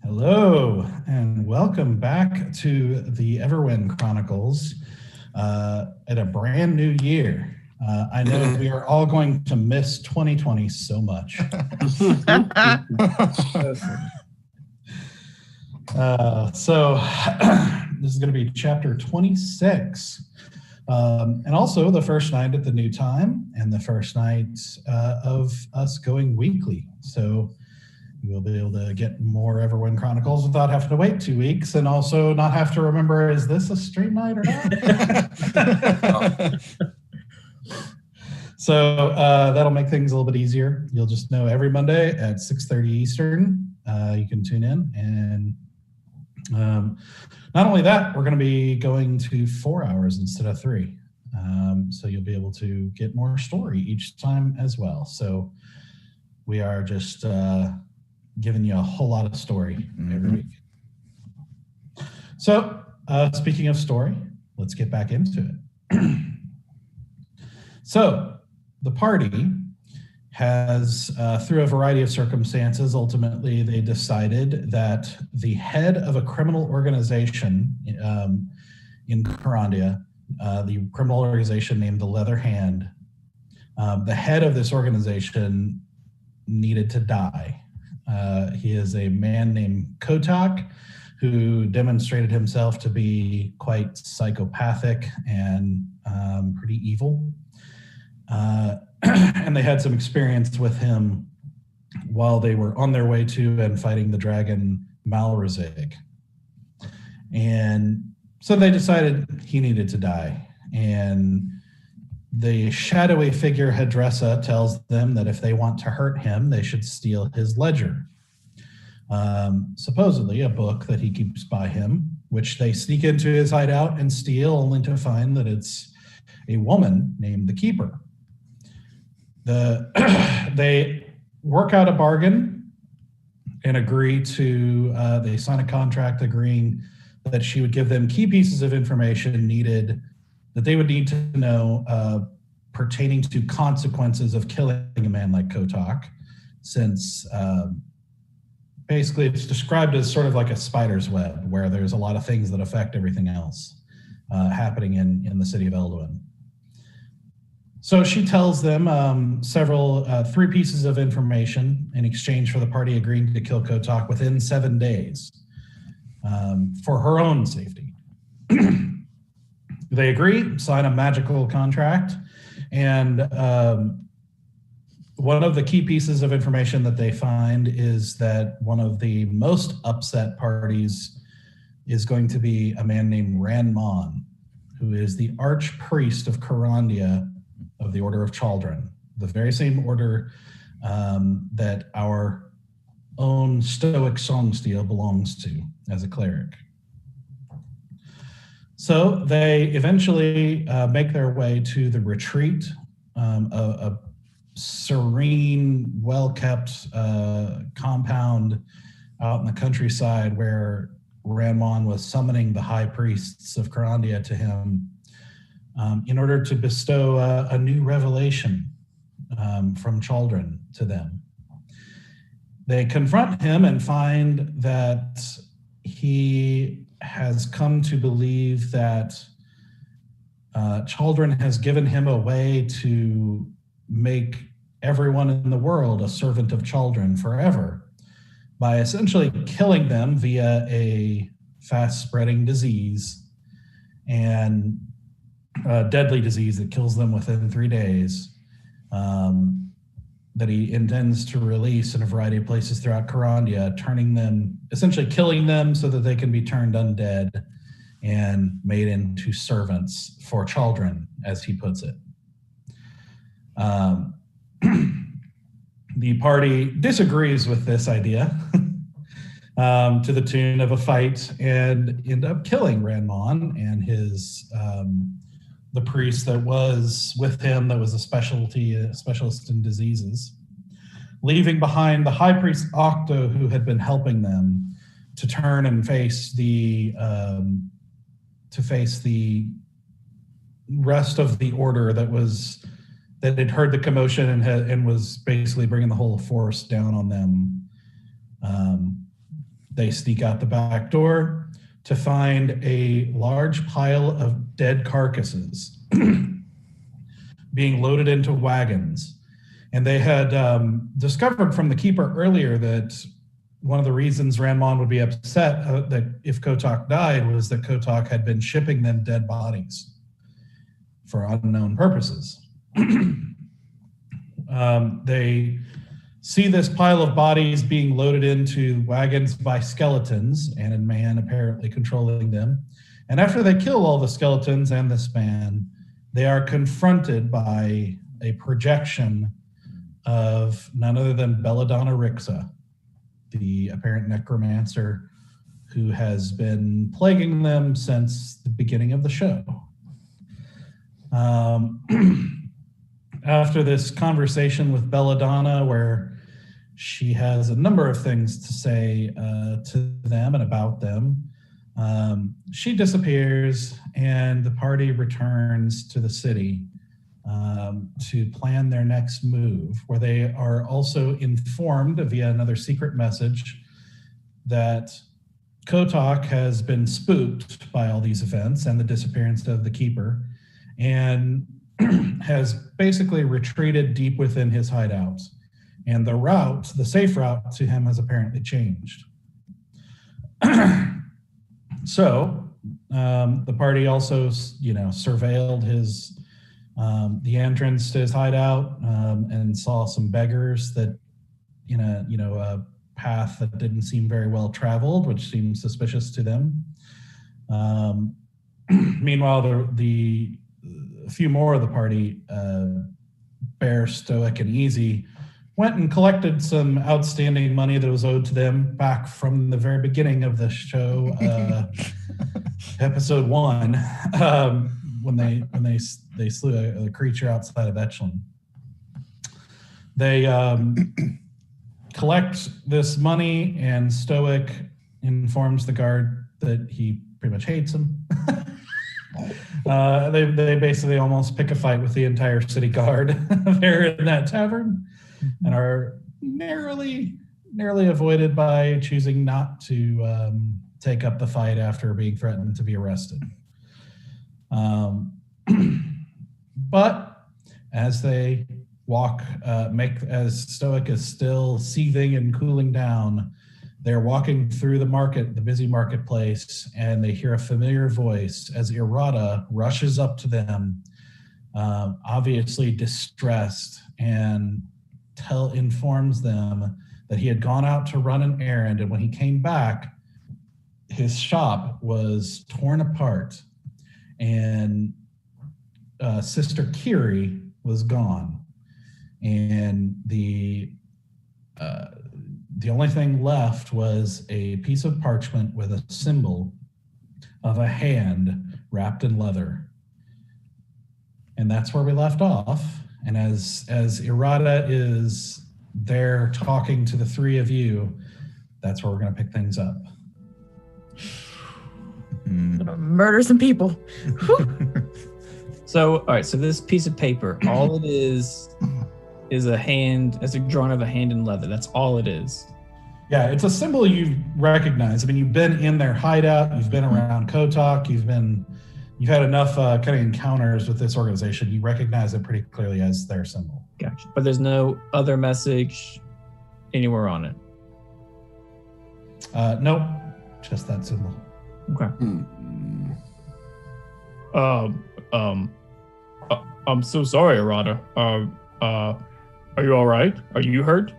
Hello, and welcome back to the Everwind Chronicles at a brand new year. I know we are all going to miss 2020 so much. So this is going to be chapter 26, and also the first night at the new time and the first night of us going weekly. So you'll be able to get more Everwind Chronicles without having to wait 2 weeks, and also not have to remember, is this a stream night or not? So that'll make things a little bit easier. You'll just know every Monday at 6:30 Eastern, you can tune in. And not only that, we're going to be going to 4 hours instead of 3. So you'll be able to get more story each time as well. So we are just giving you a whole lot of story every week. So speaking of story, let's get back into it. So the party has, through a variety of circumstances, ultimately they decided that the head of a criminal organization in Corandia, the criminal organization named the Leather Hand, the head of this organization needed to die. He is a man named Kotok, who demonstrated himself to be quite psychopathic and pretty evil. And they had some experience with him while they were on their way to and fighting the dragon Malrazig. And so they decided he needed to die. And the shadowy figure Hadressa tells them that if they want to hurt him, they should steal his ledger. Supposedly a book that he keeps by him, which they sneak into his hideout and steal, only to find that it's a woman named the Keeper. They work out a bargain and agree to, they sign a contract agreeing that she would give them key pieces of information needed that they would need to know pertaining to consequences of killing a man like Kotok, since basically it's described as sort of like a spider's web, where there's a lot of things that affect everything else happening in the city of Elduin. So she tells them three pieces of information in exchange for the party agreeing to kill Kotok within 7 days for her own safety. They agree, sign a magical contract, and one of the key pieces of information that they find is that one of the most upset parties is going to be a man named Ranmon, who is the archpriest of Corandia of the Order of Chaldron, the very same order that our own Stoic Songsteel belongs to as a cleric. So they eventually make their way to the retreat, a serene, well-kept compound out in the countryside where Ranmon was summoning the high priests of Corandia to him in order to bestow a new revelation from Chaldron to them. They confront him and find that he has come to believe that Chaldron has given him a way to make everyone in the world a servant of Chaldron forever by essentially killing them via a fast-spreading disease and a deadly disease that kills them within 3 days, that he intends to release in a variety of places throughout Corandia, turning them, essentially killing them so that they can be turned undead and made into servants for Chaldron, as he puts it. The party disagrees with this idea to the tune of a fight and end up killing Ranmon and his the priest that was with him that was a specialist in diseases, leaving behind the high priest Octo, who had been helping them, to turn and face the rest of the order that had heard the commotion and was basically bringing the whole force down on them They sneak out the back door to find a large pile of dead carcasses being loaded into wagons. And they had discovered from the keeper earlier that one of the reasons Ranmon would be upset that if Kotok died was that Kotok had been shipping them dead bodies for unknown purposes. They see this pile of bodies being loaded into wagons by skeletons, and a man apparently controlling them. And after they kill all the skeletons and this man, they are confronted by a projection of none other than Belladonna Rixa, the apparent necromancer who has been plaguing them since the beginning of the show. After this conversation with Belladonna, where she has a number of things to say to them and about them, she disappears, and the party returns to the city to plan their next move, where they are also informed via another secret message that Kotok has been spooked by all these events and the disappearance of the keeper, and has basically retreated deep within his hideout. And the safe route to him has apparently changed. So the party also, surveilled the entrance to his hideout and saw some beggars that, a path that didn't seem very well traveled, which seemed suspicious to them. Meanwhile, a few more of the party, Bear, Stoic, and Easy, went and collected some outstanding money that was owed to them back from the very beginning of the show, episode 1, when they slew a creature outside of Echelon. They collect this money, and Stoic informs the guard that he pretty much hates him. They basically almost pick a fight with the entire city guard there in that tavern, and are narrowly avoided by choosing not to take up the fight after being threatened to be arrested. But as they walk, as Stoic is still seething and cooling down, they're walking through the busy marketplace, and they hear a familiar voice as Irada rushes up to them, obviously distressed, and informs them that he had gone out to run an errand, and when he came back, his shop was torn apart, and Sister Kiri was gone, and the only thing left was a piece of parchment with a symbol of a hand wrapped in leather. And that's where we left off. And as Irada is there talking to the three of you, that's where we're going to pick things up. I'm gonna murder some people. So, all right. So this piece of paper, all it is a hand, as a drawing of a hand in leather. That's all it is. Yeah, it's a symbol you recognize. I mean, you've been in their hideout. You've been around Kotok. You've had enough kind of encounters with this organization. You recognize it pretty clearly as their symbol. Gotcha. But there's no other message anywhere on it. Nope, just that symbol. Okay. I'm so sorry, Arata. Are you all right? Are you hurt?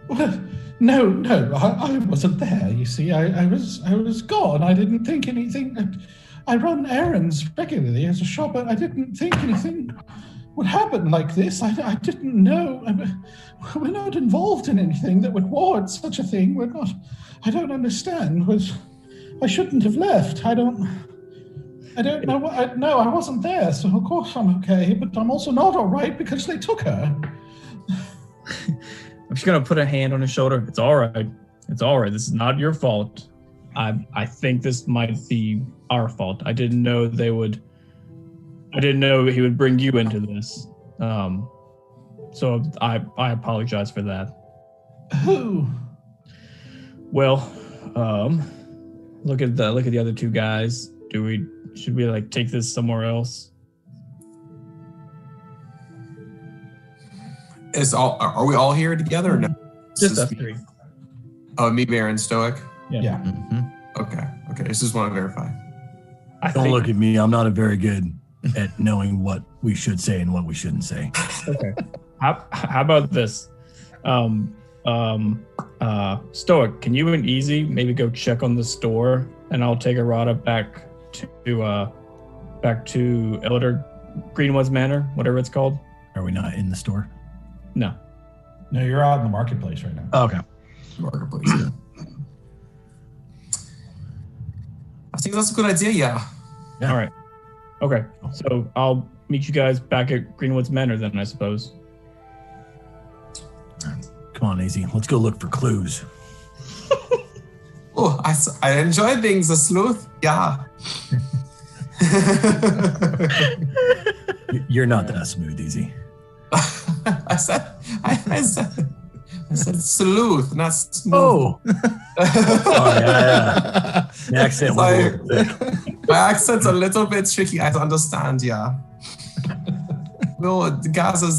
Well, no, I wasn't there. You see, I was gone. I didn't think anything. I run errands regularly as a shopper. I didn't think anything would happen like this. I didn't know. We're not involved in anything that would warrant such a thing. We're not. I don't understand. I shouldn't have left. I don't know what. No, I wasn't there. So of course I'm okay. But I'm also not all right because they took her. I'm just gonna put a hand on his shoulder. It's all right. It's all right. This is not your fault. I think this might be our fault. I didn't know he would bring you into this. So I apologize for that. Who? Well, look at the other two guys. Should we like take this somewhere else? Are we all here together or no? Just us three. Oh, me, Bear, and Stoic? Yeah. Mm-hmm. Okay. I just want to verify. Don't look at me. I'm not very good at knowing what we should say and what we shouldn't say. Okay. How about this? Stoic, can you and Easy maybe go check on the store, and I'll take Arata back to Elder Greenwood's Manor, whatever it's called. Are we not in the store? No, you're out in the marketplace right now. Oh, okay. Marketplace. Yeah. I think that's a good idea. Yeah. All right. Okay. So I'll meet you guys back at Greenwood's Manor then, I suppose. Come on, Easy. Let's go look for clues. Oh, I enjoy being the sleuth. Yeah. You're not that smooth, Easy. I said sleuth, not smooth. Oh. Yeah. The accent was a little thick. My accent's a little bit tricky. I understand, yeah. Well, the guys are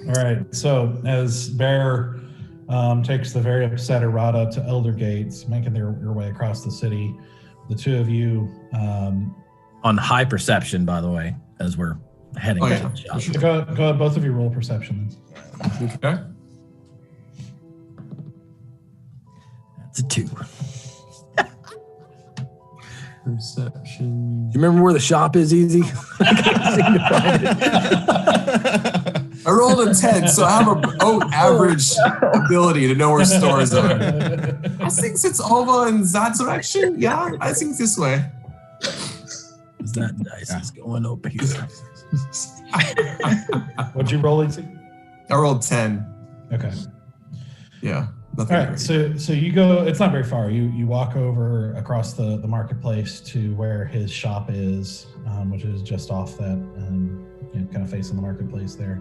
All right. So as Bear takes the very upset Arata to Elder Gates, making your way across the city, the two of you on high perception, by the way, as we're heading to the shop. Go ahead, both of you roll perception. Okay. That's a 2. Perception. Do you remember where the shop is, Easy? I can't seem to find it. I rolled a 10, so I have average ability to know where stores are. I think it's over in that direction. Yeah, I think this way. Is that nice? It's going up here. What'd you roll, Easy? I rolled 10. Okay. Yeah. All right. So you go. It's not very far. You walk over across the marketplace to where his shop is, which is just off that kind of facing the marketplace there,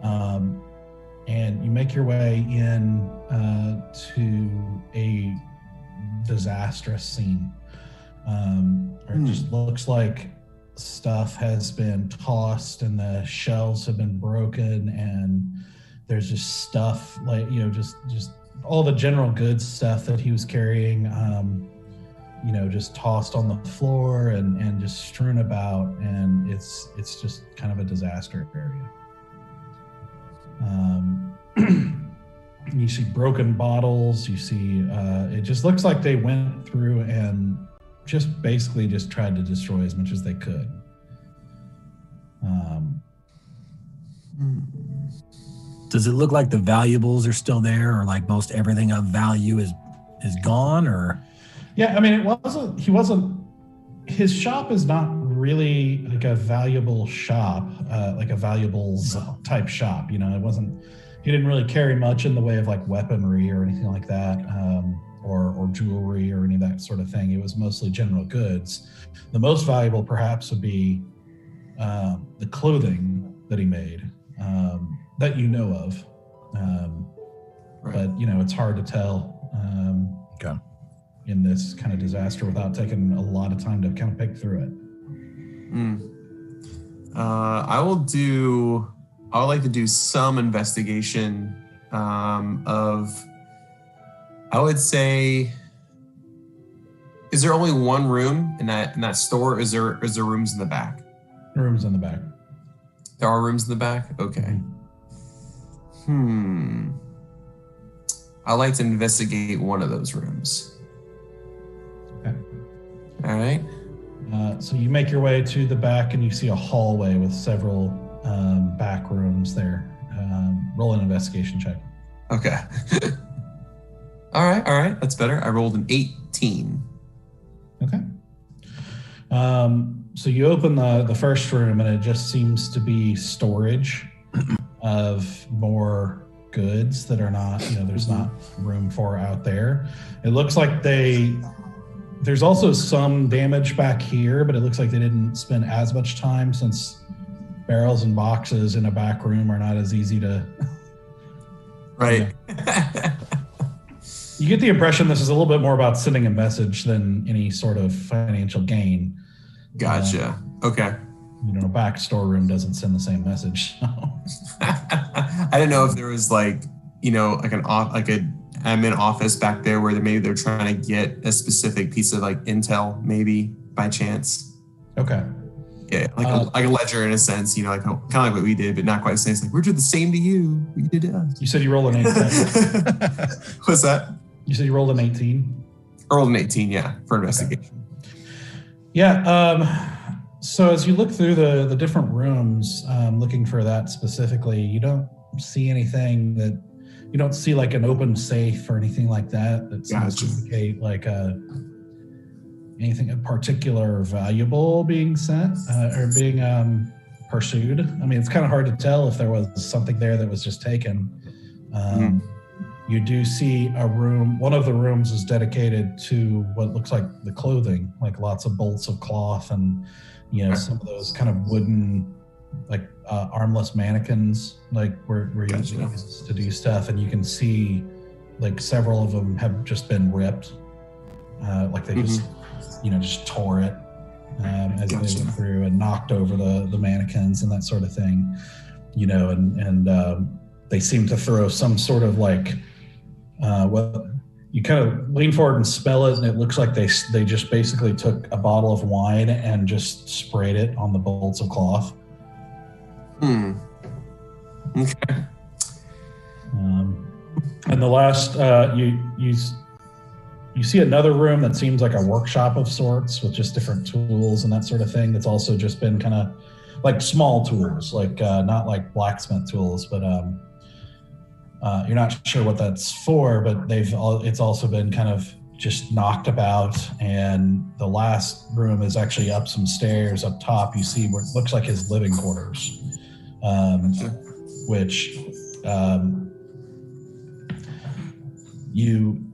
and you make your way in to a disastrous scene. Where it just looks like stuff has been tossed and the shelves have been broken, and there's just stuff like just all the general goods stuff that he was carrying, just tossed on the floor and just strewn about, and it's just kind of a disaster area. You see broken bottles. You see it just looks like they went through and just basically just tried to destroy as much as they could. Does it look like the valuables are still there, or like most everything of value is gone? Or yeah, I mean, his shop is not really like a valuable shop, like a valuables type shop. He didn't really carry much in the way of like weaponry or anything like that, or jewelry or any of that sort of thing. It was mostly general goods. The most valuable perhaps would be the clothing that he made, that you know of. But it's hard to tell in this kind of disaster without taking a lot of time to kind of pick through it. I would like to do some investigation of, I would say, is there only one room in that store? Or is there rooms in the back? Rooms in the back. There are rooms in the back? Okay. I'd like to investigate one of those rooms. Okay. All right. So you make your way to the back and you see a hallway with several back rooms there. Roll an investigation check. Okay. All right. That's better. I rolled an 18. Okay. So you open the first room and it just seems to be storage of more goods that are not, there's not room for out there. It looks like there's also some damage back here, but it looks like they didn't spend as much time, since barrels and boxes in a back room are not as easy to Right. You get the impression this is a little bit more about sending a message than any sort of financial gain. Gotcha. Okay. A back storeroom doesn't send the same message. So. I didn't know if there was like an admin office back there where maybe they're trying to get a specific piece of like intel, maybe by chance. Okay. Yeah, like a ledger in a sense, like kind of like what we did, but not quite the same. It's like we're doing the same to you. We did to us. You said you rolled an 18. What's that? You said you rolled an 18? I rolled an 18, yeah, for investigation. Okay. Yeah. So as you look through the different rooms, looking for that specifically, you don't see anything that you don't see like an open safe or anything like that seems to indicate like anything in particular valuable being sent or being pursued. I mean, it's kind of hard to tell if there was something there that was just taken. You do see a room. One of the rooms is dedicated to what looks like the clothing, like lots of bolts of cloth and some of those kind of wooden, like armless mannequins, like where you use to do stuff, and you can see like several of them have just been ripped, like they just tore it as they went through and knocked over the mannequins and that sort of thing, and they seem to throw some sort of like you kind of lean forward and smell it, and it looks like they just basically took a bottle of wine and just sprayed it on the bolts of cloth. Okay. And the last, you see another room that seems like a workshop of sorts with just different tools and that sort of thing. That's also just been kind of like small tools, like not like blacksmith tools, but you're not sure what that's for, but it's also been kind of just knocked about. And the last room is actually up some stairs up top. You see where it looks like his living quarters, which you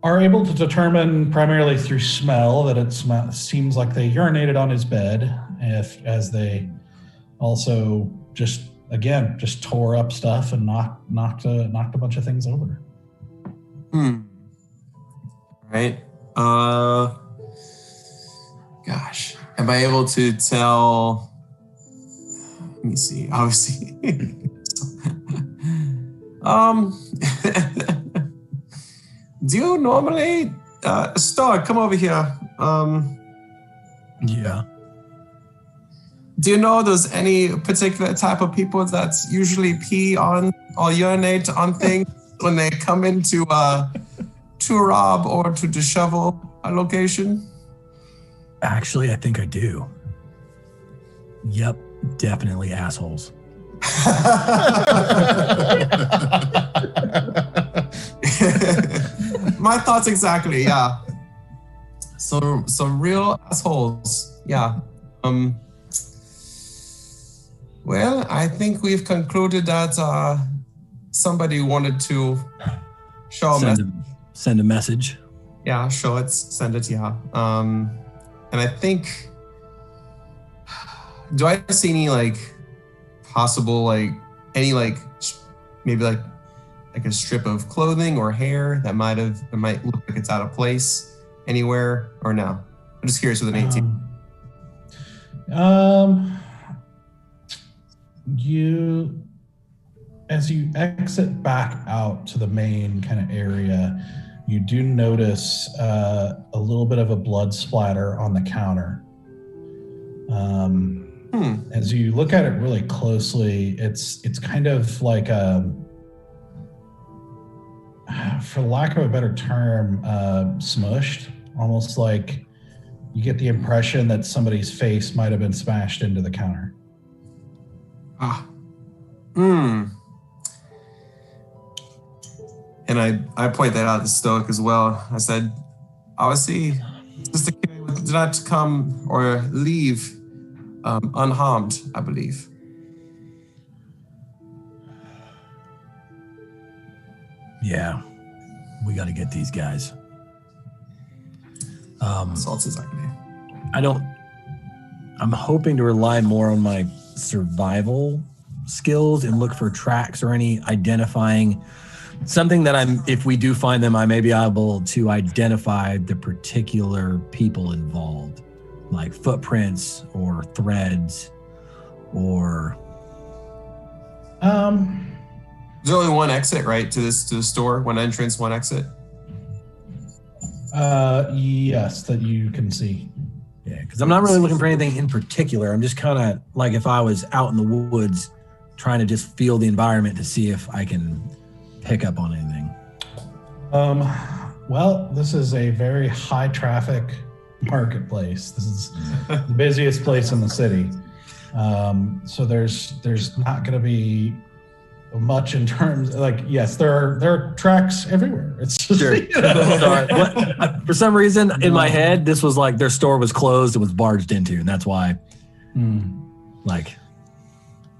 are able to determine primarily through smell that it seems like they urinated on his bed, as they also just tore up stuff and knocked a bunch of things over. Right. Gosh, am I able to tell? Let me see. Obviously, do you normally Star? Come over here. Yeah. Do you know there's any particular type of people that usually pee on or urinate on things when they come in to rob or to dishevel a location? Actually, I think I do. Yep, definitely assholes. My thoughts exactly, yeah. So real assholes, yeah. Well, I think we've concluded that somebody wanted to show send a message. Yeah, send it, yeah. And I think, do I see any like possible any maybe like a strip of clothing or hair that might look like it's out of place anywhere, or no? I'm just curious with an 18. As you exit back out to the main kind of area, you do notice a little bit of a blood splatter on the counter. As you look at it really closely, it's kind of like for lack of a better term, smushed, almost like you get the impression that somebody's face might have been smashed into the counter. And I point that out to Stoic as well. I said, obviously, Sister Kiri did not come or leave unharmed, I believe. Yeah, we got to get these guys. Assaults is exactly. I'm hoping to rely more on my survival skills and look for tracks or any identifying Something that if we do find them, I may be able to identify the particular people involved, like footprints or threads or. There's only one exit, right, to the store? One entrance, one exit? Yes, that you can see. Yeah, because I'm not really looking for anything in particular. I'm just kind of like if I was out in the woods trying to just feel the environment to see if I can pick up on anything. Well, this is a very high traffic marketplace. This is the busiest place in the city. So there's not going to be much in terms yes, there are tracks everywhere. It's just Sure. Sorry. For some reason in my head, this was like their store was closed and was barged into, and that's why.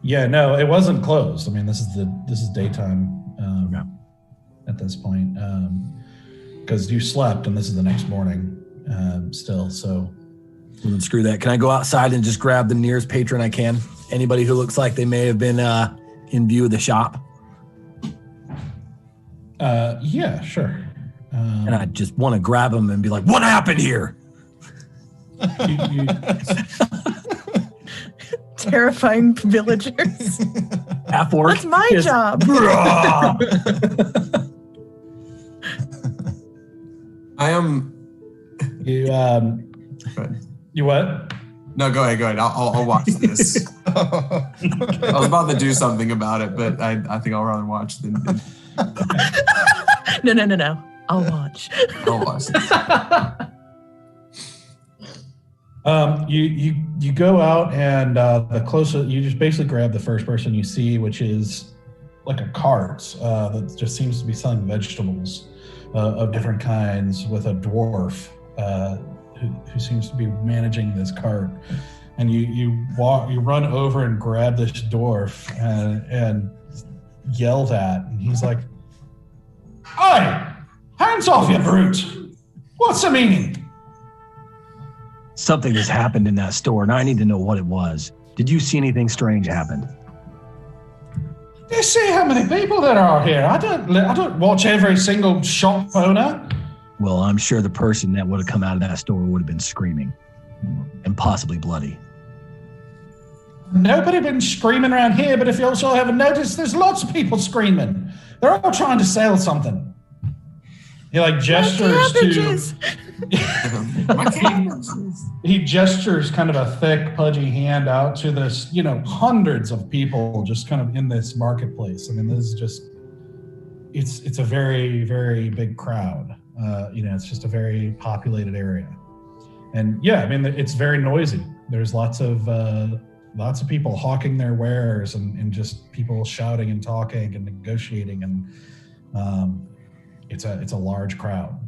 Yeah, no, it wasn't closed. I mean, this is daytime at this point because you slept and this is the next morning still. So screw that. Can I go outside and just grab the nearest patron I can? Anybody who looks like they may have been in view of the shop? Yeah, sure. And I just want to grab them and be like, "What happened here?" Terrifying villagers. Half orc. That's my job. I am. You what? No, go ahead. I'll watch this. I was about to do something about it, but I think I'll rather watch than. No. I'll watch. I'll watch this. You go out and the closer you just basically grab the first person you see, which is like a cart that just seems to be selling vegetables of different kinds with a dwarf who seems to be managing this cart. And you run over and grab this dwarf and yelled at, and he's like, "Oi! Hands off, you brute! What's the meaning?" Something has happened in that store, and I need to know what it was. Did you see anything strange happen? You see how many people there are here? I don't watch every single shop owner. Well, I'm sure the person that would have come out of that store would have been screaming and possibly bloody. Nobody been screaming around here, but if you also haven't noticed, there's lots of people screaming. They're all trying to sell something. He gestures to... He gestures kind of a thick, pudgy hand out to this, hundreds of people just kind of in this marketplace. I mean, this is just, it's a very, very big crowd. It's just a very populated area. And yeah, I mean, it's very noisy. There's lots of people hawking their wares and just people shouting and talking and negotiating. And it's a large crowd.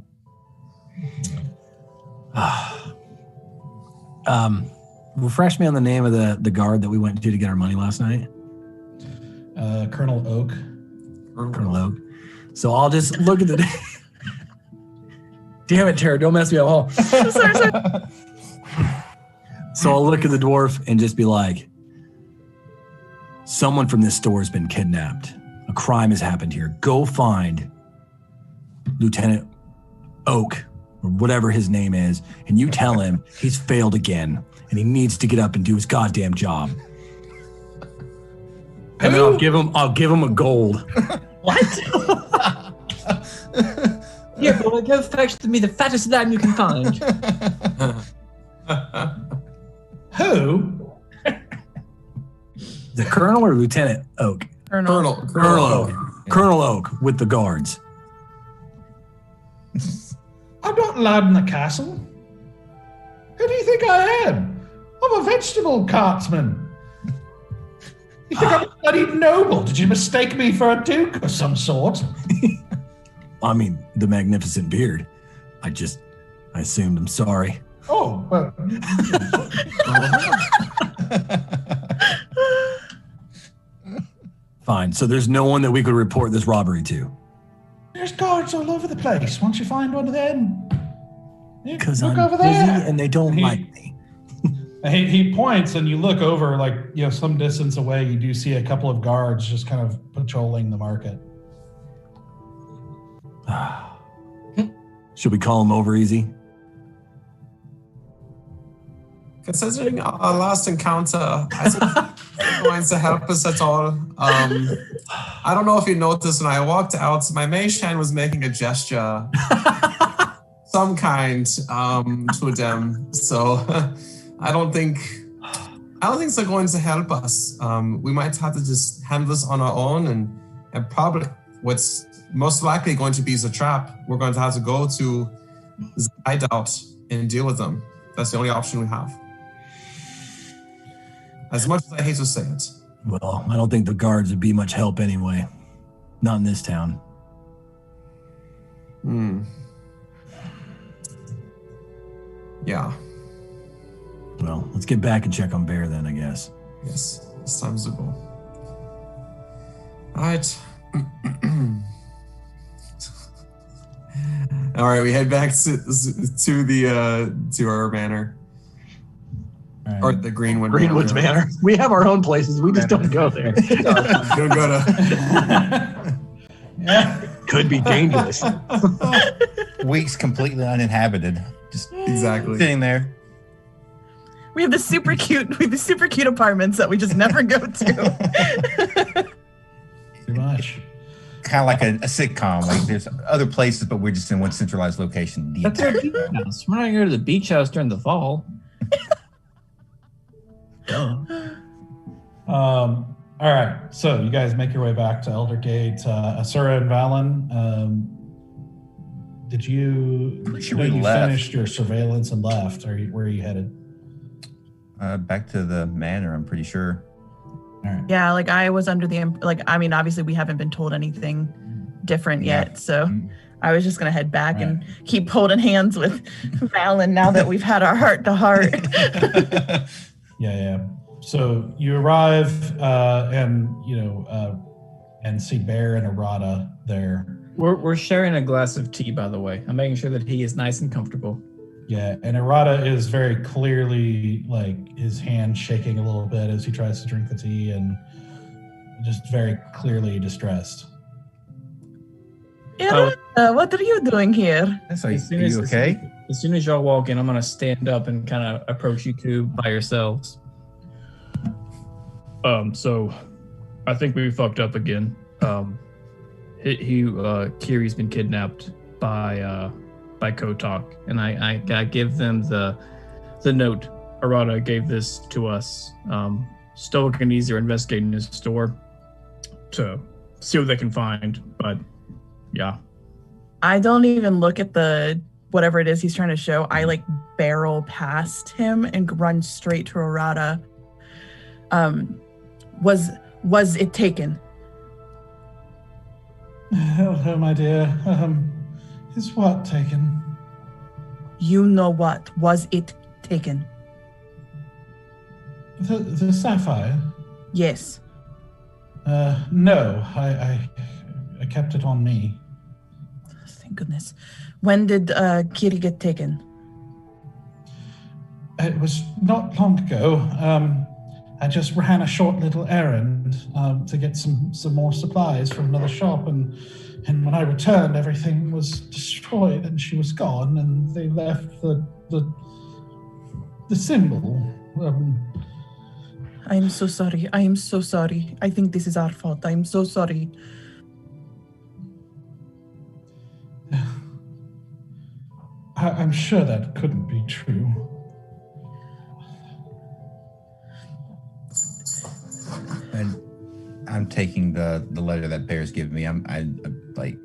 Refresh me on the name of the guard that we went to get our money last night. Colonel Oak. Colonel Oak. So I'll just look at the... Damn it, Tara, don't mess me up. Sorry. So I'll look at the dwarf and just be like, someone from this store has been kidnapped. A crime has happened here. Go find Lieutenant Oak, or whatever his name is, and you tell him he's failed again and he needs to get up and do his goddamn job. And then I'll give him a gold. What? Here, boy, go fetch me the fattest lamb you can find. Who? The Colonel or Lieutenant Oak? Colonel Oak. Colonel Oak with the guards. I'm not allowed in the castle. Who do you think I am? I'm a vegetable cartsman. You think I'm a bloody noble? Did you mistake me for a duke of some sort? I mean, the magnificent beard. I assumed. I'm sorry. Oh, well. Fine. So there's no one that we could report this robbery to. There's guards all over the place. Once you find one of them, Because look I'm over busy there. and they don't like me. He points, and you look over, some distance away. You do see a couple of guards just kind of patrolling the market. Should we call him over easy? Considering our last encounter, I think he's going to help us at all. I don't know if you noticed when I walked out, my mage hand was making a gesture, some kind, to them. So I don't think they're going to help us. We might have to just handle this on our own, and probably what's most likely going to be the trap. We're going to have to go to the hideout and deal with them. That's the only option we have. As much as I hate to say it. Well, I don't think the guards would be much help anyway. Not in this town. Yeah. Well, let's get back and check on Bear then, I guess. Yes, it's time to go. All right. All right, we head back to our manor. Right. Or the Greenwood's Manor. We have our own places. We just don't go there. Don't go to. Could be dangerous. Weeks completely uninhabited. Just Exactly. sitting there. We have the super cute apartments that we just never go to. Pretty much. Kind of like a sitcom. Like there's other places, but we're just in one centralized location. The That's our entire- beach house. We're not going to go to the beach house during the fall. All right, so you guys make your way back to Eldergate. Asura and Valen, did you, Sure no, we you left. finished your surveillance and left? Where are you headed? back to the manor, I'm pretty sure. All right. Yeah, like I was under the obviously we haven't been told anything different yet, so I was just gonna head back and keep holding hands with Valen now that we've had our heart to heart. Yeah. So you arrive and see Bear and Errata there. We're sharing a glass of tea, by the way. I'm making sure that he is nice and comfortable. Yeah, and Errata is very clearly like his hand shaking a little bit as he tries to drink the tea and just very clearly distressed. What are you doing here? So, are you okay? As soon as y'all walk in, I'm going to stand up and kind of approach you two by yourselves. So I think we fucked up again. Kiri's been kidnapped by Kotok, and I give them the note. Arata gave this to us. Stoic and Easy are investigating his store to see what they can find, but yeah. I don't even look at the whatever it is he's trying to show. I like barrel past him and run straight to Arata. Was it taken? Oh, my dear. Is what taken? You know what? Was it taken? The sapphire? Yes. No. I kept it on me. Thank goodness. When did Kiri get taken? It was not long ago. I just ran a short little errand to get some more supplies from another shop, and when I returned, everything was destroyed, and she was gone, and they left the symbol. I am so sorry. I am so sorry. I think this is our fault. I am so sorry. I'm sure that couldn't be true. And I'm taking the letter that Bear's given me. I like,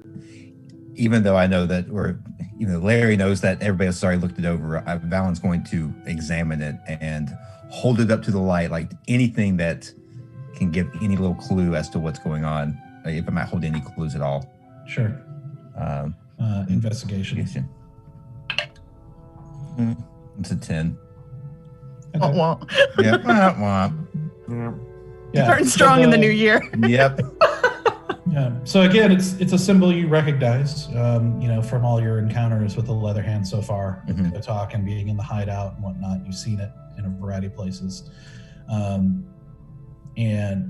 even though I know that, or Larry knows that everybody else has already looked it over. Valen's going to examine it and hold it up to the light, like anything that can give any little clue as to what's going on. If it might hold any clues at all. Sure. Investigation. It's a 10. Okay. Yep. Yeah. Starting strong in the new year. Yep. Yeah. So again, it's a symbol you recognize, from all your encounters with the leather hand so far, with Kotok and being in the hideout and whatnot. You've seen it in a variety of places, and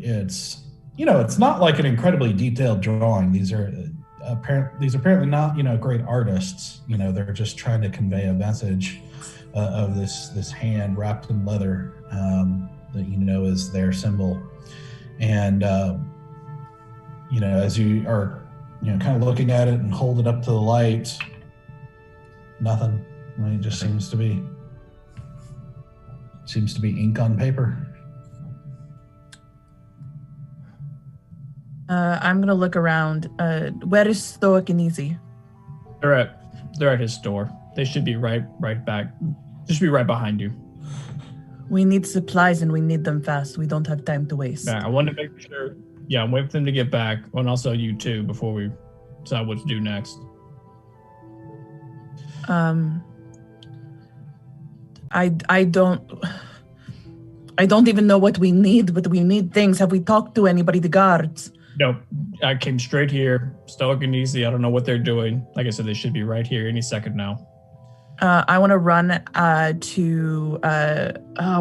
it's it's not like an incredibly detailed drawing. These are these apparently not, great artists. They're just trying to convey a message of this hand wrapped in leather that is their symbol. And as you are kind of looking at it and hold it up to the light, nothing. It just seems to be ink on paper. I'm gonna look around. Where is Stoic and Easy? They're at his store. They should be right back. They should be right behind you. We need supplies and we need them fast. We don't have time to waste. Yeah, I want to make sure. Yeah, I'm waiting for them to get back, and also you too, before we decide what to do next. I don't even know what we need, but we need things. Have we talked to anybody, the guards? No, I came straight here. Stoic and Easy. I don't know what they're doing. Like I said, they should be right here any second now. I want to run to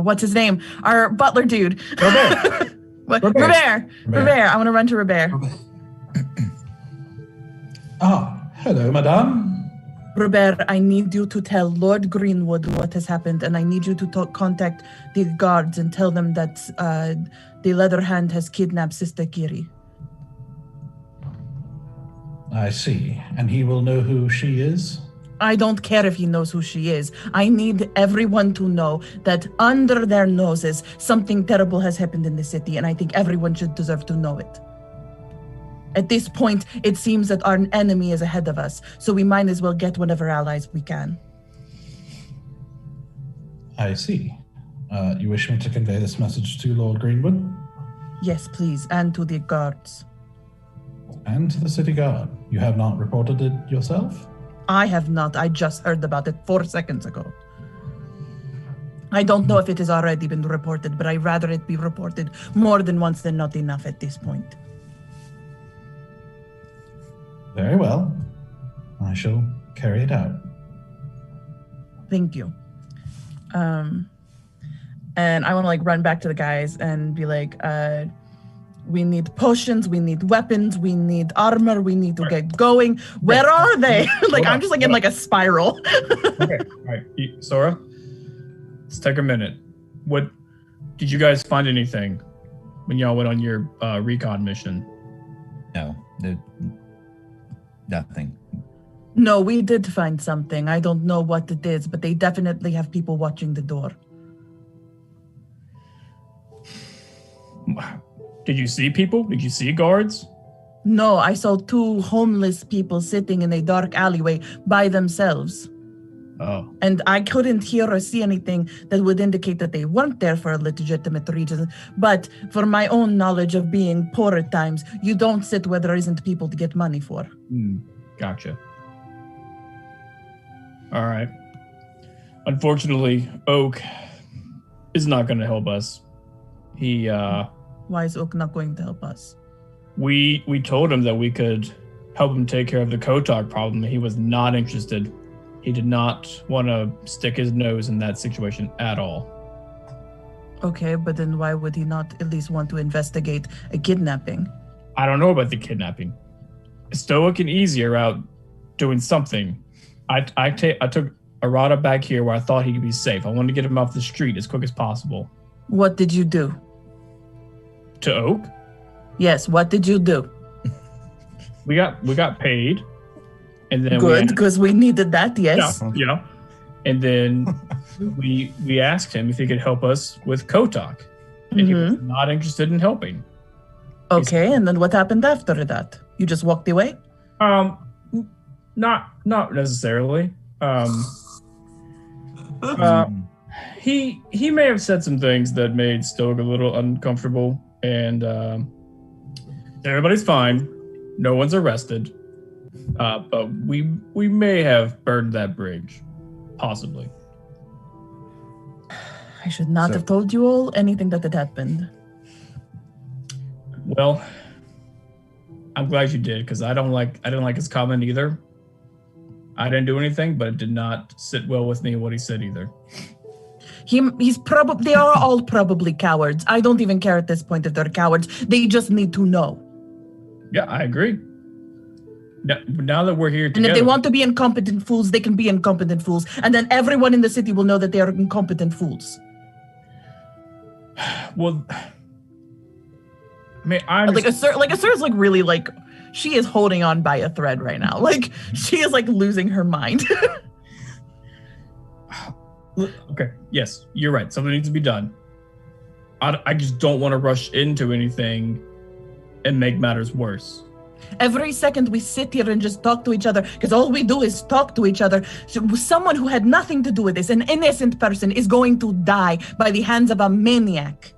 what's his name? Our butler dude. Robert. Robert. I want to run to Robert. Hello, madame. Robert, I need you to tell Lord Greenwood what has happened, and I need you to contact the guards and tell them that the Leather Hand has kidnapped Sister Kiri. I see. And he will know who she is? I don't care if he knows who she is. I need everyone to know that under their noses, something terrible has happened in the city, and I think everyone should deserve to know it. At this point, it seems that our enemy is ahead of us, so we might as well get whatever allies we can. I see. You wish me to convey this message to Lord Greenwood? Yes, please, and to the guards. And to the city guard. You have not reported it yourself? I have not. I just heard about it 4 seconds ago. I don't know if it has already been reported, but I'd rather it be reported more than once than not enough at this point. Very well. I shall carry it out. Thank you. And I want to run back to the guys and be like, we need potions, we need weapons, we need armor, we need to get going. Where are they? I'm just in a spiral. Okay, all right. Sora, let's take a minute. What did you guys find anything when y'all went on your recon mission? No, nothing. No, we did find something. I don't know what it is, but they definitely have people watching the door. Did you see people? Did you see guards? No, I saw 2 homeless people sitting in a dark alleyway by themselves. Oh. And I couldn't hear or see anything that would indicate that they weren't there for a legitimate reason. But for my own knowledge of being poor at times, you don't sit where there isn't people to get money for. Gotcha. All right. Unfortunately, Oak is not going to help us. Why is Oak not going to help us? We told him that we could help him take care of the Kotok problem. He was not interested. He did not want to stick his nose in that situation at all. Okay, but then why would he not at least want to investigate a kidnapping? I don't know about the kidnapping. Stoic and Easy are out doing something. I took Arata back here where I thought he could be safe. I wanted to get him off the street as quick as possible. What did you do? To Oak? Yes, what did you do? We got paid. And then good, because we needed that, yes. Yeah. And then we asked him if he could help us with Kotok. And he was not interested in helping. Okay, and then what happened after that? You just walked away? Not necessarily. He may have said some things that made Stoic a little uncomfortable, and everybody's fine. No one's arrested. But we may have burned that bridge, possibly. I should not have told you all anything that had happened. Well, I'm glad you did, because I didn't like his comment either. I didn't do anything, but it did not sit well with me what he said either. They are all probably cowards. I don't even care at this point if they're cowards. They just need to know. Yeah, I agree. Now that we're here And together, if they want to be incompetent fools, they can be incompetent fools. And then everyone in the city will know that they are incompetent fools. well, I mean, I Like Asura's like really like, she is holding on by a thread right now. Like she is like losing her mind. Okay, yes, you're right. Something needs to be done. I just don't want to rush into anything and make matters worse. Every second we sit here and just talk to each other, because all we do is talk to each other. So someone who had nothing to do with this, an innocent person, is going to die by the hands of a maniac.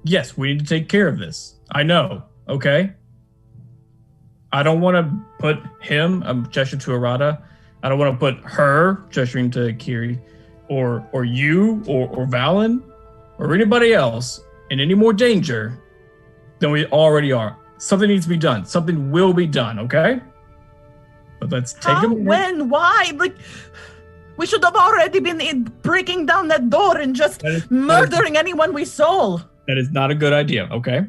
Yes, we need to take care of this. I know, okay? I don't want to put him, I'm gesturing to Arata, I don't want to put her, gesturing to Kiri, or you, or Valen, or anybody else in any more danger than we already are. Something needs to be done. Something will be done, okay? But let's take How? him. When? Why? Like, we should have already been breaking down that door and just murdering anyone we saw. That is not a good idea, okay?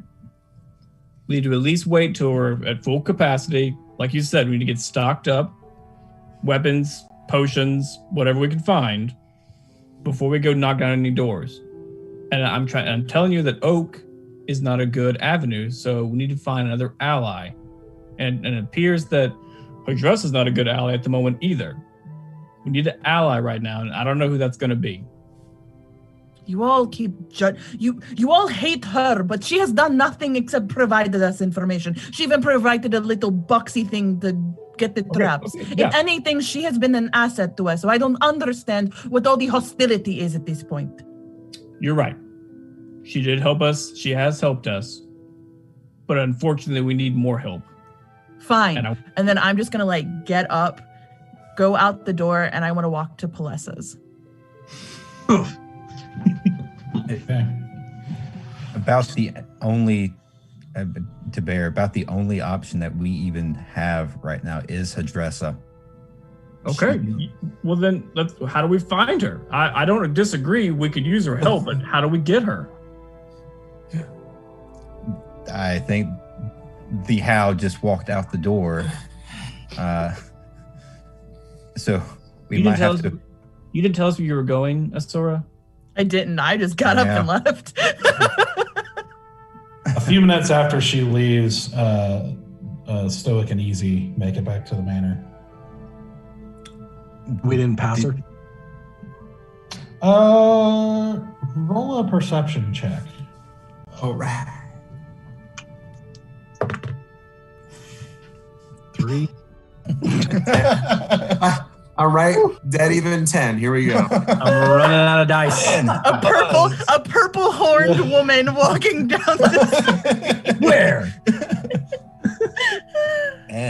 We need to at least wait till we're at full capacity. Like you said, we need to get stocked up. Weapons, potions, whatever we can find before we go knock down any doors. And I'm telling you that Oak is not a good avenue, so we need to find another ally. And it appears that Hydrus is not a good ally at the moment either. We need an ally right now, and I don't know who that's going to be. You all keep you all hate her, but she has done nothing except provided us information. She even provided a little boxy thing to get the traps. Okay, yeah. If anything, she has been an asset to us, so I don't understand what all the hostility is at this point. You're right. She did help us. She has helped us. But unfortunately, we need more help. Fine. And then I'm just going to like get up, go out the door, and I want to walk to Palessa's. Okay. About the only option that we even have right now is Hadressa. Okay. Well, then, how do we find her? I don't disagree. We could use her help, but how do we get her? I think the How just walked out the door. So we might have to. You didn't tell us where you were going, Asura? I didn't. I just got up and left. A few minutes after she leaves, Stoic and Easy make it back to the manor. We didn't pass her? Roll a perception check. All right. 3. All right, dead even 10. Here we go. I'm running out of dice. A purple horned woman walking down the Where?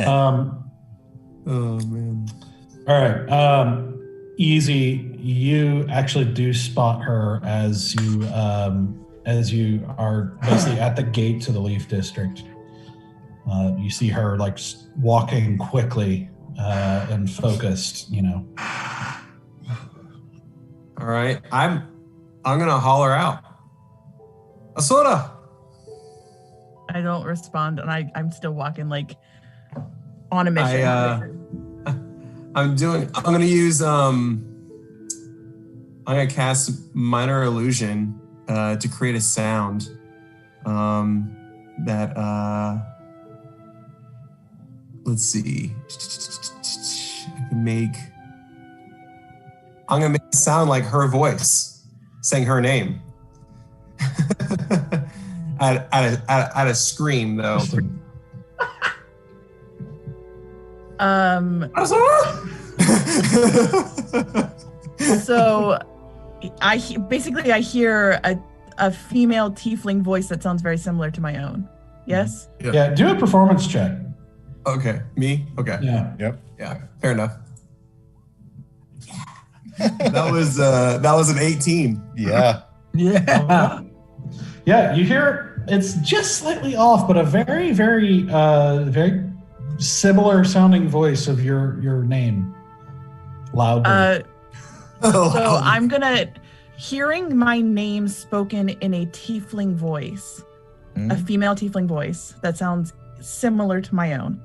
Oh man. All right. Easy, you actually do spot her as you are basically at the gate to the Leaf District. You see her like walking quickly and focused, you know. All right. I'm gonna holler out. Asura! I don't respond, and I'm still walking like on a mission. I'm gonna cast Minor Illusion to create a sound that let's see. I'm gonna make it sound like her voice saying her name. at a scream though. So I hear a female tiefling voice that sounds very similar to my own. Yes? Yeah, do a performance check. Okay, me? Okay. Yeah. Yep. Yeah, fair enough. That was an 18. Yeah. Yeah. Yeah, you hear it's just slightly off, but a very, very, very similar sounding voice of your name. Loudly. So I'm hearing my name spoken in a tiefling voice, a female tiefling voice that sounds similar to my own.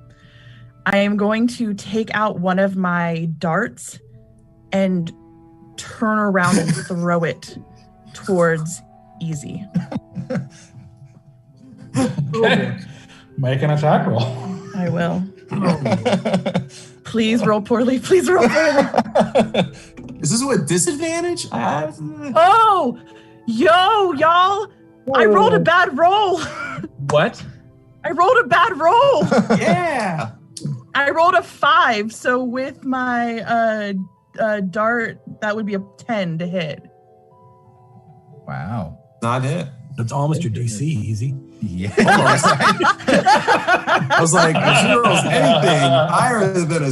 I am going to take out one of my darts and turn around and throw it towards Easy. Okay. Make an attack roll. I will. Please roll poorly. Please roll poorly. Is this with disadvantage? Oh, yo, y'all. I rolled a bad roll. What? I rolled a bad roll. Yeah. I rolled a 5, so with my dart, that would be a 10 to hit. Wow. Not hit. That's almost your DC, Easy. Yeah. Almost. I was like, if she rolls anything higher than whatever.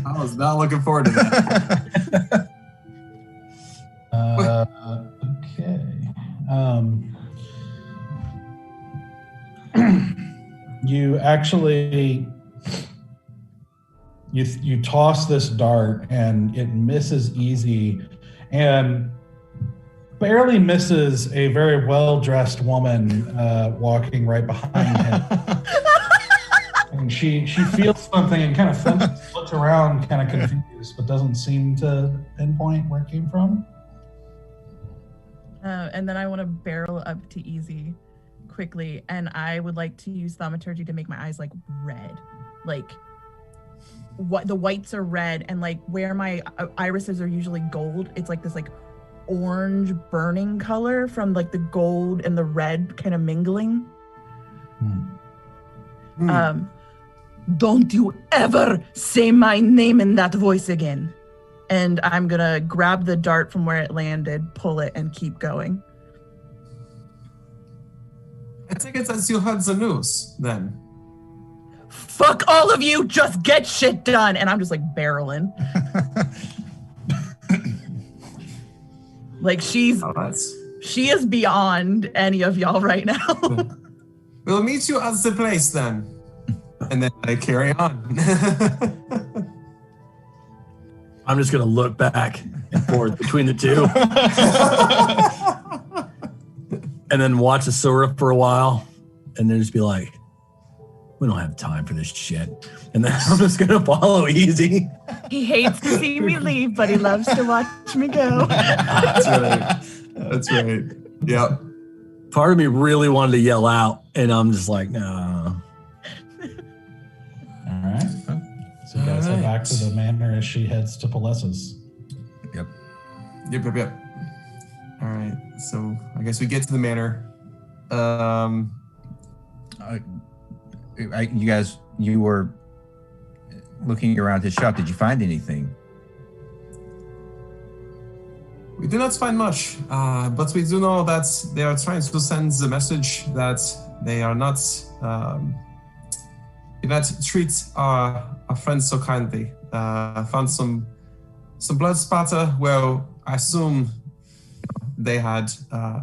I was not looking forward to that. Okay. You actually you toss this dart and it misses Easy and barely misses a very well-dressed woman walking right behind him. And she feels something and kind of looks around kind of confused, but doesn't seem to pinpoint where it came from. And then I want to barrel up to Easy quickly, and I would like to use thaumaturgy to make my eyes like red, like what the whites are red, and like where my irises are usually gold, it's like this like orange burning color from like the gold and the red kind of mingling. Don't you ever say my name in that voice again. And I'm gonna grab the dart from where it landed, pull it, and keep going. I think it's as you heard the news, then. Fuck all of you, just get shit done. And I'm just like barreling. Like she is beyond any of y'all right now. We'll meet you at the place then. And then I carry on. I'm just going to look back and forth between the two. And then watch the Sora for a while. And then just be like, we don't have time for this shit. And then I'm just going to follow Easy. He hates to see me leave, but he loves to watch me go. That's right. Yep. Part of me really wanted to yell out. And I'm just like, no. All right. So you guys head back to the manor as she heads to Palessa's. Yep. All right. So I guess we get to the manor. You were looking around his shop. Did you find anything? We did not find much, but we do know that they are trying to send the message that they are not, did not treat our friends so kindly. Found some blood spatter where I assume they had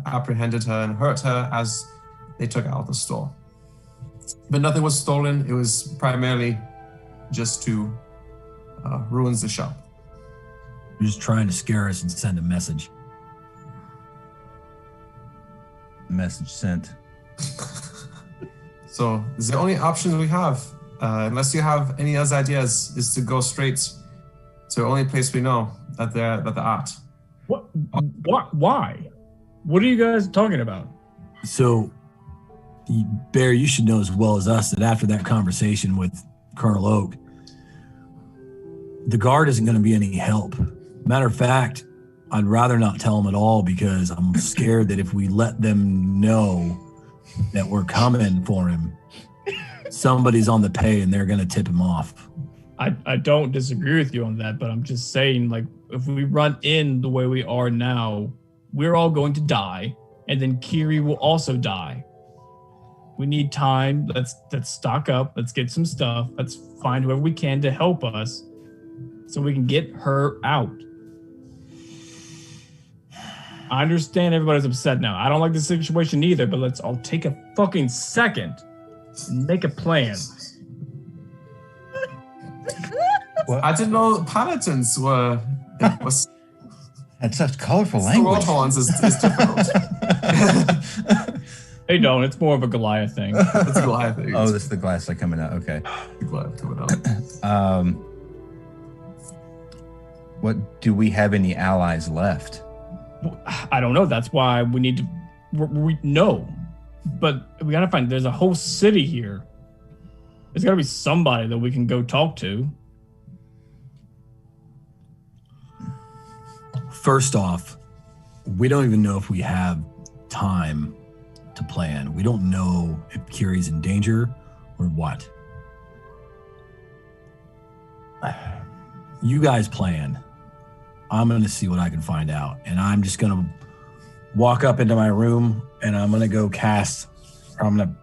apprehended her and hurt her as they took out the store. But nothing was stolen. It was primarily just to ruin the shop. You're just trying to scare us and send a message. Message sent. So the only option we have, unless you have any other ideas, is to go straight to the only place we know that they're at. What? Why? What are you guys talking about? So, Bear, you should know as well as us that after that conversation with Colonel Oak, the guard isn't going to be any help. Matter of fact, I'd rather not tell them at all because I'm scared that if we let them know that we're coming for him, somebody's on the pay and they're going to tip him off. I don't disagree with you on that, but I'm just saying, like, if we run in the way we are now, we're all going to die, and then Kiri will also die. We need time. Let's stock up. Let's get some stuff. Let's find whoever we can to help us so we can get her out. I understand everybody's upset now. I don't like the situation either, but let's all take a fucking second and make a plan. Well, I didn't know paladins was That's such colorful language. is difficult. They don't. It's more of a Goliath thing. It's a Goliath thing. Oh, this is the glass like coming out. Okay. The Goliath coming out. What do we have any allies left? I don't know. That's why we need to. We know, but we gotta find. There's a whole city here. There's gotta be somebody that we can go talk to. First off, we don't even know if we have time to plan. We don't know if Kiri's in danger or what. You guys plan. I'm going to see what I can find out. And I'm just going to walk up into my room and I'm going to go I'm going to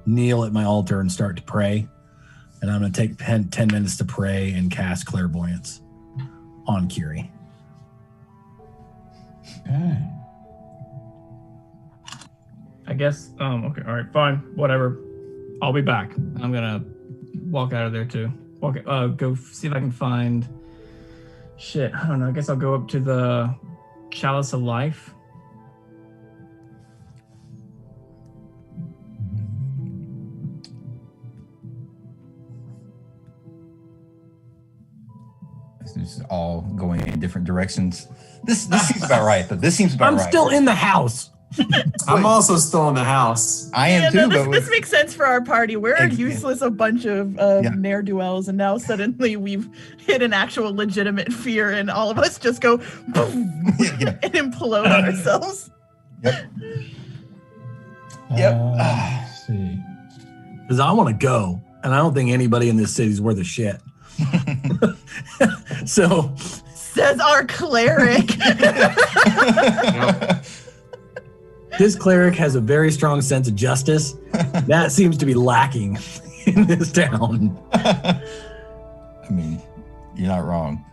kneel at my altar and start to pray. And I'm going to take 10 minutes to pray and cast clairvoyance on Kiri. Okay. I guess. Okay. All right. Fine. Whatever. I'll be back. I'm gonna walk out of there too. Go see if I can find. Shit. I don't know. I guess I'll go up to the Chalice of Life. This is all going in different directions. This seems about right, but this seems about I'm right. still in the house. I'm also still in the house. I am too, but this makes sense for our party. We're a useless a bunch of ne'er-do-wells, and now suddenly we've hit an actual legitimate fear, and all of us just go boom, and implode on ourselves. Yep. Let's see. Because I want to go, and I don't think anybody in this city is worth a shit. So, says our cleric. This cleric has a very strong sense of justice. That seems to be lacking in this town. I mean, you're not wrong.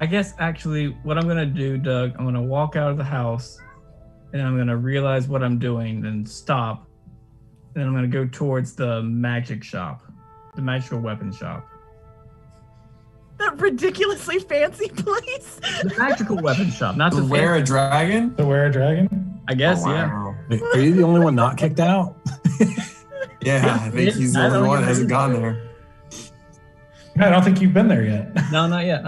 I guess actually what I'm gonna do, Doug, I'm gonna walk out of the house and I'm gonna realize what I'm doing, then stop. And then I'm gonna go towards the magic shop, the magical weapon shop. That ridiculously fancy place. The magical weapon shop, not To the wear a fancy- dragon? To wear a dragon? I guess, Oh, yeah. wow. Wait, are you the only one not kicked out? Yeah, I think he's the only one that hasn't gone there. I don't think you've been there yet. No, not yet.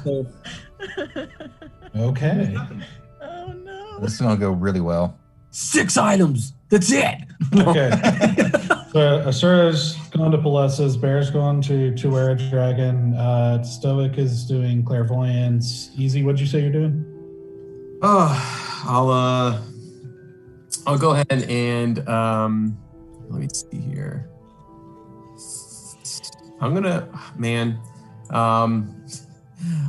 So, Okay. Oh no. This is gonna go really well. 6 items. That's it. Okay. So Asura's gone to Palessa's, Bear's gone to wear a dragon, Stoic is doing clairvoyance. Easy, what'd you say you're doing? Oh, I'll go ahead and let me see here. I'm gonna,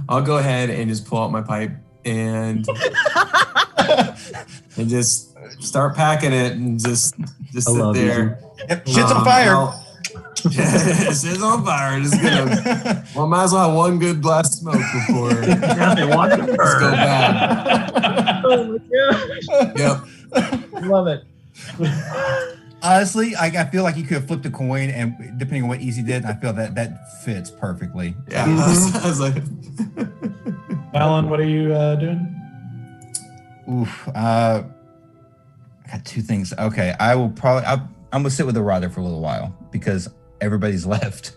I'll go ahead and just pull out my pipe and and just start packing it and just sit there. Yep, shit's on fire. Shit's on fire. Just gonna. Well, might as well have one good blast of smoke before let's go bad. oh my gosh. Yep. Love it. Honestly, I feel like you could have flipped a coin, and depending on what Easy did, I feel that fits perfectly. Yeah. I was like. Alan, what are you doing? Oof. I got 2 things. Okay, I'm gonna sit with the Rodder for a little while because everybody's left,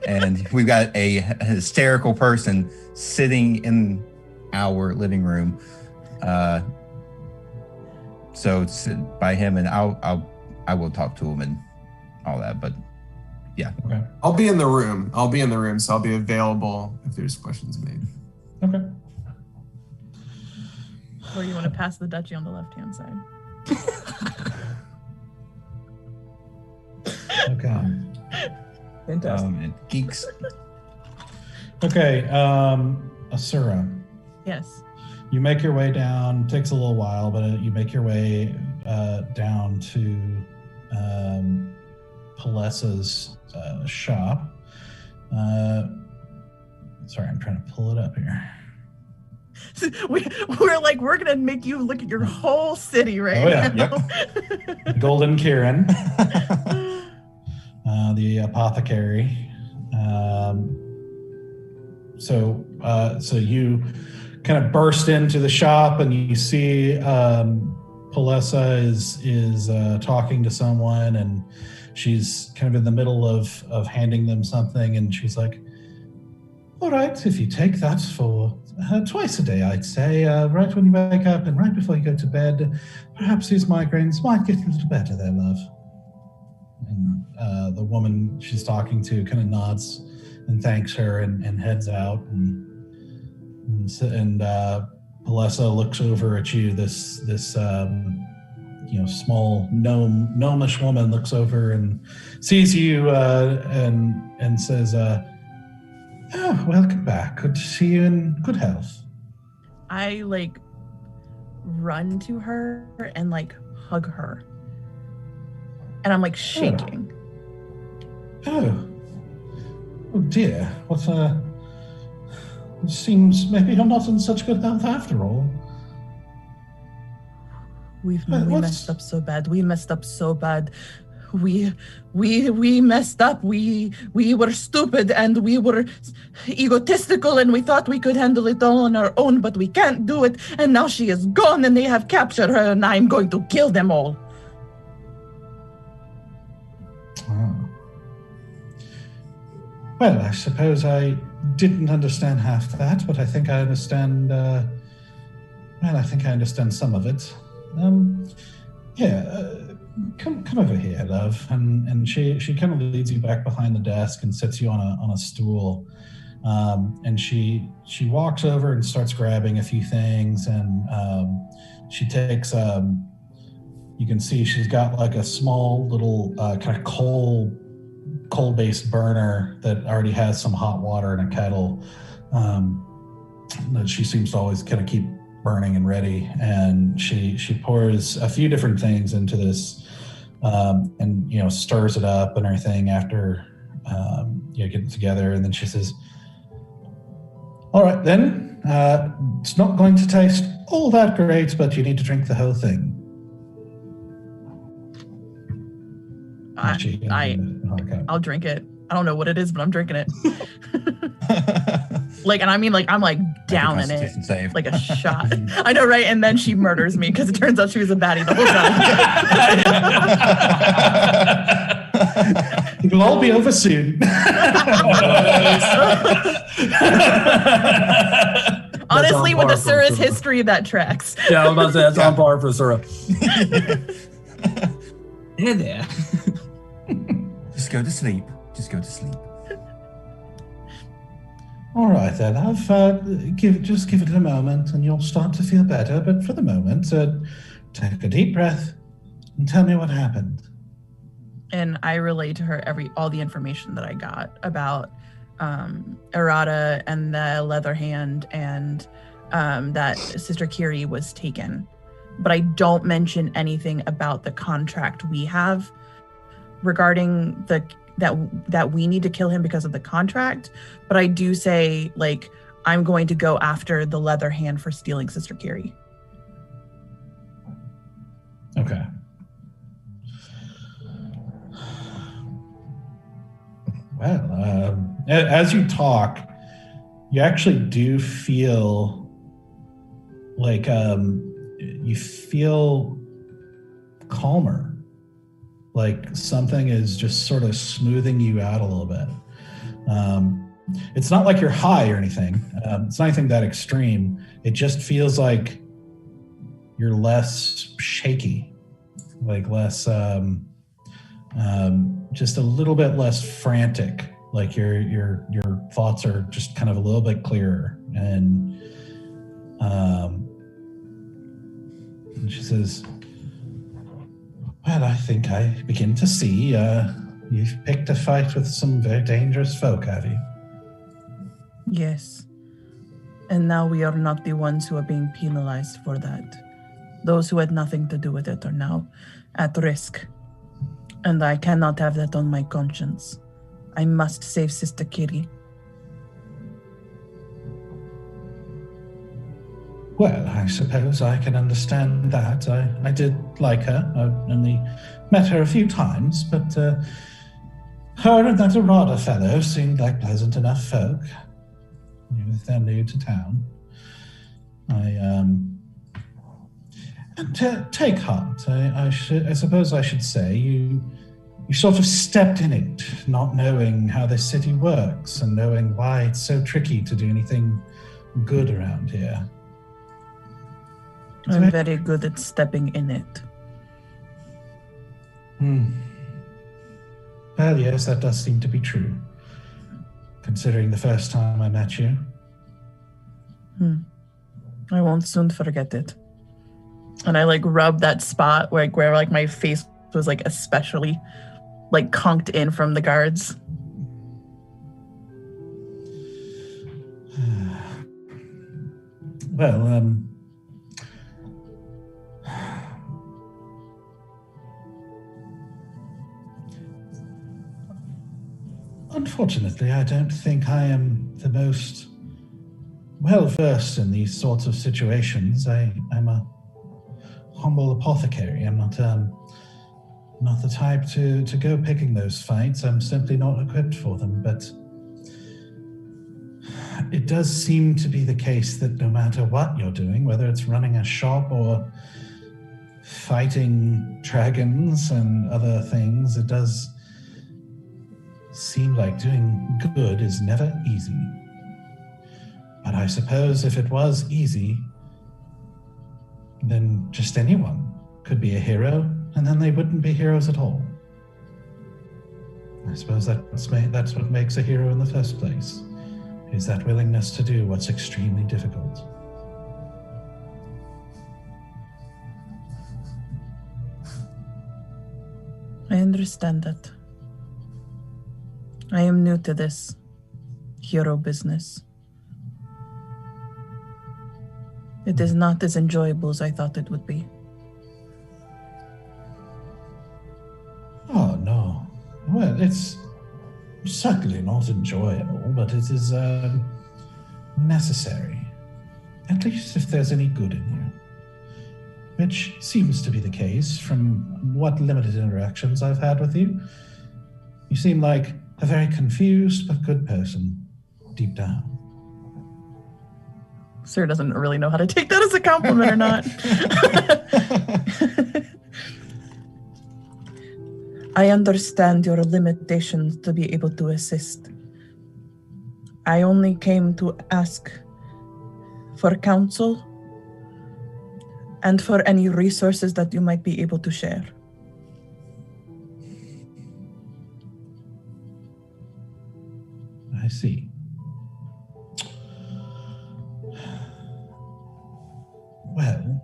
and we've got a hysterical person sitting in our living room. So sit by him, and I will talk to him and all that. But yeah, Okay. I'll be in the room. So I'll be available if there's questions made. Okay. Or you want to pass the duchy on the left-hand side. Okay. Fantastic. and geeks. Okay. Asura. Yes. You make your way down. Takes a little while, but you make your way down to Palessa's shop. Sorry, I'm trying to pull it up here. We're gonna make you look at your whole city right now. Golden Kieran, the apothecary. So you kind of burst into the shop and you see Palessa is talking to someone, and she's kind of in the middle of handing them something, and she's like, all right, if you take that for twice a day, I'd say, right when you wake up and right before you go to bed, perhaps these migraines might get a little better there, love. And the woman she's talking to kind of nods and thanks her and heads out. And Palessa looks over at you. This small gnomish woman looks over and sees you and says, "Oh, welcome back. Good to see you in good health." I run to her and hug her, and I'm shaking. Oh dear. What? It seems maybe you're not in such good health after all. We messed up so bad. We messed up so bad. We messed up. We were stupid and we were egotistical and we thought we could handle it all on our own, but we can't do it. And now she is gone and they have captured her and I'm going to kill them all. Oh. Well, I suppose I didn't understand half that, but I think I understand. I think I understand some of it. Come over here, love. And she kind of leads you back behind the desk and sits you on a stool. And she walks over and starts grabbing a few things, and she takes. You can see she's got a small little kind of coal-based burner that already has some hot water in a kettle that she seems to always kind of keep burning and ready. And she pours a few different things into this and stirs it up and everything after get it together. And then she says, all right then, it's not going to taste all that great, but you need to drink the whole thing. I'll drink it. I don't know what it is, but I'm drinking it. And I mean, I'm down in it, save. like a shot. I know, right? And then she murders me because it turns out she was a baddie the whole time. It'll all be over soon. Honestly, with the Sura's history, that tracks. Yeah, I was about to say that's on par for Sura. Hey there. Just go to sleep. Just go to sleep. All right then, I've just give it a moment and you'll start to feel better. But for the moment, take a deep breath and tell me what happened. And I relay to her all the information that I got about Errata and the leather hand and that Sister Kiri was taken. But I don't mention anything about the contract we have regarding that we need to kill him because of the contract. But I do say, I'm going to go after the leather hand for stealing Sister Kiri. Okay. Well, as you talk, you actually do feel you feel calmer. Like something is just sort of smoothing you out a little bit. It's not like you're high or anything. It's not anything that extreme. It just feels like you're less shaky, less, just a little bit less frantic. Like your thoughts are just kind of a little bit clearer. And she says, well, I think I begin to see you've picked a fight with some very dangerous folk, have you? Yes. And now we are not the ones who are being penalized for that. Those who had nothing to do with it are now at risk. And I cannot have that on my conscience. I must save Sister Kiri. Well, I suppose I can understand that. I did like her. I only met her a few times, but her and that Errata fellow seemed like pleasant enough folk. If they're new to town. And take heart. I suppose I should say you sort of stepped in it, not knowing how this city works and knowing why it's so tricky to do anything good around here. I'm very good at stepping in it. Well, yes, that does seem to be true, considering the first time I met you. I won't soon forget it. And I rub that spot where my face was especially conked in from the guards. Well, unfortunately, I don't think I am the most well-versed in these sorts of situations. I'm a humble apothecary. I'm not the type to go picking those fights. I'm simply not equipped for them, but it does seem to be the case that no matter what you're doing, whether it's running a shop or fighting dragons and other things, it does seem like doing good is never easy. But I suppose if it was easy, then just anyone could be a hero, and then they wouldn't be heroes at all. I suppose that's what makes a hero in the first place, is that willingness to do what's extremely difficult. I understand that. I am new to this hero business. It is not as enjoyable as I thought it would be. Oh, no. Well, it's certainly not enjoyable, but it is necessary. At least if there's any good in you. Which seems to be the case from what limited interactions I've had with you. You seem like a very confused but good person, deep down. Sir doesn't really know how to take that as a compliment or not. I understand your limitations to be able to assist. I only came to ask for counsel and for any resources that you might be able to share. I see. Well,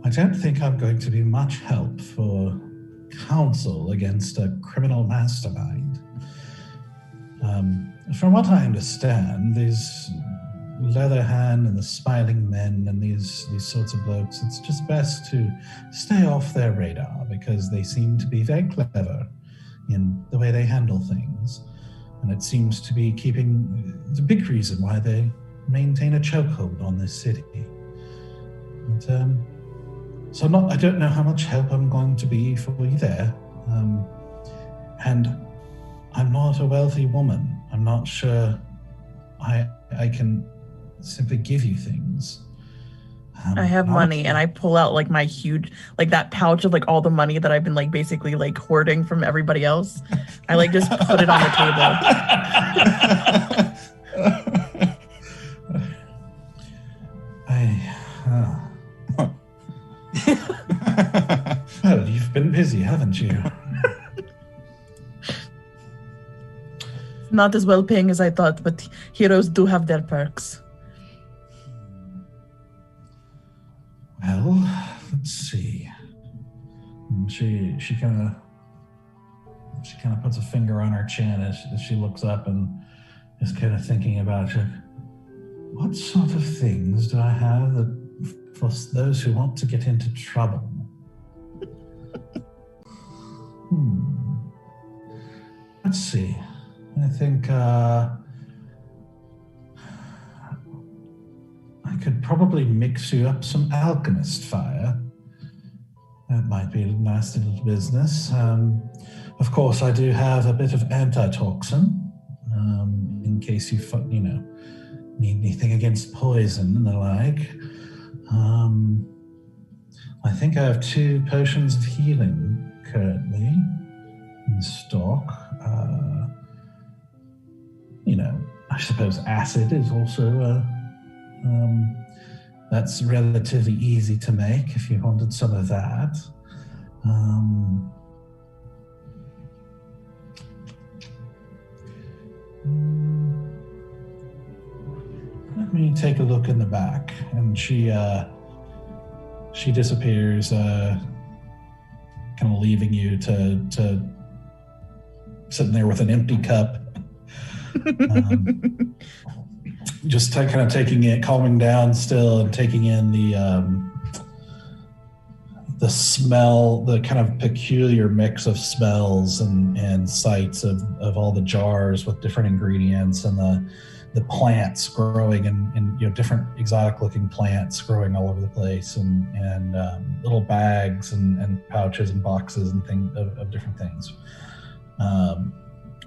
I don't think I'm going to be much help for counsel against a criminal mastermind. From what I understand, these Leatherhand and the Smiling Men and these sorts of blokes, it's just best to stay off their radar because they seem to be very clever in the way they handle things. And it seems to be the big reason why they maintain a chokehold on this city. And, so I don't know how much help I'm going to be for you there. And I'm not a wealthy woman. I'm not sure I can simply give you things. I have money, and I pull out my huge, that pouch of all the money that I've been basically hoarding from everybody else. I just put it on the table. Well, you've been busy, haven't you? Not as well paying as I thought, but heroes do have their perks. Well, let's see. And she kind of puts a finger on her chin as she looks up and is kind of thinking about it. What sort of things do I have for those who want to get into trouble? Let's see. I think I could probably mix you up some alchemist fire. That might be a nasty little business. Of course, I do have a bit of antitoxin in case you need anything against poison and the like. I think I have 2 potions of healing currently in stock. I suppose acid is also that's relatively easy to make if you wanted some of that. Let me take a look in the back. And she disappears, kind of leaving you to sitting there with an empty cup. Just kind of taking it, calming down still, and taking in the smell, the kind of peculiar mix of smells and sights of all the jars with different ingredients, and the plants growing and different exotic looking plants growing all over the place, and little bags and pouches and boxes and things of different things.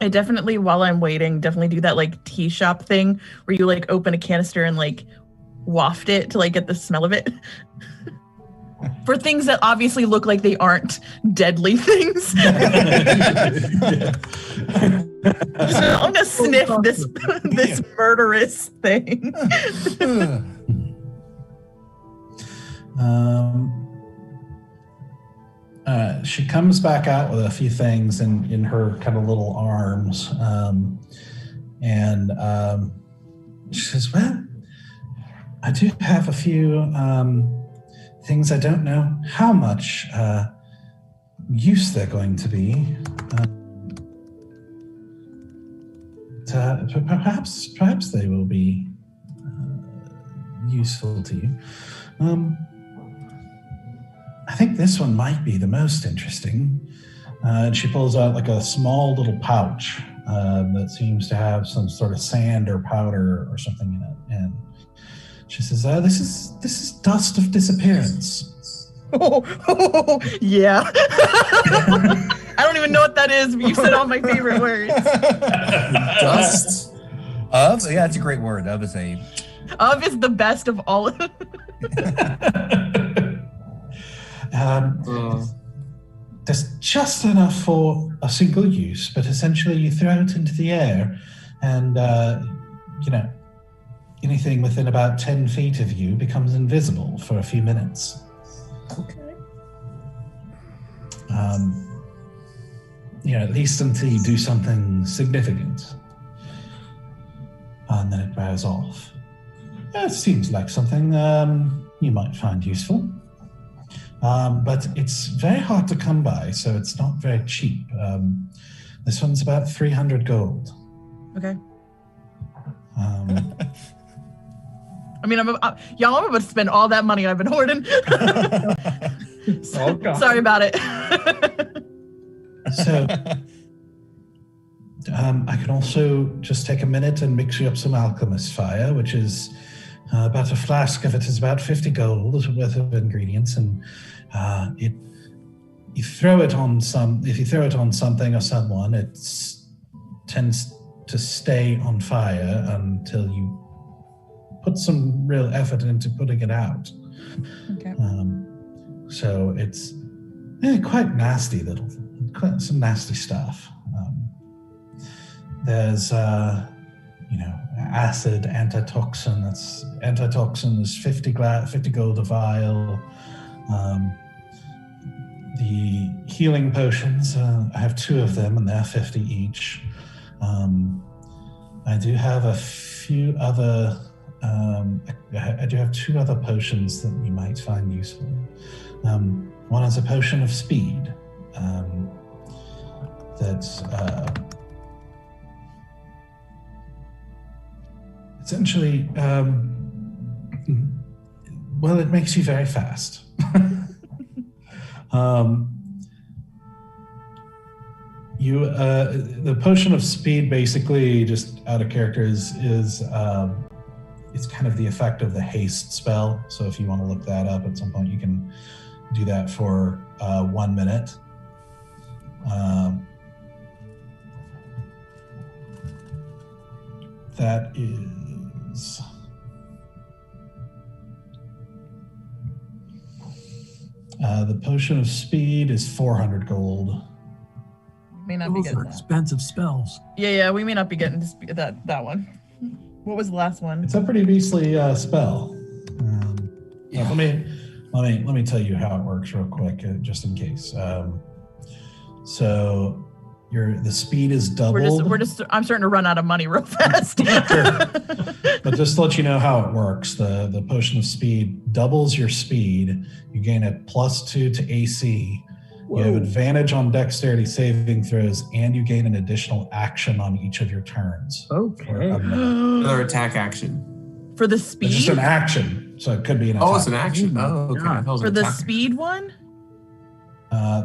I definitely, while I'm waiting, definitely do that like tea shop thing where you like open a canister and like waft it to like get the smell of it. For things that obviously look like they aren't deadly things. So I'm gonna sniff this murderous thing. She comes back out with a few things in her kind of little arms, and she says, "Well, I do have a few things. I don't know how much use they're going to be. Perhaps they will be useful to you. I think this one might be the most interesting." And she pulls out like a small little pouch that seems to have some sort of sand or powder or something in it. And she says, "This is dust of disappearance." Yeah. I don't even know what that is, but you said all my favorite words. Dust of? Yeah, that's a great word. Of is a... Of is the best of all of them. There's just enough for a single use, but essentially you throw it into the air and, anything within about 10 feet of you becomes invisible for a few minutes. Okay. At least until you do something significant. And then it wears off. It seems like something you might find useful. But it's very hard to come by, so it's not very cheap. This one's about 300 gold. Okay. I mean, I'm about to spend all that money I've been hoarding. Sorry about it. So, I can also just take a minute and mix you up some alchemist fire, which is about a flask of it is about 50 gold worth of ingredients, and if you throw it on something or someone, it tends to stay on fire until you put some real effort into putting it out. Okay. So it's quite nasty some nasty stuff. There's acid, antitoxin. Antitoxin is 50 gold a vial. The healing potions, I have 2 of them, and they're 50 each. I do have a few other. I do have 2 other potions that you might find useful. One is a potion of speed. That's essentially, it makes you very fast. The potion of speed, basically, just out of character, is it's kind of the effect of the haste spell. So if you want to look that up at some point, you can do that for 1 minute. That is The potion of speed is 400 gold. May not be Those are getting that. expensive spells. Yeah, we may not be getting that one. What was the last one? It's a pretty beastly spell. Let me tell you how it works real quick, just in case. So the speed is doubled. I'm starting to run out of money real fast. But just to let you know how it works, the potion of speed doubles your speed. You gain a +2 to AC. Whoa. You have advantage on dexterity saving throws, and you gain an additional action on each of your turns. Okay. Another attack action. For the speed? It's just an action, so it could be an attack. Oh, it's an action. Oh, okay. Yeah. For the speed one?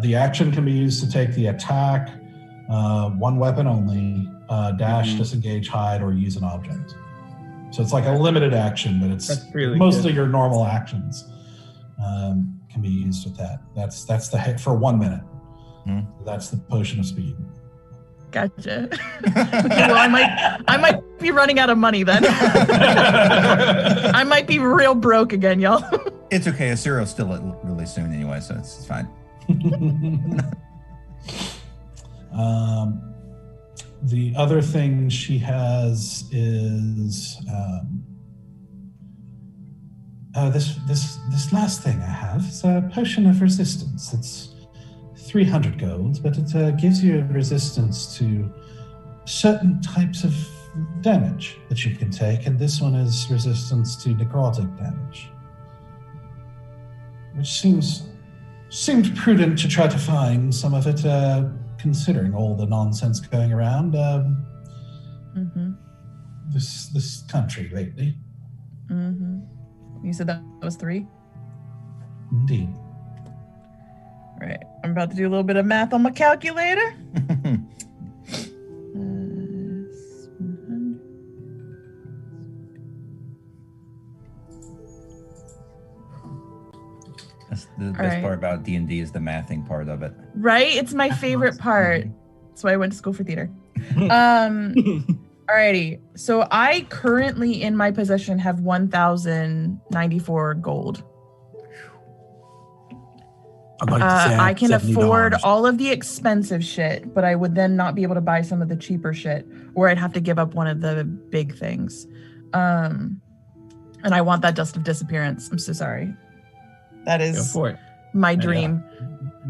The action can be used to take the attack, one weapon only, dash, disengage, hide, or use an object. So it's like a limited action, but it's really most good. of your normal actions can be used with that. That's the hit for 1 minute. That's the potion of speed. Gotcha. Okay, well, I might be running out of money then. I might be real broke again, y'all. It's okay. Asuro's still really soon anyway, so it's fine. The other thing she has is this last thing I have is a potion of resistance. It's 300 gold, but it gives you resistance to certain types of damage that you can take, and this one is resistance to necrotic damage, which seemed prudent to try to find some of it, considering all the nonsense going around this country lately. You said that was 3? Indeed. Right. I'm about to do a little bit of math on my calculator. That's the best part about D&D is the mathing part of it. Right? It's my favorite part. That's why I went to school for theater. Alrighty. So I currently in my possession have 1,094 gold. I'd like to say I can $70. afford all of the expensive shit, but I would then not be able to buy some of the cheaper shit, or I'd have to give up one of the big things. And I want that dust of disappearance. I'm so sorry. That is my dream.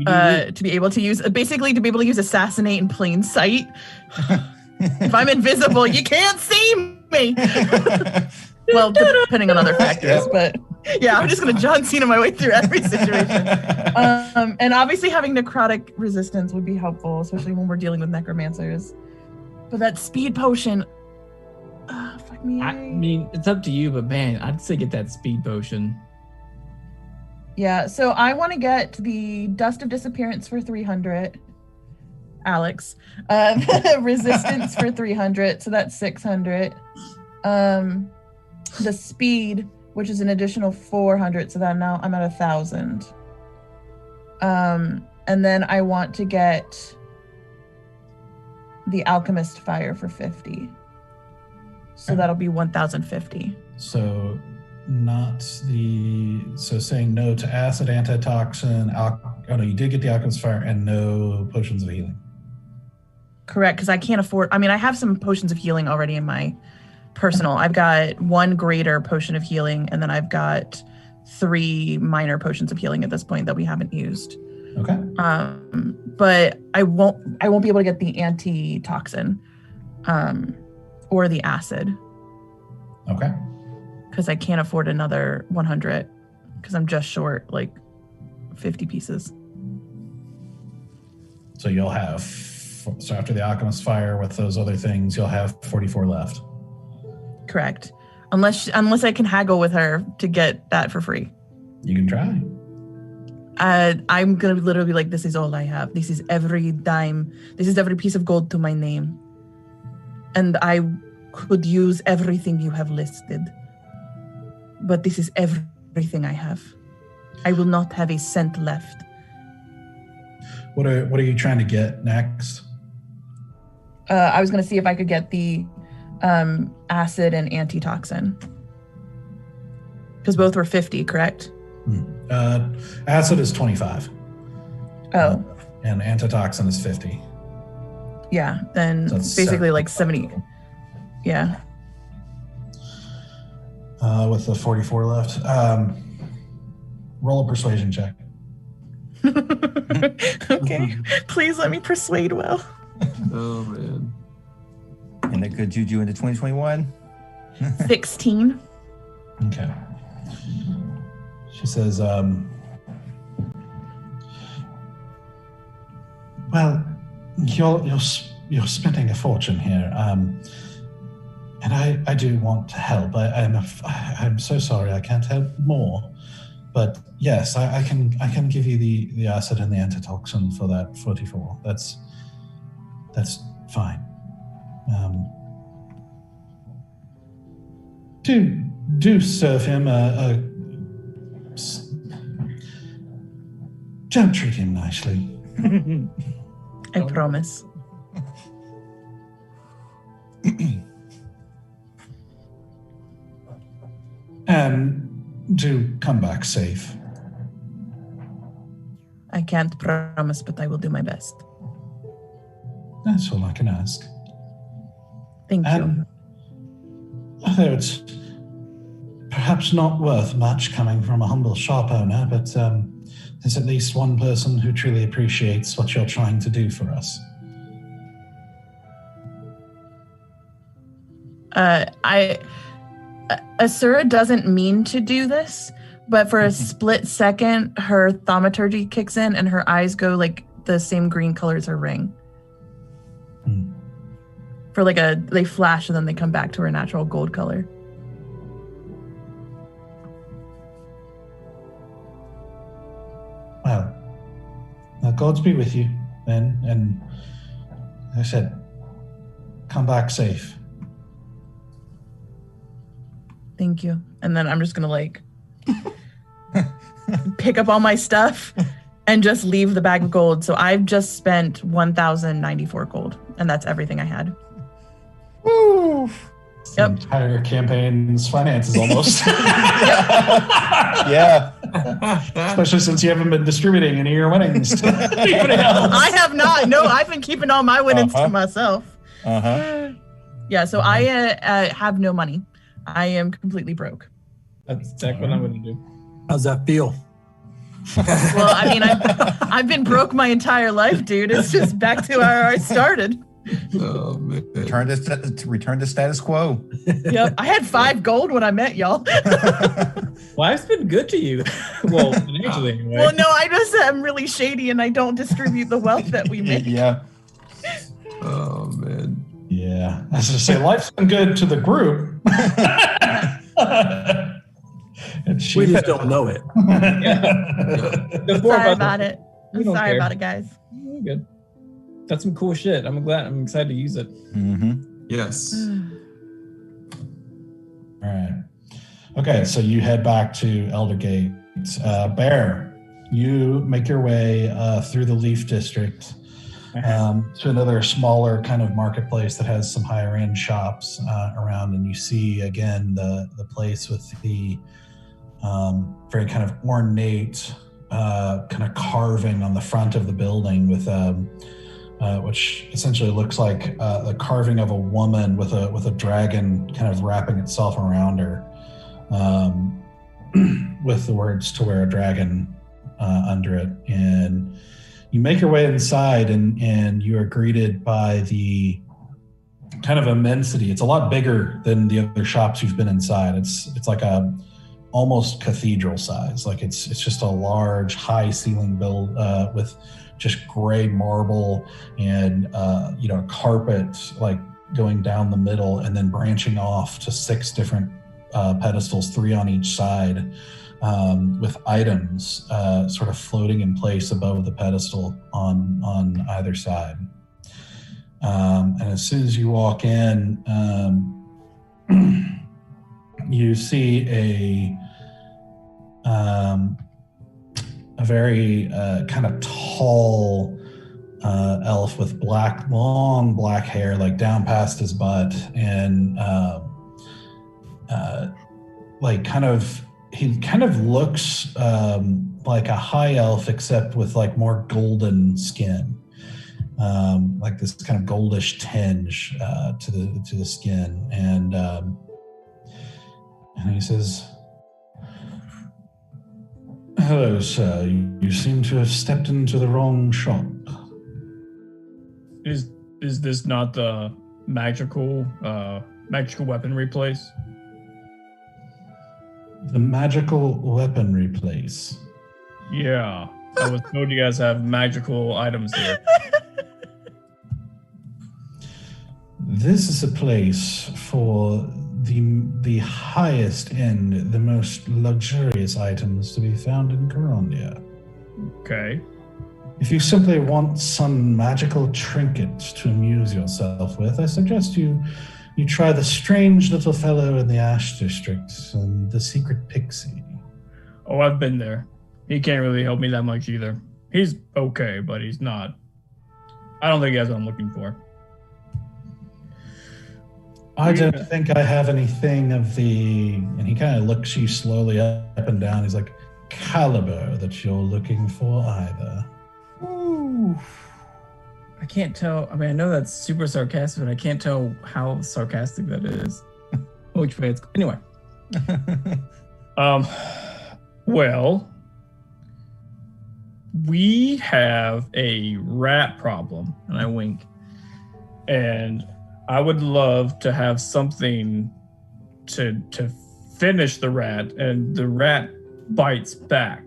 To be able to use assassinate in plain sight. If I'm invisible, you can't see me. Well, depending on other factors, but yeah, I'm just gonna John Cena my way through every situation. And obviously having necrotic resistance would be helpful, especially when we're dealing with necromancers. But that speed potion, fuck me. I mean, it's up to you, but man, I'd say get that speed potion. Yeah, so I want to get the Dust of Disappearance for 300. Alex. Resistance for 300, so that's 600. The speed, which is an additional 400, so that now I'm at 1,000. And then I want to get the Alchemist Fire for 50. So that'll be 1,050. So saying no to acid, antitoxin, you did get the Alchemist Fire and no potions of healing. Correct, because I can't afford, I have some potions of healing already in my personal. I've got 1 greater potion of healing, and then I've got 3 minor potions of healing at this point that we haven't used. Okay. But I won't be able to get the antitoxin, or the acid. Okay. Because I can't afford another 100, because I'm just short 50 pieces. So you'll have, after the Alchemist Fire with those other things, you'll have 44 left. Correct. Unless I can haggle with her to get that for free. You can try. I'm going to literally be like, this is all I have. This is every dime. This is every piece of gold to my name. And I could use everything you have listed. But this is everything I have. I will not have a cent left. What are you trying to get next? I was going to see if I could get the acid and antitoxin. Because both were 50, correct? Acid is 25. Oh, And antitoxin is 50. yeah. Then So it's basically 70. like 70. Yeah. With the 44 left. Roll a persuasion check. Okay. Please let me persuade well. Oh man. And that good juju into 2021. 16. Okay. She says, well, you're spending a fortune here, and I do want to help. I'm so sorry I can't help more, but yes, I can give you the acid and the antitoxin for that 44. That's fine. Do serve him don't treat him nicely. I promise. And do come back safe. I can't promise, but I will do my best. That's all I can ask. Thank you. And although it's perhaps not worth much coming from a humble shop owner, but there's at least one person who truly appreciates what you're trying to do for us. Asura doesn't mean to do this, but for a split second, her thaumaturgy kicks in and her eyes go like the same green color as her ring. For like they flash and then they come back to her natural gold color. Well, gods be with you then, and as I said, come back safe. Thank you. And then I'm just gonna like pick up all my stuff and just leave the bag of gold. So I've just spent 1,094 gold, and that's everything I had. Woo! Yep. Entire campaign's finances almost. Yeah. Especially since you haven't been distributing any of your winnings to anybody else. I have not. No, I've been keeping all my winnings to myself. Yeah, so I have no money. I am completely broke. That's exactly what I'm going to do. How's that feel? Well, I mean, I've been broke my entire life, dude. It's just back to where I started. Oh man. Return to status quo. Yep, I had 5 gold when I met y'all. Life's been good to you. Well, financially anyway. Well, no, I just am really shady and I don't distribute the wealth that we make. Yeah. Oh man. Yeah, I was going to say, life's been good to the group. And We just don't know it. The four of Sorry us- about it. we I'm don't sorry care. about it, guys. We're good. That's some cool shit. I'm excited to use it. Mm-hmm. Yes. All right. Okay, so you head back to Eldergate. Bear, you make your way through the Leaf District to another smaller kind of marketplace that has some higher end shops around, and you see again the place with the very kind of ornate kind of carving on the front of the building with which essentially looks like the carving of a woman with a dragon kind of wrapping itself around her, with the words "to wear a dragon" under it. And you make your way inside, and you are greeted by the kind of immensity. It's a lot bigger than the other shops you've been inside. It's like a almost cathedral size. Like it's just a large, high ceiling build with just gray marble and a carpet like going down the middle and then branching off to 6 different pedestals, 3 on each side, with items sort of floating in place above the pedestal on either side. And as soon as you walk in, you see a very kind of tall elf with long black hair, like down past his butt, and like kind of he kind of looks like a high elf, except with like more golden skin, like this kind of goldish tinge to the skin, and he says, "Hello, sir. You seem to have stepped into the wrong shop." Is this not the magical weaponry place? The magical weaponry place. Yeah. I was told you guys have magical items here. This is a place for the highest end, the most luxurious items to be found in Corondia. Okay. If you simply want some magical trinket to amuse yourself with, I suggest you try the strange little fellow in the Ash District and the secret pixie. Oh, I've been there. He can't really help me that much either. He's okay, but he's not. I don't think he has what I'm looking for. I don't think I have anything of the... And he kind of looks you slowly up and down. He's like, caliber that you're looking for either. Ooh. I can't tell. I mean, I know that's super sarcastic, but I can't tell how sarcastic that is. Which way it's... Anyway. Well, we have a rat problem, and I wink. And I would love to have something to finish the rat, and the rat bites back.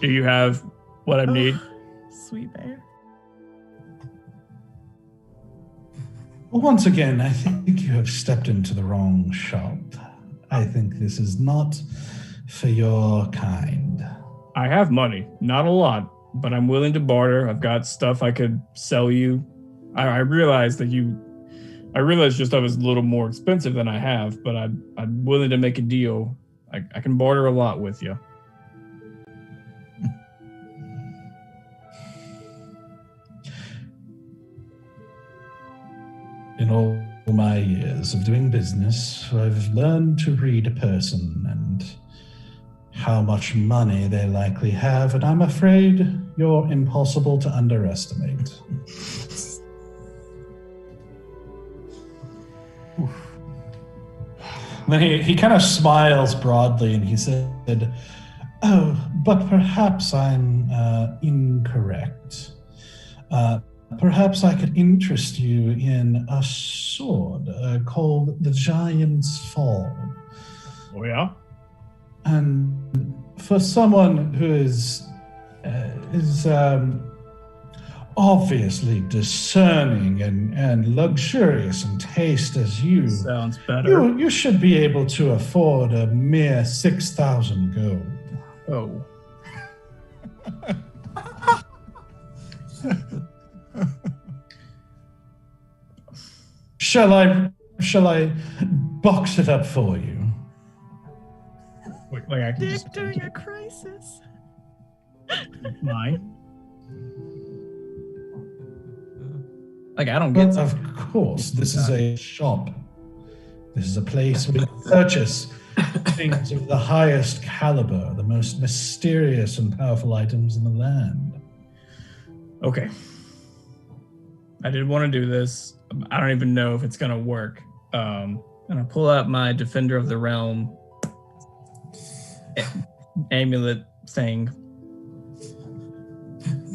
Do you have what I need? Sweet bear. Well, once again, I think you have stepped into the wrong shop. I think this is not for your kind. I have money, not a lot, but I'm willing to barter. I've got stuff I could sell you. I realize your stuff is a little more expensive than I have, but I'm willing to make a deal. I can barter a lot with you. In all my years of doing business, I've learned to read a person and how much money they likely have, and I'm afraid you're impossible to underestimate. Then he kind of smiles broadly and he said, "Oh, but perhaps I'm incorrect. Perhaps I could interest you in a sword called the Giant's Fall." Oh, yeah? And for someone who is obviously discerning and luxurious in taste as you, Sounds better. you should be able to afford a mere 6,000 gold. Oh. Shall I box it up for you? Like I can Dick just during a crisis. mine. Like I don't get Well, of course, this is a shop. This is a place where you purchase things of the highest caliber, the most mysterious and powerful items in the land. Okay. I did want to do this. I don't even know if it's gonna work. And I pull out my Defender of the Realm amulet thing.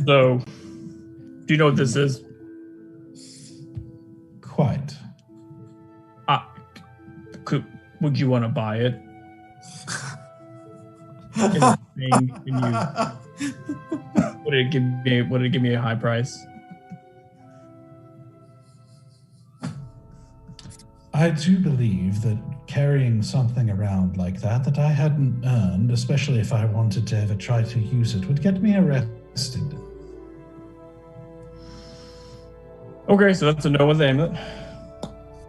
So, do you know what this is? Quite. Would you want to buy it? Would it give me a high price? I do believe that carrying something around like that I hadn't earned, especially if I wanted to ever try to use it, would get me arrested. Okay, so that's a no with the amulet.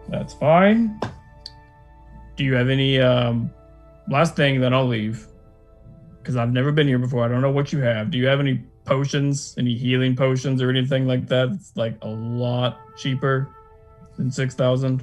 That's fine. Do you have any last thing, then I'll leave. Because I've never been here before. I don't know what you have. Do you have any potions, any healing potions or anything like that? It's like a lot cheaper than 6,000.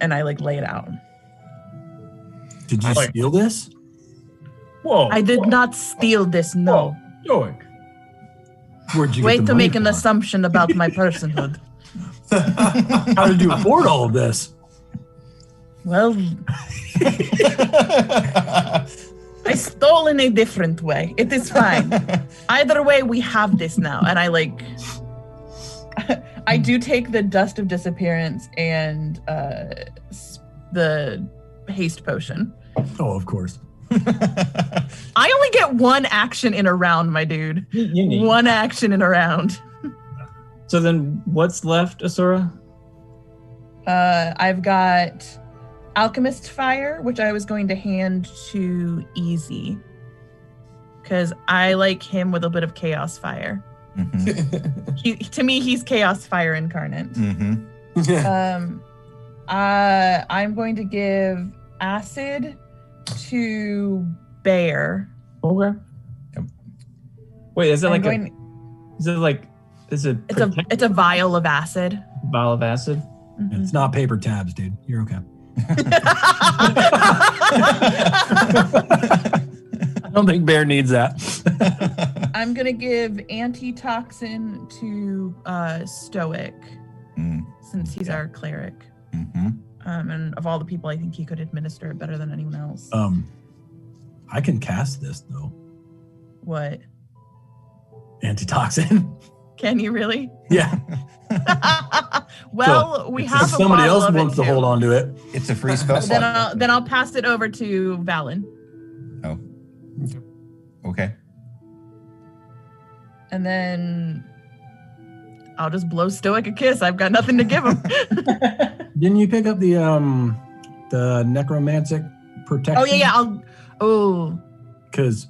And I lay it out. Did you steal this? Whoa! I did not steal this, no. Stoic. Where'd you get Wait the to money make an from? assumption about my personhood. How did you afford all of this? Well, I stole in a different way. It is fine. Either way, we have this now. And I do take the dust of disappearance and the haste potion. Oh, of course. I only get one action in a round, my dude. One action in a round. So then what's left, Asura? I've got Alchemist Fire, which I was going to hand to Easy. Because I like him with a bit of Chaos Fire. Mm-hmm. To me, he's Chaos Fire incarnate. Mm-hmm. I'm going to give Acid to Bear. Okay. Yep. Wait, is it I'm like going- it's a vial of acid. vial of acid? Mhm. It's not paper tabs, dude. You're okay. I don't think Bear needs that. I'm gonna give antitoxin to Stoic, since he's our cleric. Mm-hmm. And of all the people, I think he could administer it better than anyone else. I can cast this though. What? Antitoxin. Can you really? Yeah. Well, we have If a somebody bottle else of it wants to too. hold on to it. It's a free spell slot. Then I'll pass it over to Valen, Oh. Okay. and then I'll just blow Stoic a kiss. I've got nothing to give him. Didn't you pick up the necromantic protection? Oh yeah. Because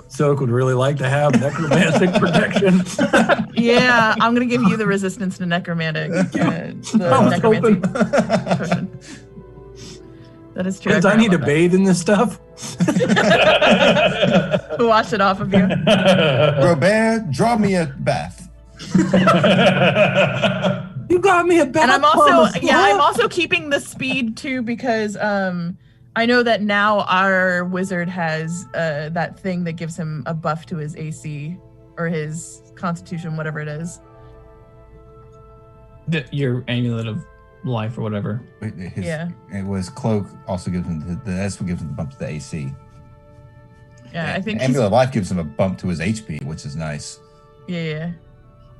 Soak would really like to have necromantic protection. Yeah, I'm gonna give you the resistance to necromantic. Necromancy potion. That is true. Because I need to bathe in this stuff. Wash it off of you. Robert, draw me a bath. You got me a bath. And I'm also keeping the speed too because I know that now our wizard has that thing that gives him a buff to his AC or his Constitution, whatever it is. Your amulet of life or whatever. Yeah. It was cloak also gives him that's what gives him the bump to the AC. Yeah, I think amulet of life gives him a bump to his HP, which is nice. Yeah.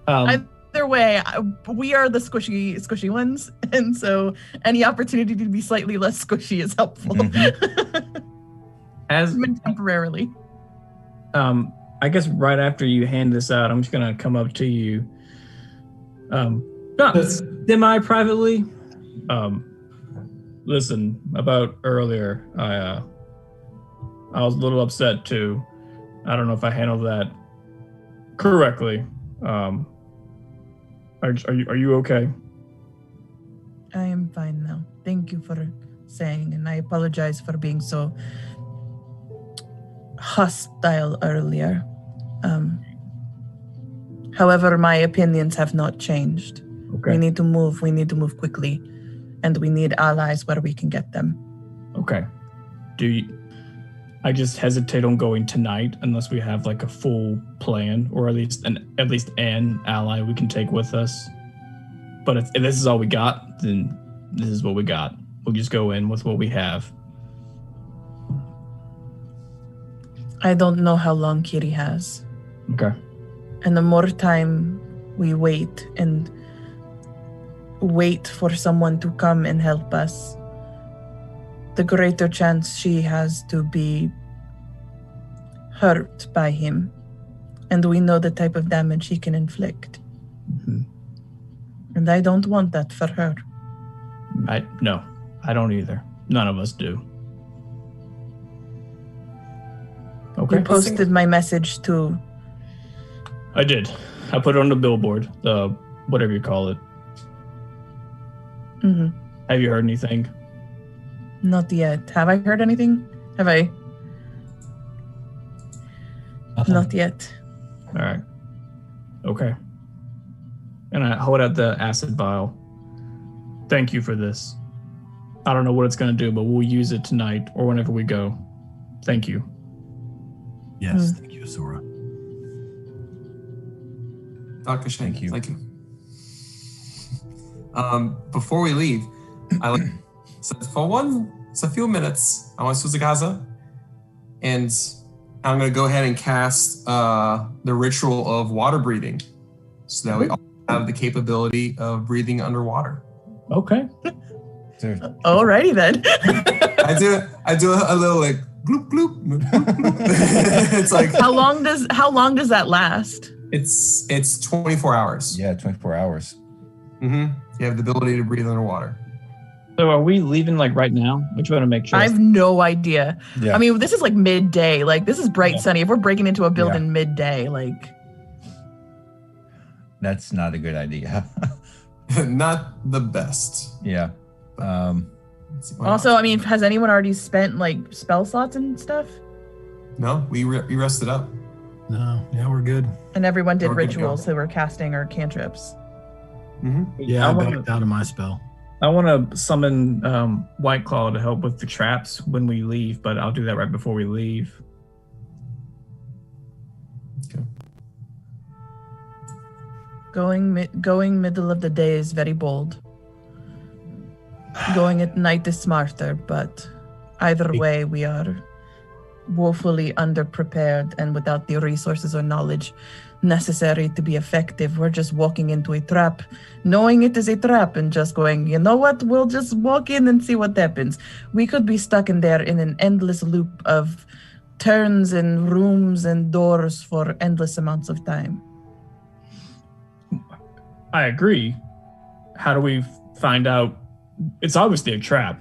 Either way, we are the squishy ones, and so any opportunity to be slightly less squishy is helpful. Mm-hmm. As Even temporarily. I guess right after you hand this out, I'm just gonna come up to you. Not semi-privately. Listen, about earlier, I was a little upset too. I don't know if I handled that correctly. Are you okay? I am fine now. Thank you for saying, and I apologize for being so hostile earlier. However, my opinions have not changed. Okay. We need to move quickly, and we need allies where we can get them. Okay. I just hesitate on going tonight unless we have like a full plan, or at least an ally we can take with us. But if this is all we got, then this is what we got. We'll just go in with what we have. I don't know how long Kiri has. Okay. And the more time we wait and wait for someone to come and help us, the greater chance she has to be hurt by him. And we know the type of damage he can inflict. Mm-hmm. And I don't want that for her. No, I don't either. None of us do. Okay. You posted my message to... I did. I put it on the billboard, the whatever you call it. Mm-hmm. Have you heard anything? Not yet. Have I heard anything? Have I? Nothing. Not yet. All right. Okay. And I hold out the acid vial. thank you for this. I don't know what it's going to do, but we'll use it tonight or whenever we go. Thank you. Yes, thank you, Sora. Dr. Shank, Thank you. Thank you. Before we leave, so for a few minutes, I want to Gaza, and I'm going to go ahead and cast the ritual of water breathing, so that we all have the capability of breathing underwater. Okay. Alrighty then. I do a little like bloop bloop. bloop, bloop. It's like How long does that last? it's 24 hours. Yeah, 24 hours. Mm-hmm. You have the ability to breathe underwater. So are we leaving like right now? I just want to make sure. I have no idea. Yeah. I mean, this is like midday. Like this is bright sunny. If we're breaking into a building midday, like That's not a good idea. Not the best. Yeah. Let's see what also, else. I mean, has anyone already spent like spell slots and stuff? No, we rested up. No, yeah, we're good. And everyone did We're good to rituals go. they were casting or cantrips. Mm-hmm. Yeah, I I wanna- backed out of my spell. I want to summon White Claw to help with the traps when we leave, but I'll do that right before we leave. Okay. Going middle of the day is very bold. Going at night is smarter, but either way, we are woefully underprepared and without the resources or knowledge necessary to be effective. We're just walking into a trap, knowing it is a trap, and just going, you know what? We'll just walk in and see what happens. We could be stuck in there in an endless loop of turns and rooms and doors for endless amounts of time. I agree. How do we find out? It's obviously a trap.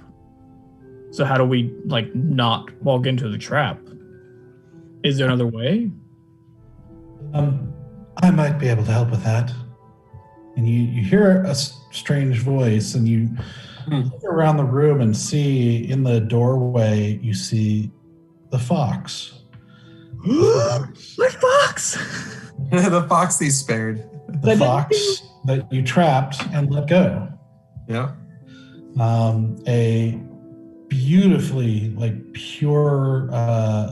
So how do we like not walk into the trap? Is there another way? I might be able to help with that. And you hear a strange voice, and you look around the room and see in the doorway, you see the fox. My fox! The fox they spared. The fox that you trapped and let go. Yeah. A beautifully like pure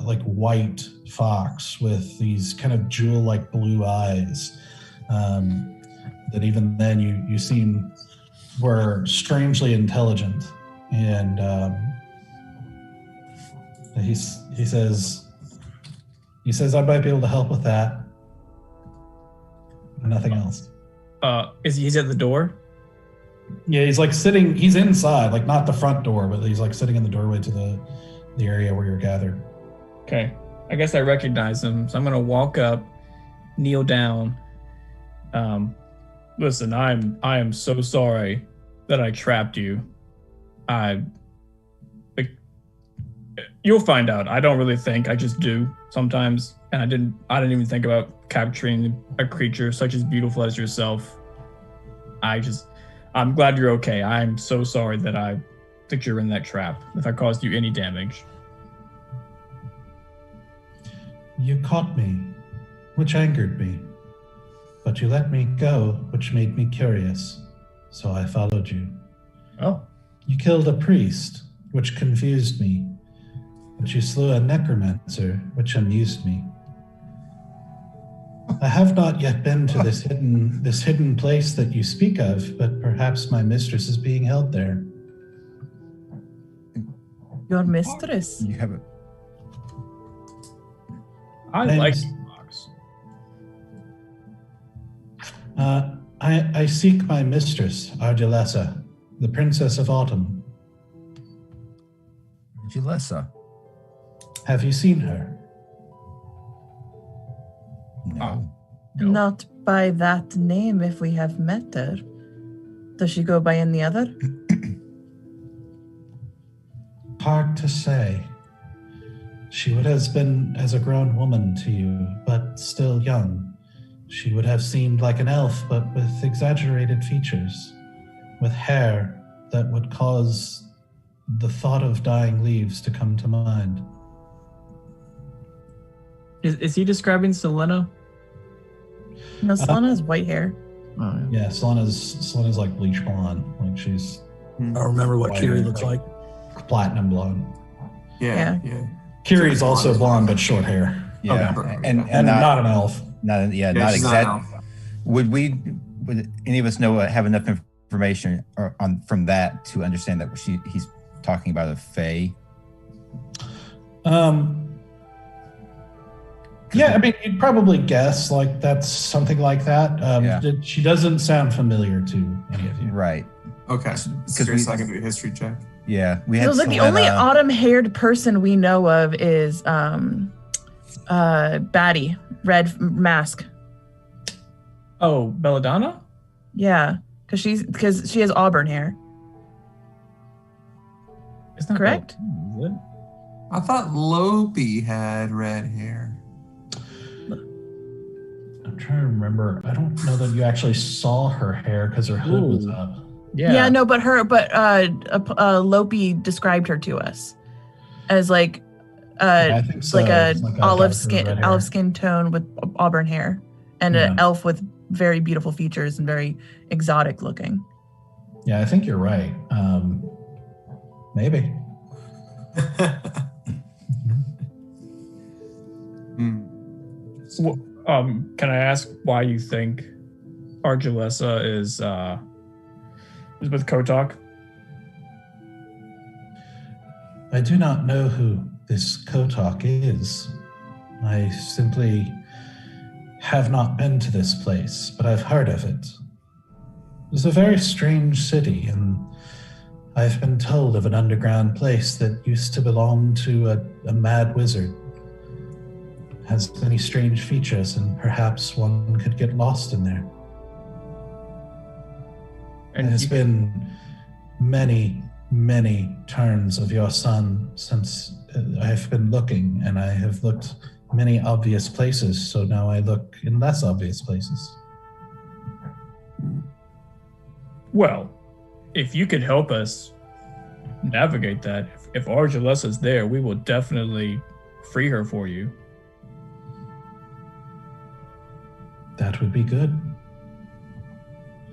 like white fox with these kind of jewel-like blue eyes that even then you seem were strangely intelligent. And he says I might be able to help with that. Nothing else. He's at the door? Yeah, he's like sitting, he's inside, like not the front door, but he's like sitting in the doorway to the area where you're gathered. Okay. I guess I recognize him. So I'm going to walk up, kneel down. Listen, I am so sorry that I trapped you. You'll find out. I don't really think. I just do sometimes. And I didn't even think about capturing a creature such as beautiful as yourself. I'm glad you're okay. I'm so sorry that you're in that trap. If I caused you any damage. You caught me, which angered me. But you let me go, which made me curious. So I followed you. Oh. You killed a priest, which confused me. But you slew a necromancer, which amused me. I have not yet been to this hidden place that you speak of, but perhaps my mistress is being held there. Your mistress? You have it. I Name's- like you, Fox. I seek my mistress, Ardilessa, the Princess of Autumn. Julessa. Have you seen her? No. Not by that name if we have met her. Does she go by any other? Hard to say. She would have been as a grown woman to you, but still young. She would have seemed like an elf, but with exaggerated features, with hair that would cause the thought of dying leaves to come to mind. Is he describing Selena? No, Solana has white hair. Oh, Yeah, Selena's like bleach blonde. Like she's I don't remember what Kiri looks like. Platinum blonde. Yeah. Kiri's also blonde, but short hair. Yeah, Okay. and not an elf. not she's not an exact. elf. Would any of us know have enough information from that to understand that he's talking about a fae? Yeah, I mean, you'd probably guess like that's something like that. She doesn't sound familiar to any of you. Right. Okay. Because I can do a history check. Yeah, we had. Feels like the only autumn-haired person we know of is Batty, red mask. Oh, Belladonna? Yeah, because she has auburn hair. It's not correct. Is it? I thought Lopi had red hair. I'm trying to remember. I don't know that you actually saw her hair because her hood was up. Yeah, no, but Lopi described her to us as like I think so. like a It's like a olive darker skin tone with auburn hair, and Yeah. an elf with very beautiful features and very exotic looking. Yeah, I think you're right. Maybe. Can I ask why you think Argilessa is with Kotok? I do not know who this Kotok is. I simply have not been to this place, but I've heard of it. It's a very strange city, and I've been told of an underground place that used to belong to a mad wizard. Has many strange features, and perhaps one could get lost in there. And It has been many, many turns of your sun since I have been looking, and I have looked many obvious places, so now I look in less obvious places. Well, if you could help us navigate that, if Argilessa's there, we will definitely free her for you. That would be good.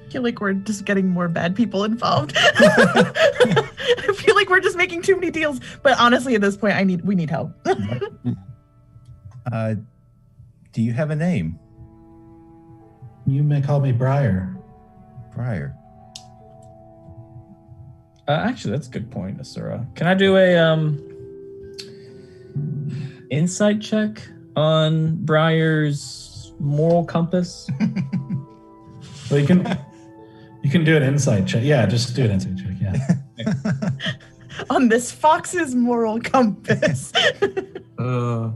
I feel like we're just getting more bad people involved. I feel like we're just making too many deals. But honestly, at this point, we need help. Do you have a name? You may call me Briar. Briar. Actually, that's a good point, Asura. Can I do a insight check on Briar's moral compass? Well, you can do an insight check. Yeah, just do an insight check. Yeah. On this fox's moral compass. Come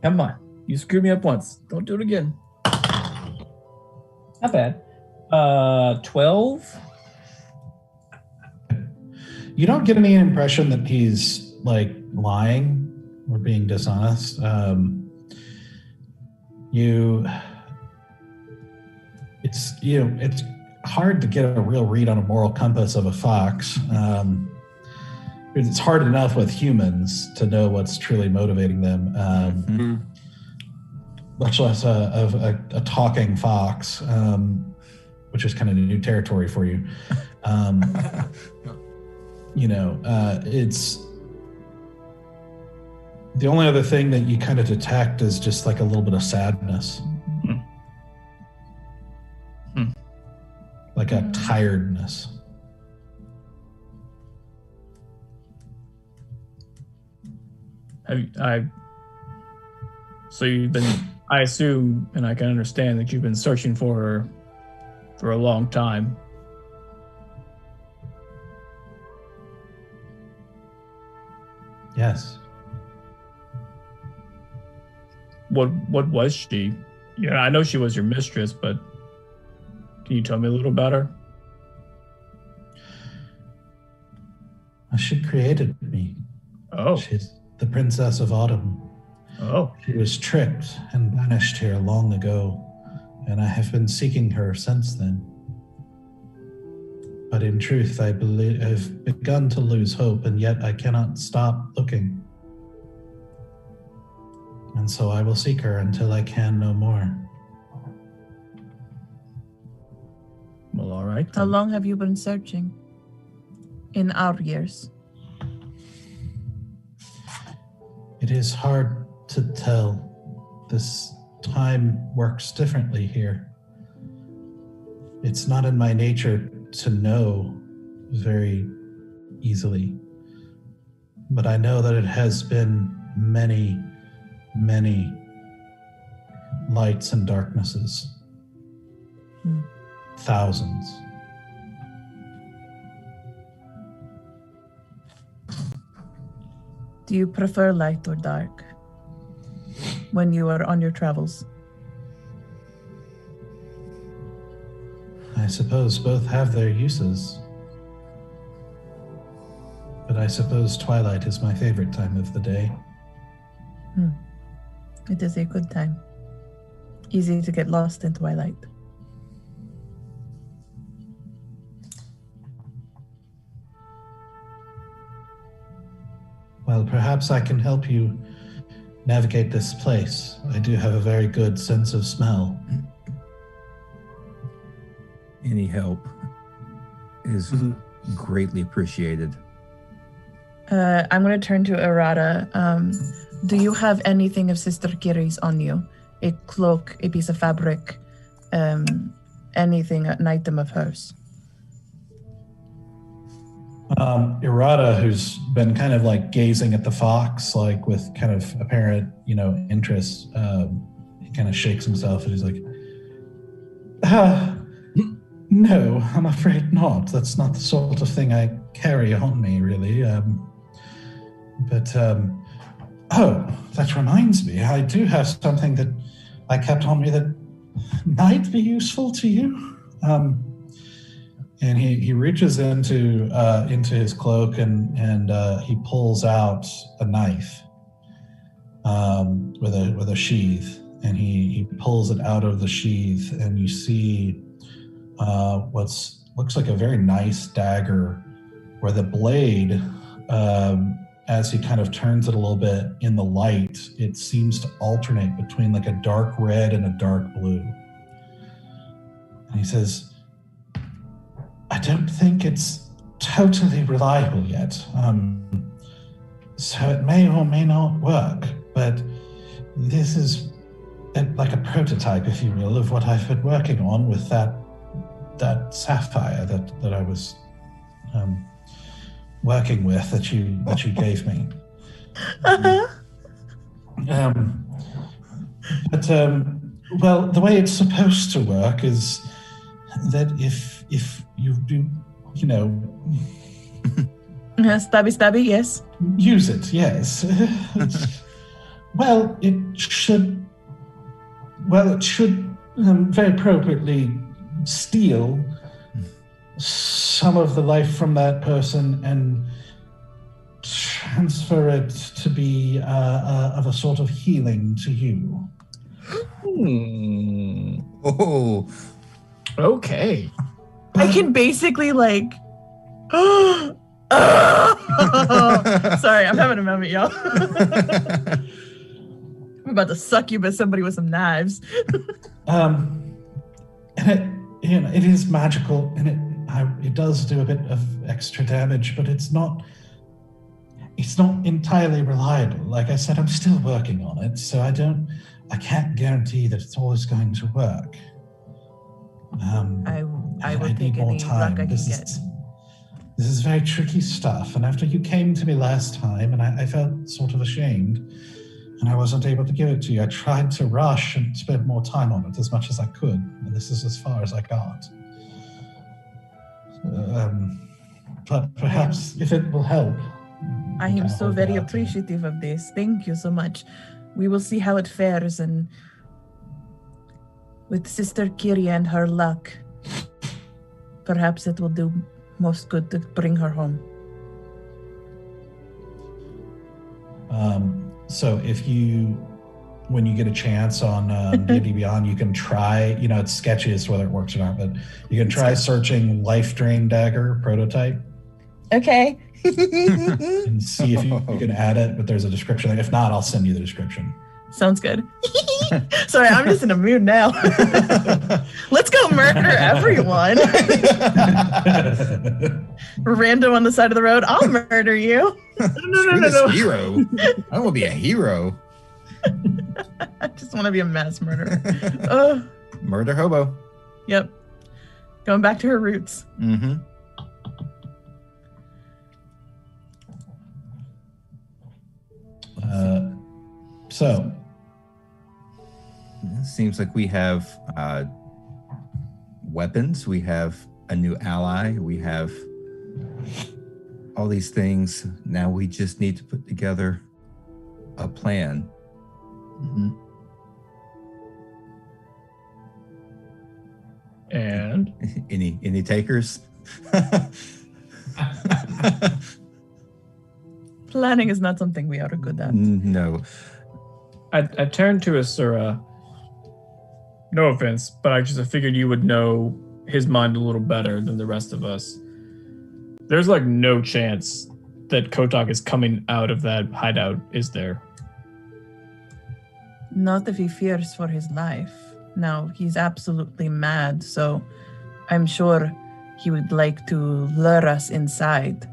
on. You screwed me up once. Don't do it again. Not bad. 12? You don't get any impression that he's like lying or being dishonest. It's hard to get a real read on a moral compass of a fox. It's hard enough with humans to know what's truly motivating them, much less of a talking fox, which is kind of new territory for you. It's the only other thing that you kind of detect is just like a little bit of sadness. Like a tiredness. So you've been, I assume, and I can understand that you've been searching for her for a long time. Yes. What was she? Yeah, I know she was your mistress, but can you tell me a little about her? She created me. Oh. She's the Princess of Autumn. Oh. She was tricked and banished here long ago, and I have been seeking her since then. But in truth, I believe I've begun to lose hope, and yet I cannot stop looking. And so I will seek her until I can no more. Well, all right. How long have you been searching? in our years? It is hard to tell. This time works differently here. It's not in my nature to know very easily, but I know that it has been many, many lights and darknesses. Thousands. Do you prefer light or dark when you are on your travels? I suppose both have their uses. But I suppose twilight is my favorite time of the day. It is a good time. Easy to get lost in twilight. Well, perhaps I can help you navigate this place. I do have a very good sense of smell. Any help is greatly appreciated. I'm going to turn to Errata. Do you have anything of Sister Kiri's on you? A cloak, a piece of fabric, anything, an item of hers? Errata, who's been kind of like gazing at the fox, like with kind of apparent, interest, he kind of shakes himself and he's like, no, I'm afraid not. That's not the sort of thing I carry on me, really. Oh, that reminds me, I do have something that I kept on me that might be useful to you. And he reaches into his cloak and he pulls out a knife with a sheath, and he pulls it out of the sheath, and you see looks like a very nice dagger, where the blade, as he kind of turns it a little bit in the light, it seems to alternate between like a dark red and a dark blue. And he says, I don't think it's totally reliable yet. So it may or may not work, but this is like a prototype, if you will, of what I've been working on with that sapphire that I was working with that you gave me. Well, the way it's supposed to work is that if you do, Stabby, yes. Use it, yes. Well, it should very appropriately steal some of the life from that person and transfer it to be of a sort of healing to you. Oh, okay. I can basically like... Sorry, I'm having a moment, y'all. I'm about to suck you by somebody with some knives. And it is magical, and it does do a bit of extra damage, but it's not entirely reliable. Like I said, I'm still working on it, so I can't guarantee that it's always going to work. I will take any luck I can get. This is very tricky stuff, and after you came to me last time, and I felt sort of ashamed, and I wasn't able to give it to you, I tried to rush and spend more time on it as much as I could, and this is as far as I got. But perhaps if it will help. I am so very appreciative of this. Thank you so much. We will see how it fares, and with Sister Kiri and her luck, perhaps it will do most good to bring her home. So when you get a chance on D&D Beyond, you can try, it's sketchy as to whether it works or not, but you can try searching Life Drain Dagger prototype. Okay. And see if you can add it, but there's a description. If not, I'll send you the description. Sounds good. Sorry, I'm just in a mood now. Let's go murder everyone. Random on the side of the road. I'll murder you. No. Hero. I don't want to be a hero. I just want to be a mass murderer. Murder hobo. Yep. Going back to her roots. Mm-hmm. So Seems like we have weapons. We have a new ally. We have all these things. Now we just need to put together a plan. Mm-hmm. And Any takers? Planning is not something we are good at. No. I turned to Asura. No offense, but I just figured you would know his mind a little better than the rest of us. There's like no chance that Kotok is coming out of that hideout, is there? Not if he fears for his life. No, he's absolutely mad, so I'm sure he would like to lure us inside,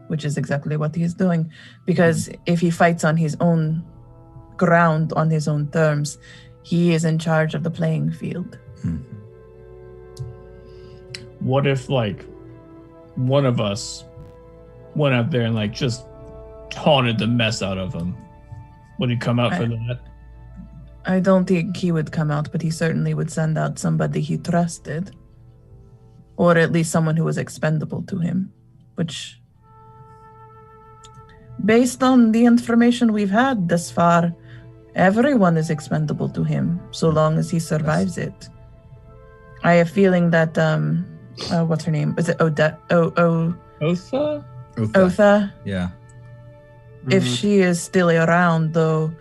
which is exactly what he's doing. Because if he fights on his own ground, on his own terms, he is in charge of the playing field. What if, like, one of us went out there and, like, just taunted the mess out of him? Would he come out for that? I don't think he would come out, but he certainly would send out somebody he trusted. Or at least someone who was expendable to him. Which, based on the information we've had thus far, everyone is expendable to him, so long as he survives it. I have a feeling that, what's her name? Is it Otha? Otha? Yeah. If she is still around, though,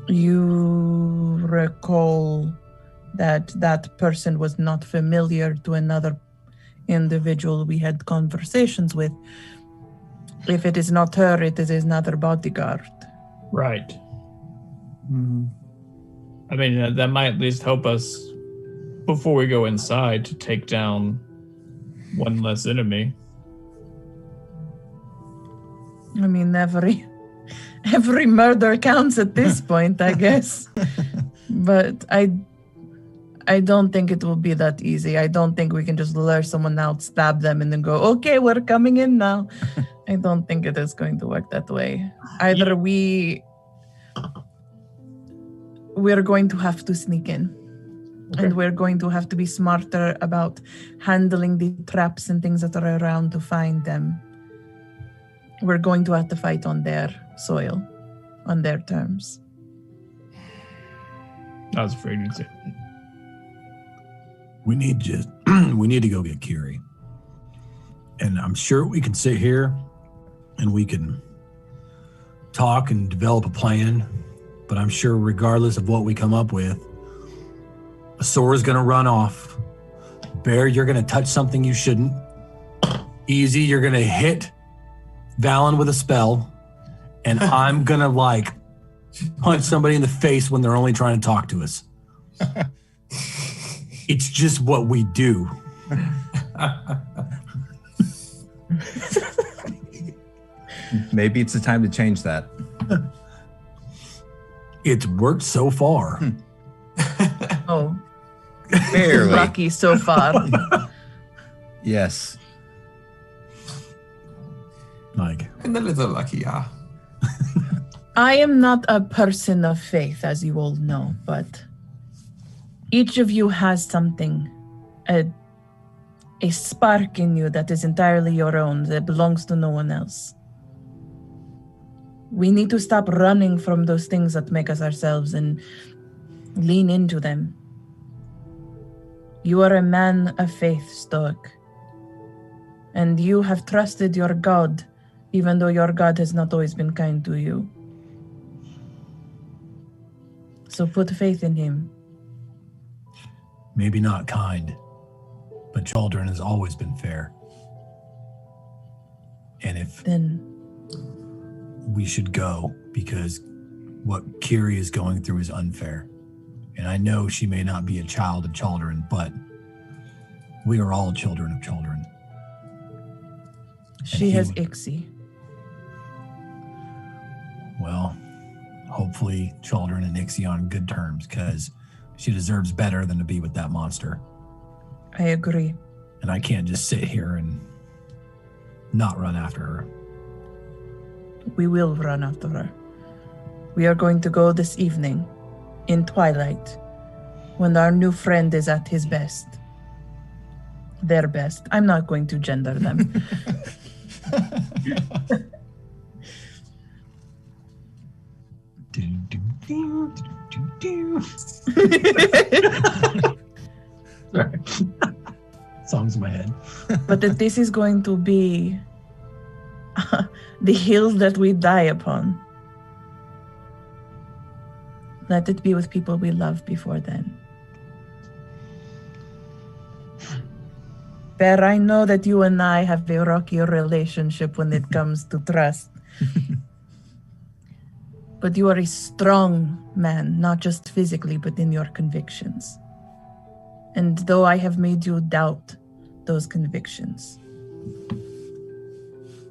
you recall that that person was not familiar to another individual we had conversations with. If it is not her, it is another bodyguard. Right. Mm-hmm. I mean, that might at least help us before we go inside to take down one less enemy. I mean, every murder counts at this point, I guess. But I don't think it will be that easy. I don't think we can just lure someone out, stab them, and then go, okay, we're coming in now. I don't think it is going to work that way. Either we're going to have to sneak in. Okay. And we're going to have to be smarter about handling the traps and things that are around to find them. We're going to have to fight on their soil, on their terms. I was afraid you'd say. We need to go get Kiri. And I'm sure we can sit here and we can talk and develop a plan. But I'm sure regardless of what we come up with, Asura's going to run off. Bear, you're going to touch something you shouldn't. Easy, you're going to hit Valen with a spell. And I'm going to, like, punch somebody in the face when they're only trying to talk to us. It's just what we do. Maybe it's the time to change that. It's worked so far. Oh. Barely. Lucky so far. Yes. Like. And a little lucky, yeah. I am not a person of faith, as you all know, but each of you has something, a spark in you that is entirely your own, that belongs to no one else. We need to stop running from those things that make us ourselves and lean into them. You are a man of faith, Stoic. And you have trusted your God, even though your God has not always been kind to you. So put faith in him. Maybe not kind, but Chaldron has always been fair. And if then we should go, because what Kiri is going through is unfair. And I know she may not be a child of Chaldron, but we are all children of Chaldron. She has Ixie. Well, hopefully children and Ixie on good terms, because she deserves better than to be with that monster. I agree. And I can't just sit here and not run after her. We will run after her. We are going to go this evening, in twilight, when our new friend is at his best. Their best. I'm not going to gender them. Sorry. Songs in my head. But that this is going to be the hills that we die upon. Let it be with people we love before then. Bear, I know that you and I have a rocky relationship when it comes to trust. But you are a strong man, not just physically, but in your convictions. And though I have made you doubt those convictions,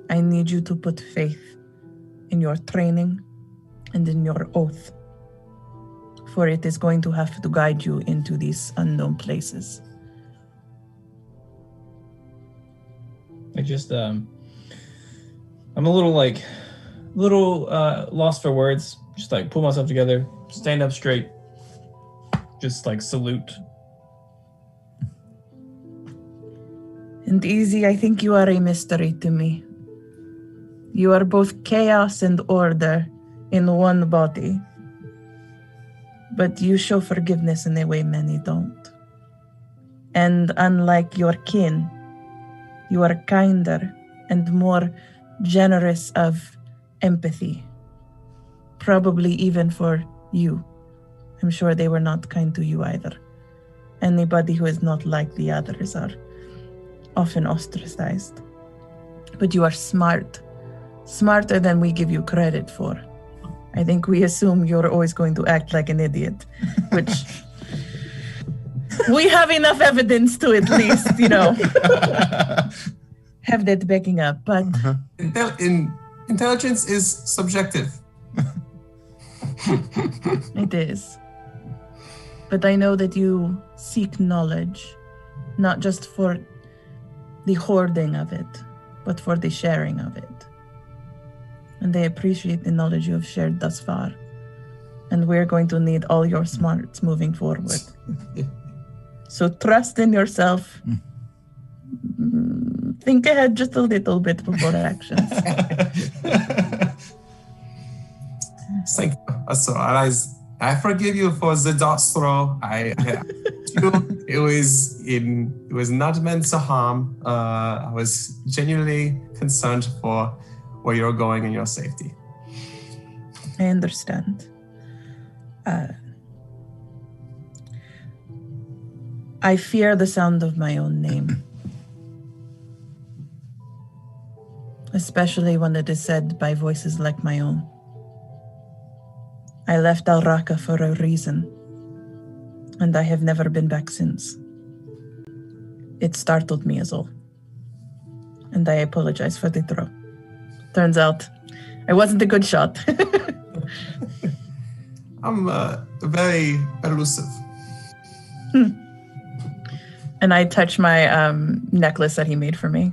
I need you to put faith in your training and in your oath, for it is going to have to guide you into these unknown places. I just, I'm a little lost for words. Just like pull myself together, stand up straight, just like salute. And Easy, I think you are a mystery to me. You are both chaos and order in one body. But you show forgiveness in a way many don't. And unlike your kin, you are kinder and more generous of empathy. Probably even for you. I'm sure they were not kind to you either. Anybody who is not like the others are often ostracized. But you are smart. Smarter than we give you credit for. I think we assume you're always going to act like an idiot, which we have enough evidence to at least, have that backing up. But intelligence is subjective. It is. But I know that you seek knowledge, not just for the hoarding of it, but for the sharing of it. And they appreciate the knowledge you have shared thus far. And we're going to need all your smarts moving forward. So trust in yourself. Think ahead just a little bit before actions. Thank you. So I forgive you for the dust throw. It was not meant to harm. I was genuinely concerned for where you're going and your safety. I understand. I fear the sound of my own name. Especially when it is said by voices like my own. I left Al Raqqa for a reason, and I have never been back since. It startled me as all. And I apologize for the throw. Turns out, I wasn't a good shot. I'm very elusive. And I touch my necklace that he made for me.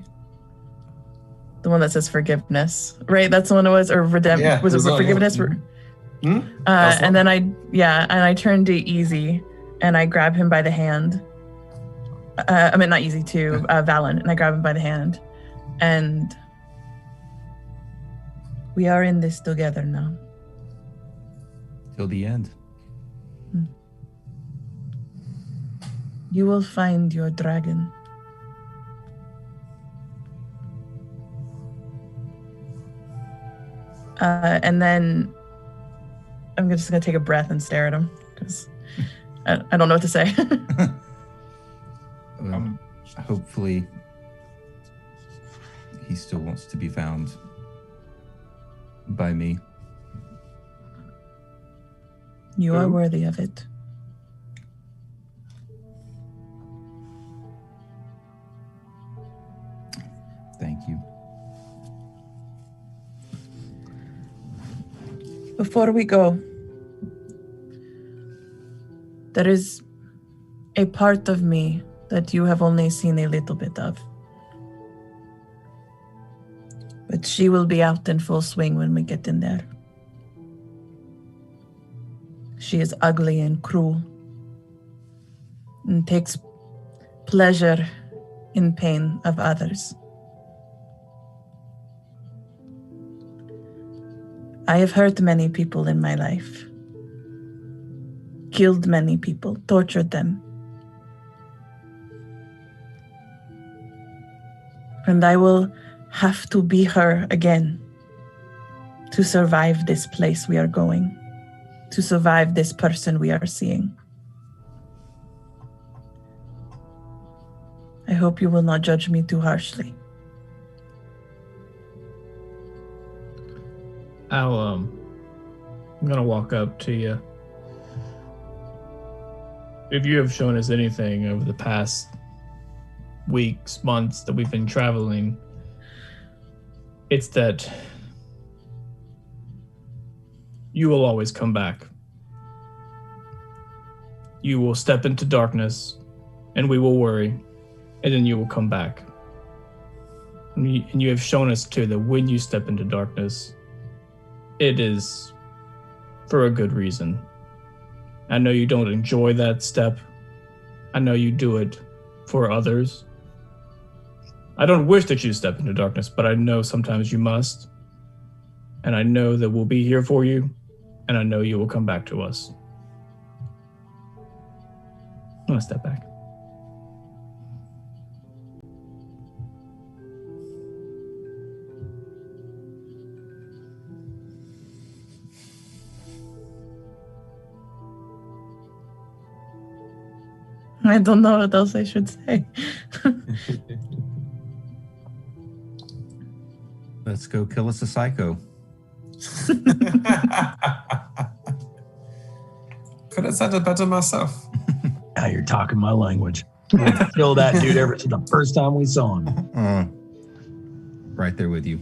The one that says forgiveness, right? That's the one it was, or redemption. Yeah, was it forgiveness? Yeah. And then I turn to Easy, and I grab him by the hand. Not Easy, to Valen, and I grab him by the hand, and we are in this together now. Till the end. You will find your dragon. And then I'm just going to take a breath and stare at him because I don't know what to say. Hopefully he still wants to be found by me. You are worthy of it. Thank you. Before we go, there is a part of me that you have only seen a little bit of. But she will be out in full swing when we get in there. She is ugly and cruel and takes pleasure in pain of others. I have hurt many people in my life, killed many people, tortured them. And I will have to be her again to survive this place we are going, to survive this person we are seeing. I hope you will not judge me too harshly. I'm gonna walk up to you. If you have shown us anything over the past weeks, months that we've been traveling, it's that you will always come back. You will step into darkness, and we will worry, and then you will come back. And you have shown us too that when you step into darkness, it is for a good reason. I know you don't enjoy that step. I know you do it for others. I don't wish that you step into darkness, but I know sometimes you must. And I know that we'll be here for you, and I know you will come back to us. I'm gonna step back. I don't know what else I should say. Let's go kill us a psycho. Could have said it better myself. Now you're talking my language. Kill that dude ever since the first time we saw him. Right there with you.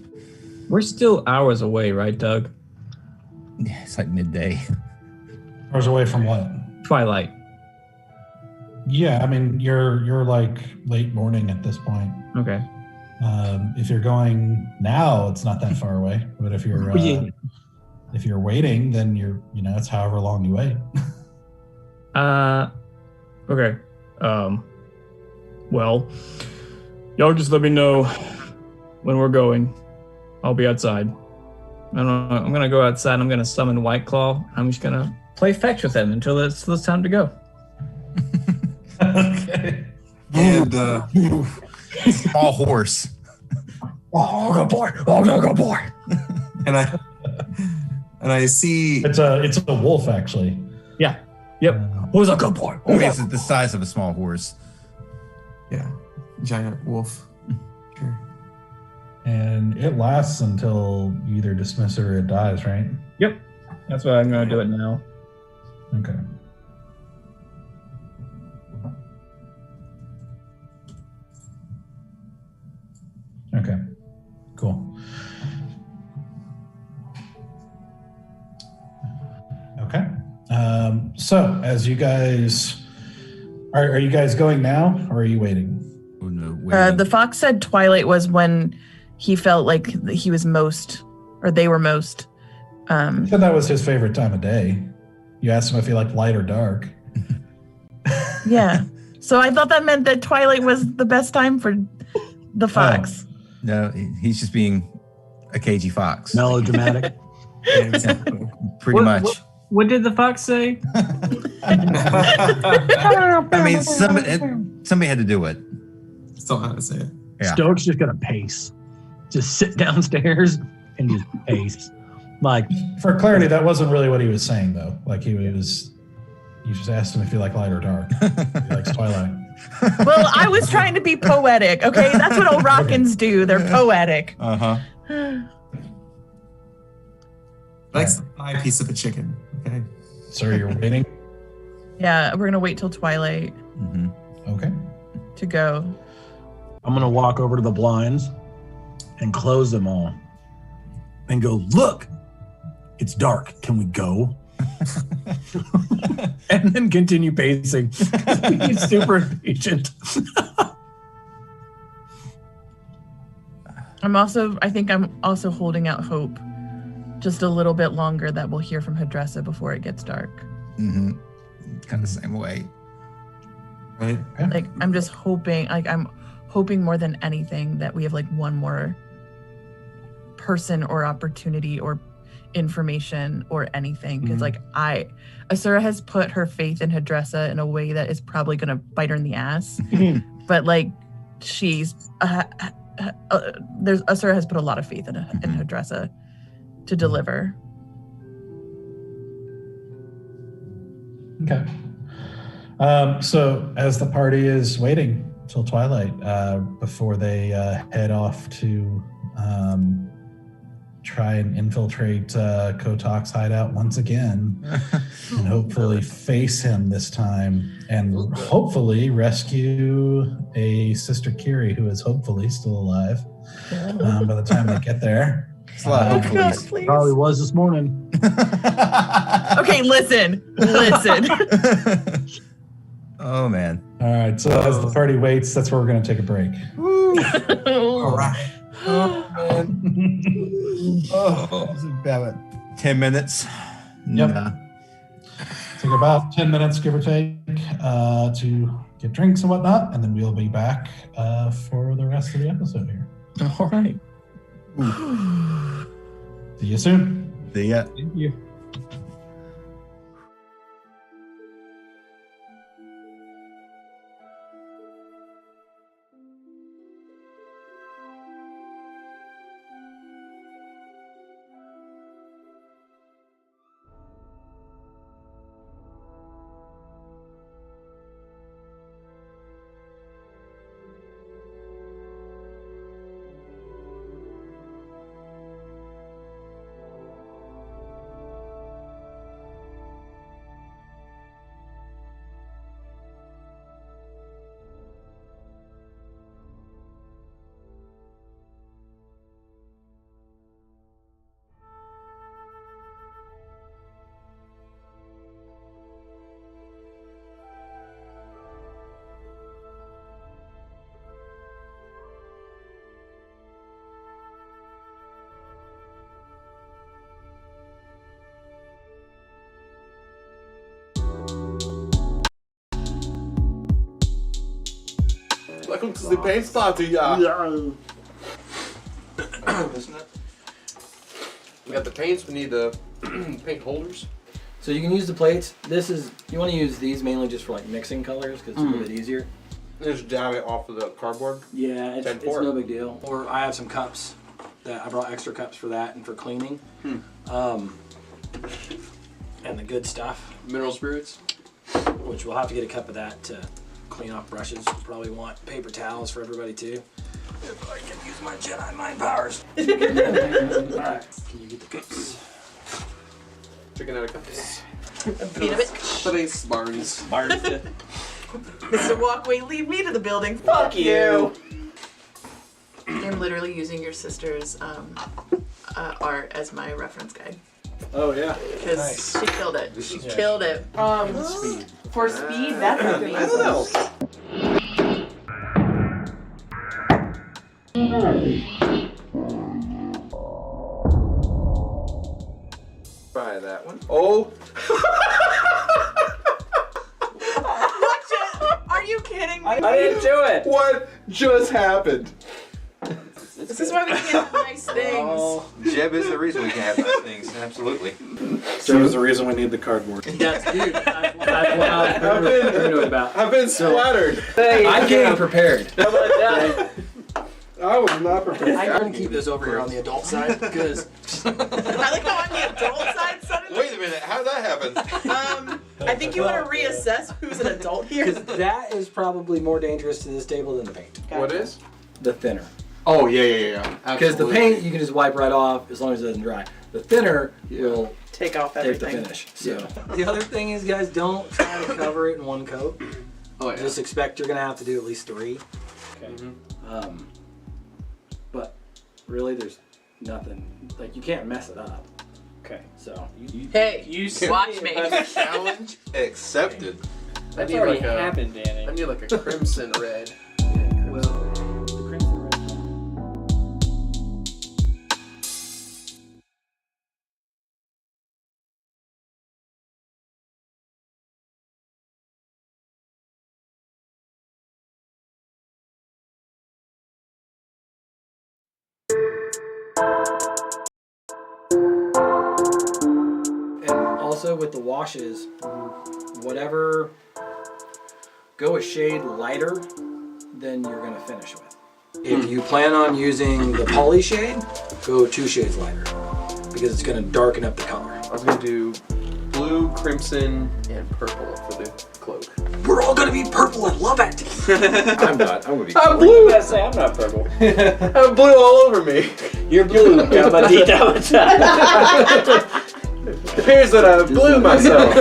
We're still hours away, right, Doug? Yeah, it's like midday. Hours away from what? Twilight. Yeah, I mean, you're like late morning at this point. Okay. If you're going now, it's not that far away. But if you're if you're waiting, then it's however long you wait. Okay. Well, y'all just let me know when we're going. I'll be outside. I'm gonna go outside. I'm gonna summon White Claw. I'm just gonna play fetch with him until it's time to go. Okay. And Small horse. Oh, good boy. Oh, good boy. and I see It's a wolf actually. Yeah. Yep. Who's a good boy? I mean, it's the size of a small horse. giant wolf. Sure. And it lasts until you either dismiss it or it dies, right? Yep. That's why I'm gonna do it now. Okay. Okay. Cool. Okay. So as you guys are you guys going now or are you waiting? Oh, no, wait. The fox said twilight was when he felt like he was most, or they were most. He said that was his favorite time of day. You asked him if he liked light or dark. Yeah. So I thought that meant that twilight was the best time for the fox. No, he's just being a cagey fox. Melodramatic. Pretty much. What did the fox say? I mean, somebody had to do it. Still how to say it. Yeah. Stokes just gonna pace. Just sit downstairs and just pace. Like, For clarity, that wasn't really what he was saying though. Like you just asked him if he liked light or dark. He likes twilight. Well, I was trying to be poetic, okay? That's what Orakans do. They're poetic. Uh-huh. Likes the thigh piece of a chicken. Okay. So you're waiting? Yeah, we're going to wait till twilight Mm-hmm. Okay. to go. I'm gonna walk over to the blinds and close them all and go, look, It's dark. Can we go? And then continue pacing. He's super impatient. I think I'm also holding out hope just a little bit longer that we'll hear from Hadressa before it gets dark. Mm-hmm. Kind of the same way. Right. Like, I'm just hoping, I'm hoping more than anything that we have like one more person or opportunity or information or anything. Because Asura has put her faith in Hadressa in a way that is probably going to bite her in the ass. But like, she's, Asura has put a lot of faith in Hadressa to deliver. Okay. So as the party is waiting till twilight before they head off to try and infiltrate Kotok's hideout once again and hopefully face him this time and hopefully rescue a Sister Kiri who is hopefully still alive by the time they get there. It's a lot of hopefully. Please. Probably was this morning. Okay, listen. Oh, man. All right, so as the party waits, that's where we're going to take a break. All right. Oh, man. It's about 10 minutes. Yep. Yeah. Take about 10 minutes, give or take, to get drinks and whatnot, and then we'll be back for the rest of the episode here. All right. See you soon. See ya. Thank you. Welcome to the paint party, Isn't it? We got the paints, we need the paint holders. So you can use the plates. You want to use these mainly just for like mixing colors because it's a little bit easier. Just dab it off of the cardboard. Yeah, it's 10-4. no big deal. Or I have some cups that I brought extra cups for that and for cleaning. And the good stuff, Mineral spirits. which we'll have to get a cup of that to clean off brushes. We'll probably want paper towels for everybody too. If I can use my Jedi mind powers. Alright, can you get the cups? Chicken out of cups. Today's Barnes. Mr. Walkway, leave me to the building. Fuck you. I'm literally using your sister's art as my reference guide. Oh yeah. Because she killed it. She killed it. Speed. For speed, that's amazing. I don't know. Try that one. Oh! Watch it! Are you kidding me? I didn't do it! What just happened? This is why we can't have nice things. Jeb is the reason we can have nice things. Absolutely. Jeb is the reason we need the cardboard. That's dude. That's what I was paranoid about. I've been splattered. I came prepared. I was not prepared. I'm gonna keep this over here on the adult side because I like how on the adult side suddenly. Wait a minute, how did that happen? I think you want to reassess who's an adult here. that is probably more dangerous to this table than the paint. What is? The thinner. Oh, yeah. Because the paint you can just wipe right off as long as it doesn't dry. The thinner will Take off take everything. the finish. So the other thing is, guys, don't try to cover it in one coat. Oh, yeah. Just expect you're gonna have to do at least 3. Okay. But really, there's nothing like you can't mess it up. Okay, so Hey, You watch me. Challenge accepted. That's I need already like a, happened, Danny. I need like a crimson red. Well, the crimson red. And also with the washes, whatever, go a shade lighter than you're gonna finish with. If you plan on using the poly shade, go 2 shades lighter because it's gonna darken up the color. I was gonna do blue, crimson, and purple for the cloak. We're all gonna be purple. I love it. I'm not. I'm gonna be. I'm blue. I say I'm not purple. I'm blue all over me. You're blue. Gabadita. It appears that I blew myself.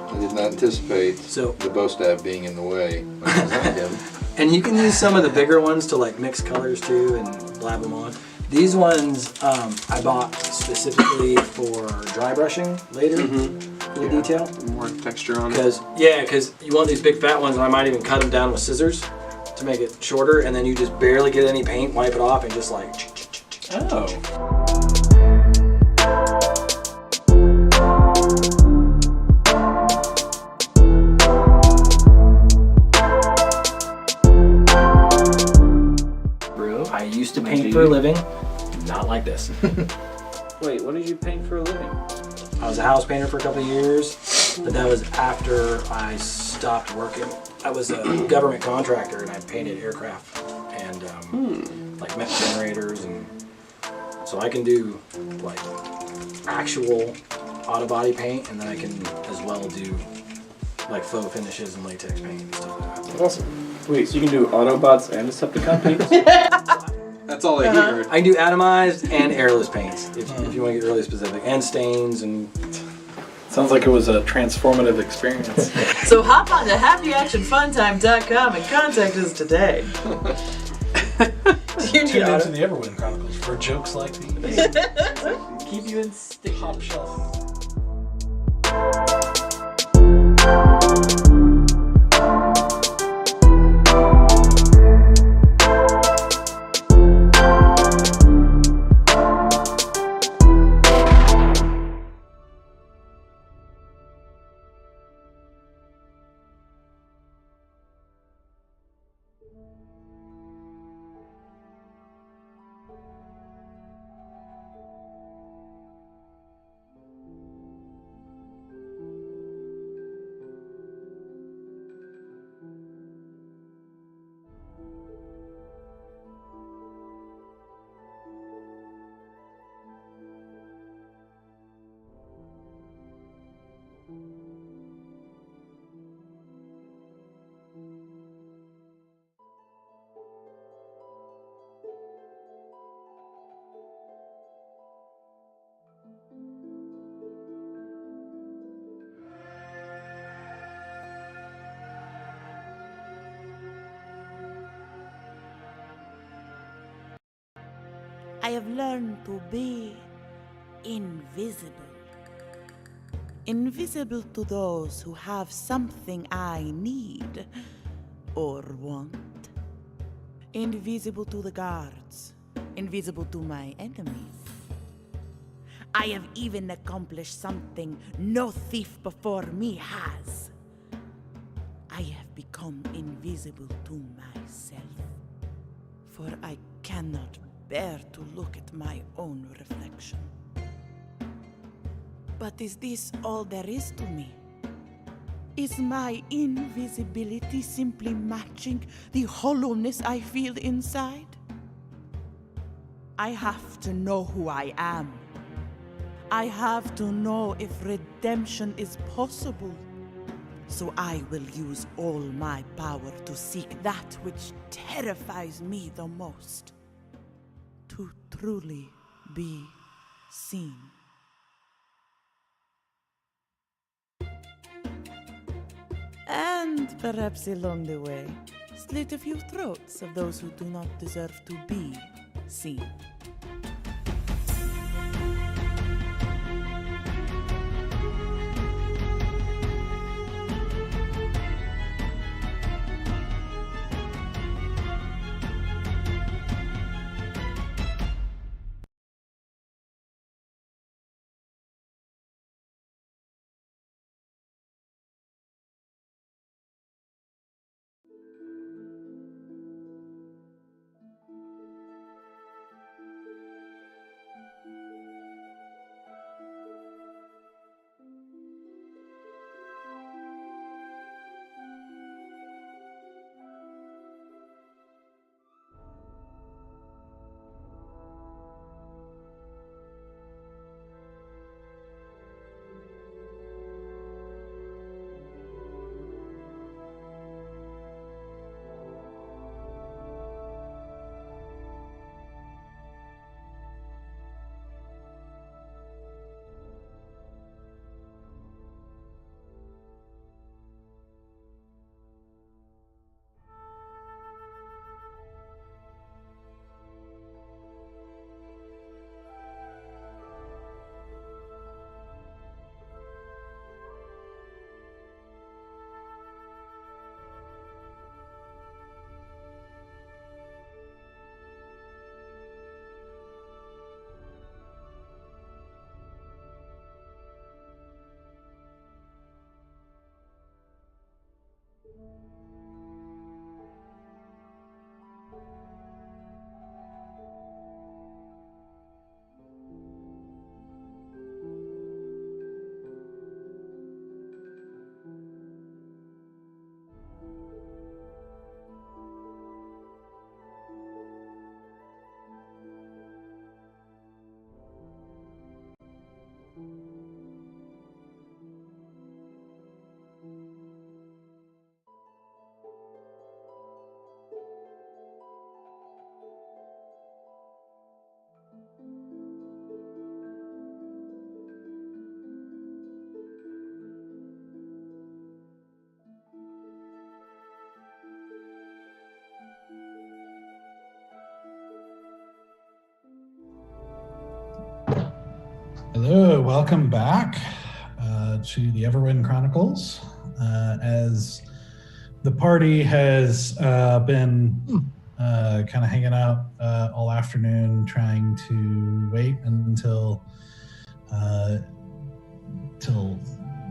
I did not anticipate So, the bow staff being in the way when I designed him. and you can use some of the bigger ones to like mix colors too and blab them on. These ones I bought specifically for dry brushing later for the detail. More texture on it. Because you want these big fat ones, and I might even cut them down with scissors to make it shorter, and then you just barely get any paint, wipe it off, and just like. Oh. I used to paint for a living, not like this. Wait, what did you paint for a living? I was a house painter for a couple of years, but that was after I stopped working. I was a government contractor and I painted aircraft and like met generators, and so I can do like actual auto body paint, and then I can as well do like faux finishes and latex paint and stuff like that. Awesome. Wait, so you can do Autobots and Decepticon paints? That's all I heard. I can do atomized and airless paints if you want to get really specific, and stains and. Sounds like it was a transformative experience. So hop on to happyactionfuntime.com and contact us today. Do you need Tune into the Everwind Chronicles for jokes like these. Keep you in stick Top shelf. I have learned to be invisible. Invisible to those who have something I need or want. Invisible to the guards. Invisible to my enemies. I have even accomplished something no thief before me has. I have become invisible to myself. For I cannot bear to look at my own reflection. But is this all there is to me? Is my invisibility simply matching the hollowness I feel inside? I have to know who I am. I have to know if redemption is possible. So I will use all my power to seek that which terrifies me the most. To truly be seen. And perhaps along the way, slit a few throats of those who do not deserve to be seen. Hello, welcome back to the Everwind Chronicles. As the party has been kind of hanging out all afternoon, trying to wait until till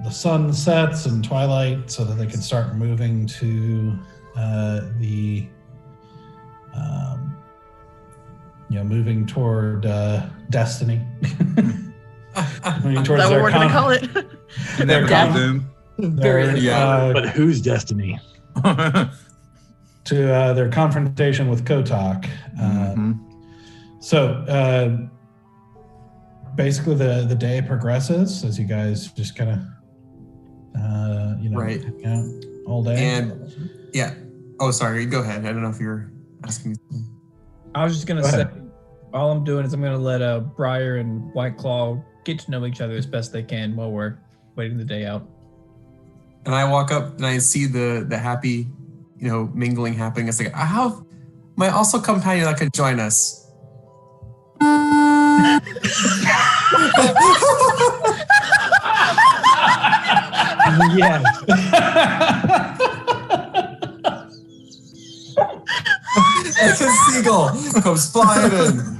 the sun sets and twilight, so that they can start moving to moving toward destiny. Is that what we're going to call it? But whose destiny? To their confrontation with Kotok. So basically the day progresses as you guys just kind of, right. hang out all day. And yeah. Oh, sorry. Go ahead. I don't know if you're asking me something. I was just going to say, all I'm doing is I'm going to let Briar and White Claw get to know each other as best they can while we're waiting the day out. And I walk up and I see the happy, mingling happening. It's like, I have my also companion that could join us. Yes. It's a seagull comes flying in.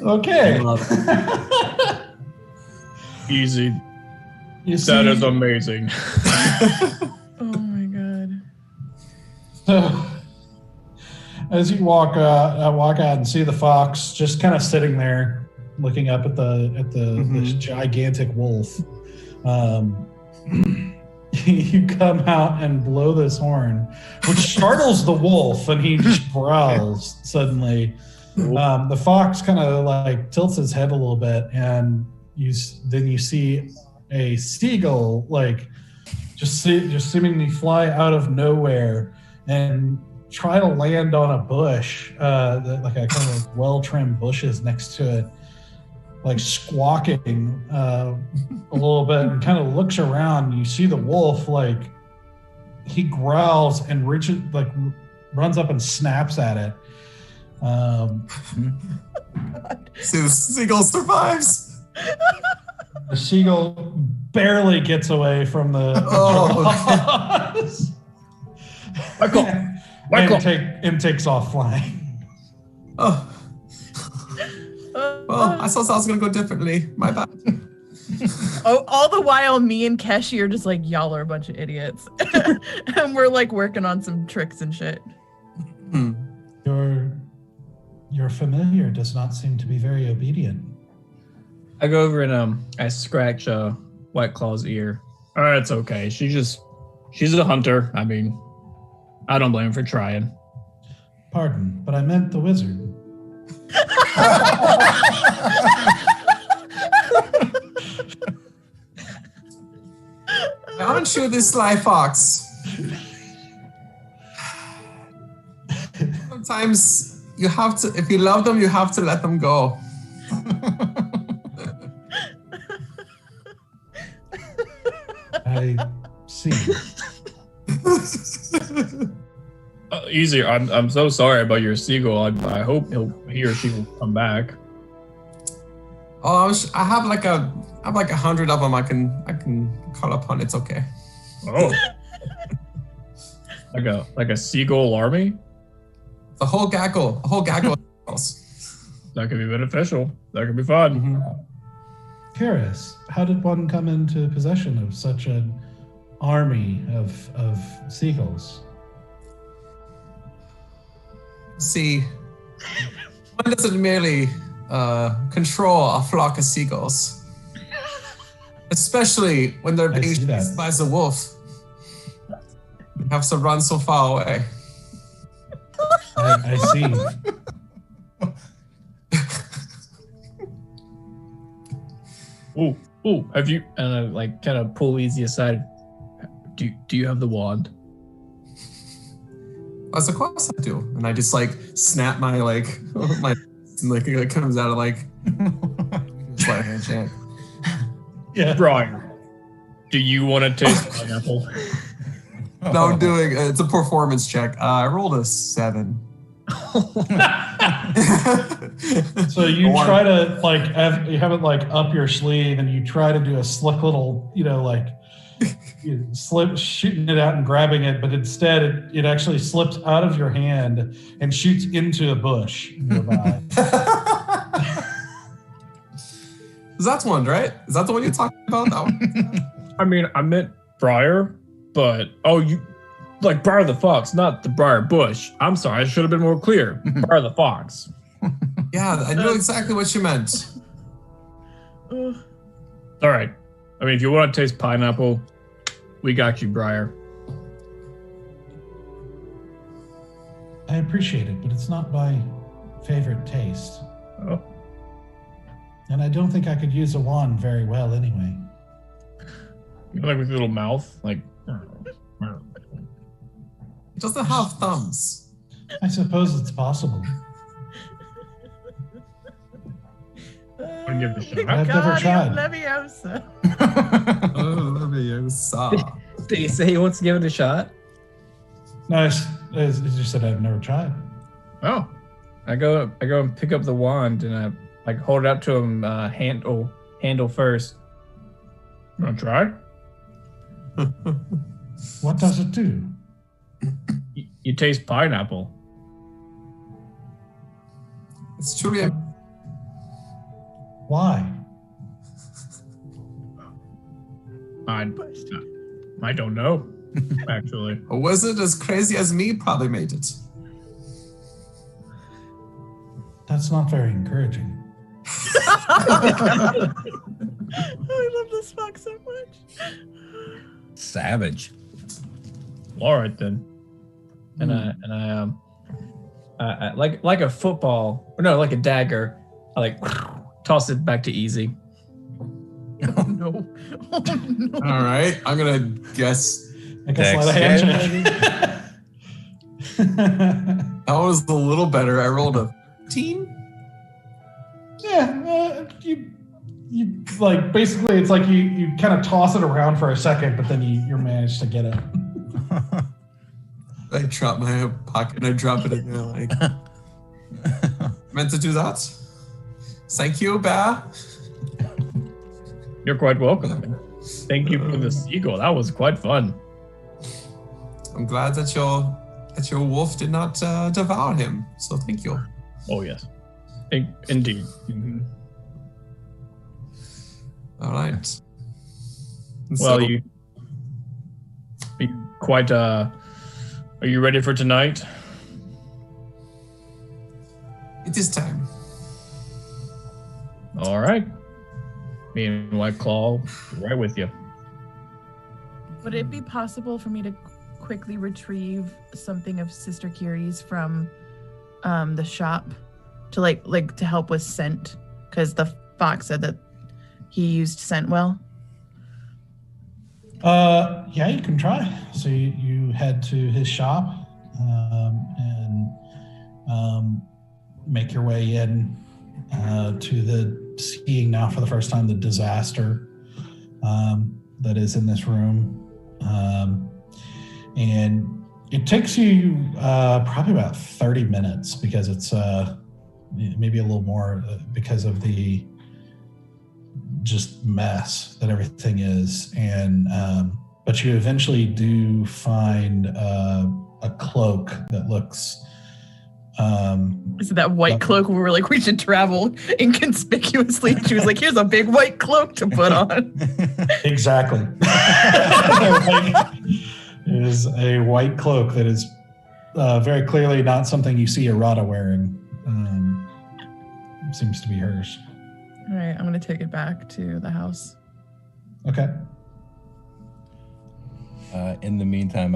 Okay. Easy. That is amazing. Oh my god. So, as you walk out and see the fox just kind of sitting there, looking up at the gigantic wolf, you come out and blow this horn, which startles the wolf, and he just growls suddenly. The fox kind of like tilts his head a little bit, and then you see a seagull just seemingly fly out of nowhere and try to land on a bush, like a kind of well-trimmed bushes next to it. like squawking a little bit and kind of looks around. You see the wolf, like he growls and reaches, like runs up and snaps at it. See, the seagull survives. The seagull barely gets away from the and takes off flying. Oh. Well, I thought I was gonna go differently. My bad. Oh, all the while, me and Keshi are just like, y'all are a bunch of idiots, and we're like working on some tricks and shit. Your familiar does not seem to be very obedient. I go over and I scratch White Claw's ear. It's okay. She's a hunter. I mean, I don't blame her for trying. Pardon, but I meant the wizard. Aren't you this sly fox? Sometimes you have to, if you love them, you have to let them go. I see. Easy. I'm so sorry about your seagull. I hope he or she will come back. Oh, I have like 100 of them. I can call upon. It's okay. Oh, like a seagull army. A whole gaggle. That could be beneficial. That could be fun. Mm-hmm. Curious, how did one come into possession of such an army of seagulls? See, one doesn't merely control a flock of seagulls, especially when they're being chased by the wolf. You have to run so far away. I see. Ooh, have you, and I like kind of pull Easy aside. Do you have the wand? Of course I do. And I just like snap my my and it comes out of like sleight of hand check. Yeah. Brian, do you want to taste pineapple? No, I'm doing it's a performance check. I rolled a 7. So you try to you have it like up your sleeve, and you try to do a slick little, shooting it out and grabbing it, but instead it actually slips out of your hand and shoots into a bush nearby. That's one, right? Is that the one you're talking about? That one? I mean, I meant Briar, but you like Briar the Fox, not the Briar Bush. I'm sorry, I should have been more clear. Briar the Fox. Yeah, I knew exactly what you meant. All right. I mean, if you want to taste pineapple, we got you, Briar. I appreciate it, but it's not my favorite taste. Oh. And I don't think I could use a wand very well anyway. Like with a little mouth, like. It doesn't have thumbs. I suppose it's possible. Want to give it a shot? I've never tried. Leviosa. Leviosa. Did he say he wants to give it a shot? No, I just said I've never tried. Oh, I go and pick up the wand and I like hold it up to him, handle first. You want to try? What does it do? You taste pineapple. It's truly Why? I don't know, actually. A wizard as crazy as me probably made it. That's not very encouraging. I love this fox so much. Savage. All right then. And I like a football, or no, like a dagger. I like toss it back to Easy. Oh no! Oh no! All right, I'm gonna guess. I guess sleight of hand check. That was a little better. I rolled a 13. You like basically it's like you kind of toss it around for a second, but then you manage to get it. I drop my pocket and I drop it in there like meant to do that. Thank you, Bear. You're quite welcome. Thank you for the seagull. That was quite fun. I'm glad that your wolf did not devour him. So thank you. Oh yes, indeed. Mm-hmm. All right. Well, you quite. Are you ready for tonight? It is time. All right. Me and White Claw, right with you. Would it be possible for me to quickly retrieve something of Sister Kiri's from the shop to like to help with scent? Because the fox said that he used scent well. Yeah, you can try. So you head to his shop and make your way in to the seeing now for the first time the disaster that is in this room. And it takes you probably about 30 minutes because it's maybe a little more because of the just mess that everything is. And but you eventually do find a cloak that looks is it that white cloak where we're like, we should travel inconspicuously? She was like, here's a big white cloak to put on. Exactly. It is a white cloak that is very clearly not something you see Arata wearing. Seems to be hers. All right, I'm going to take it back to the house. Okay. In the meantime,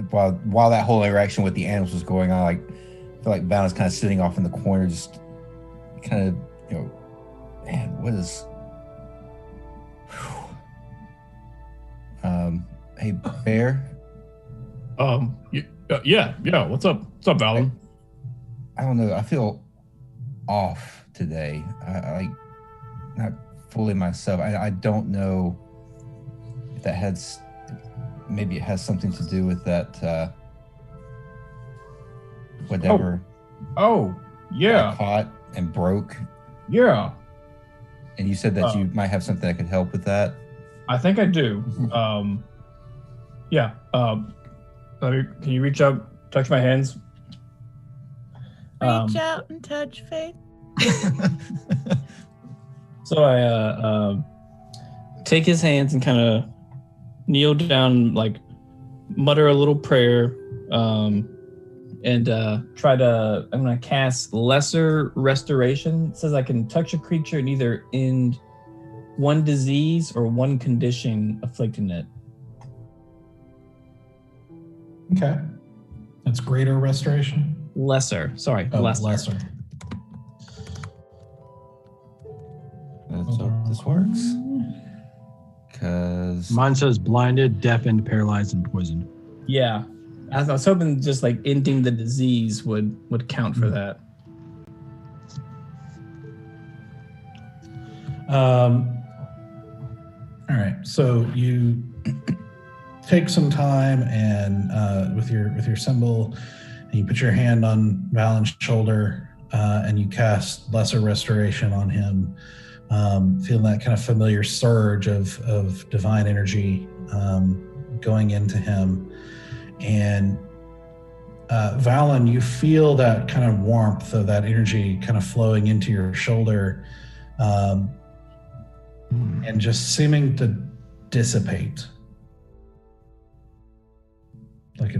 while that whole interaction with the animals was going on, I feel like Valen's kind of sitting off in the corner, just kind of, man, what is? Hey, Bear. Yeah. What's up? What's up, Valen? I don't know. I feel off today. I not fully myself. I don't know if that has. Maybe it has something to do with that. Whatever. Oh, yeah. I caught and broke. Yeah. And you said that you might have something that could help with that. I think I do. Yeah. Can you reach out, touch my hands? Reach out and touch faith. So I take his hands and kind of kneel down, like mutter a little prayer, and try to. I'm gonna cast Lesser Restoration. It says I can touch a creature and either end one disease or one condition afflicting it. Okay, that's Greater Restoration. Lesser, sorry, lesser. Let's hope this works. Because mine says blinded, deafened, paralyzed, and poisoned. Yeah, I was hoping just like ending the disease would count for that. All right, so you take some time and with your symbol, and you put your hand on Valen's shoulder, and you cast Lesser Restoration on him, feeling that kind of familiar surge of divine energy going into him. And Valen, you feel that kind of warmth of that energy kind of flowing into your shoulder, and just seeming to dissipate. Like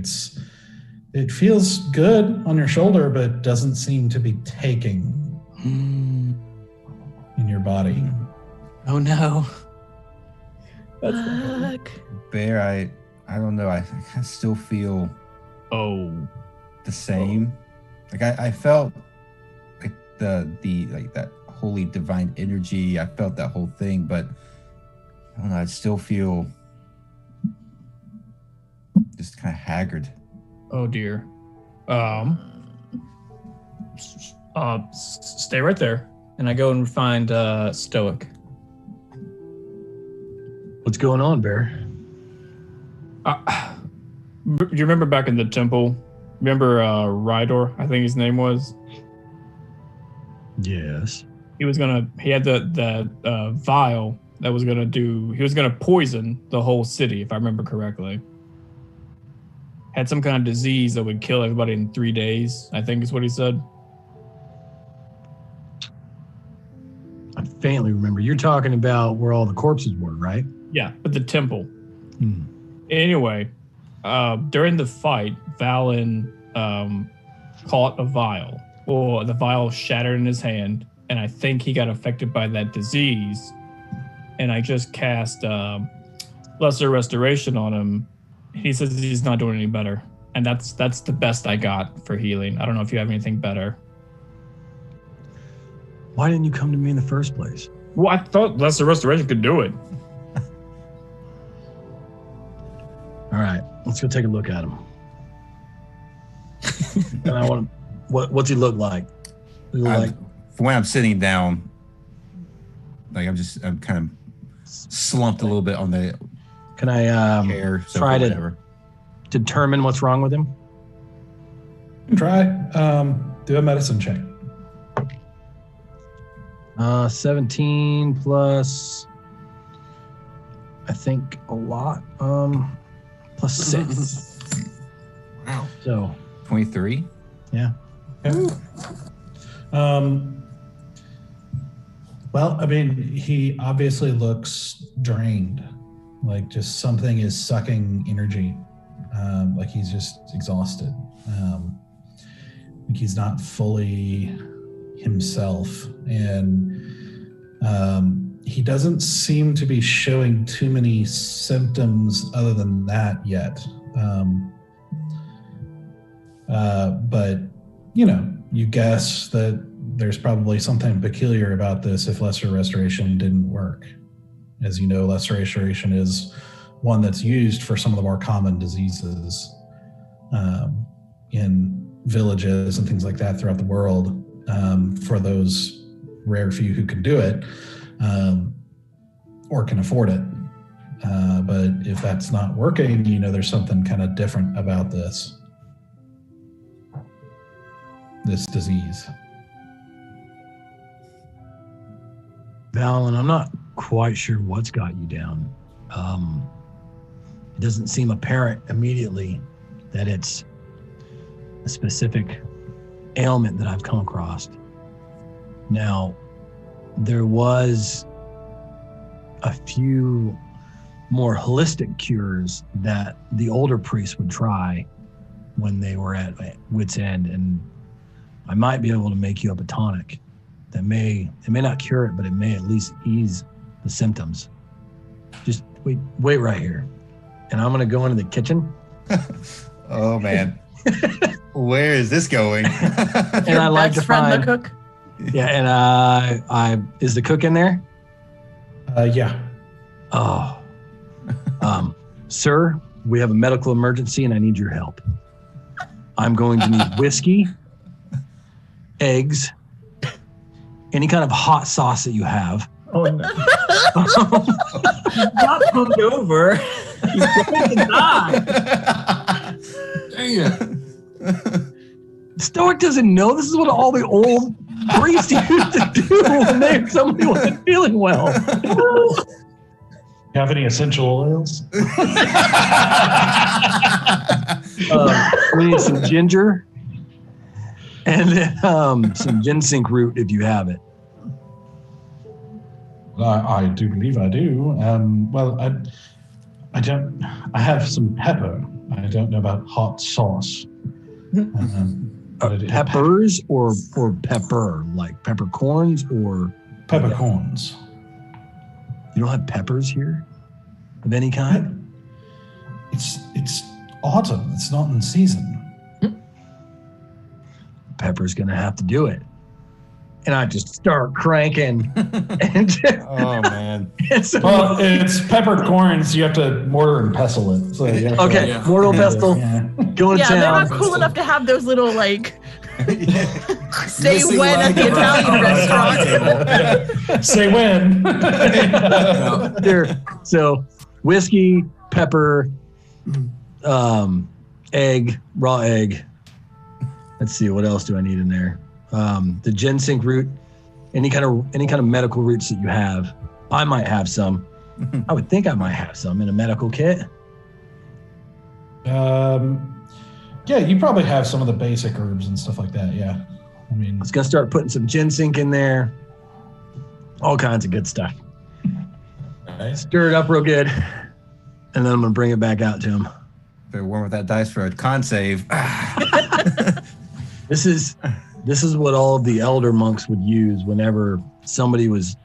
it feels good on your shoulder, but doesn't seem to be taking in your body. Oh no. Fuck. Bear, I don't know. I kind of still feel the same. Like I felt like the like that holy divine energy. I felt that whole thing, but I don't know. I still feel just kind of haggard. Oh dear. Stay right there. And I go and find Stoic. What's going on, Bear? Do you remember back in the temple? Remember Rydor, I think his name was? Yes. He had the vial that was gonna he was gonna poison the whole city, if I remember correctly. Had some kind of disease that would kill everybody in 3 days, I think is what he said. I faintly remember. You're talking about where all the corpses were, right? Yeah, but the temple. Anyway, during the fight, Valen caught a vial. Well, the vial shattered in his hand, and I think he got affected by that disease. And I just cast Lesser Restoration on him. He says he's not doing any better. And that's the best I got for healing. I don't know if you have anything better. Why didn't you come to me in the first place? Well, I thought Lesser Restoration could do it. All right, let's go take a look at him. And I want what's he look like? From when I'm sitting down, like I'm kind of slumped a little bit on the Can I chair, try to determine what's wrong with him? Try. Do a medicine check. 17 plus, I think a lot. Plus 6. Wow. So 23. Yeah. Okay. Well, I mean, he obviously looks drained. Like just something is sucking energy. Like he's just exhausted. Like he's not fully himself. And he doesn't seem to be showing too many symptoms other than that yet. But, you guess that there's probably something peculiar about this if Lesser Restoration didn't work. As you know, Lesser Restoration is one that's used for some of the more common diseases in villages and things like that throughout the world, for those rare few who can do it or can afford it. But if that's not working, there's something kind of different about this disease. Valen, I'm not quite sure what's got you down. It doesn't seem apparent immediately that it's a specific ailment that I've come across. Now, there was a few more holistic cures that the older priests would try when they were at wit's end, and I might be able to make you up a tonic that may not cure it, but it may at least ease the symptoms. Just wait right here, and I'm gonna go into the kitchen. Oh man, where is this going? And I like to find the cook. Yeah, and I is the cook in there? Yeah. Oh, sir, we have a medical emergency, and I need your help. I'm going to need whiskey, eggs, any kind of hot sauce that you have. Oh no! Not pumped over. He's going to die. Dang it. Stoic doesn't know this is what all the old priests used to do when somebody wasn't feeling well. Have any essential oils? We need some ginger and then some ginseng root if you have it. I do believe I do. Well, I don't. I have some pepper. I don't know about hot sauce. Peppers or pepper, like peppercorns or peppercorns. You don't have peppers here of any kind? It's autumn. It's not in season. Pepper's gonna have to do it. And I just start cranking. Oh man! Well, it's peppercorns. You have to mortar and pestle it. So okay, mortar and pestle. Yeah. Going yeah, town. they're not cool enough to have those little like Say Missing when at leg the of Italian restaurant. Say when. Here, so whiskey, pepper, egg, raw egg. Let's see, what else do I need in there? The ginseng root, any kind of medical roots that you have. I might have some. I would think I might have some in a medical kit. Yeah, you probably have some of the basic herbs and stuff like that. Yeah, I mean, I was gonna start putting some ginseng in there. All kinds of good stuff. right. Stir it up real good, and then I'm gonna bring it back out to him. Better warm up that dice for a con save. This is what all of the elder monks would use whenever somebody was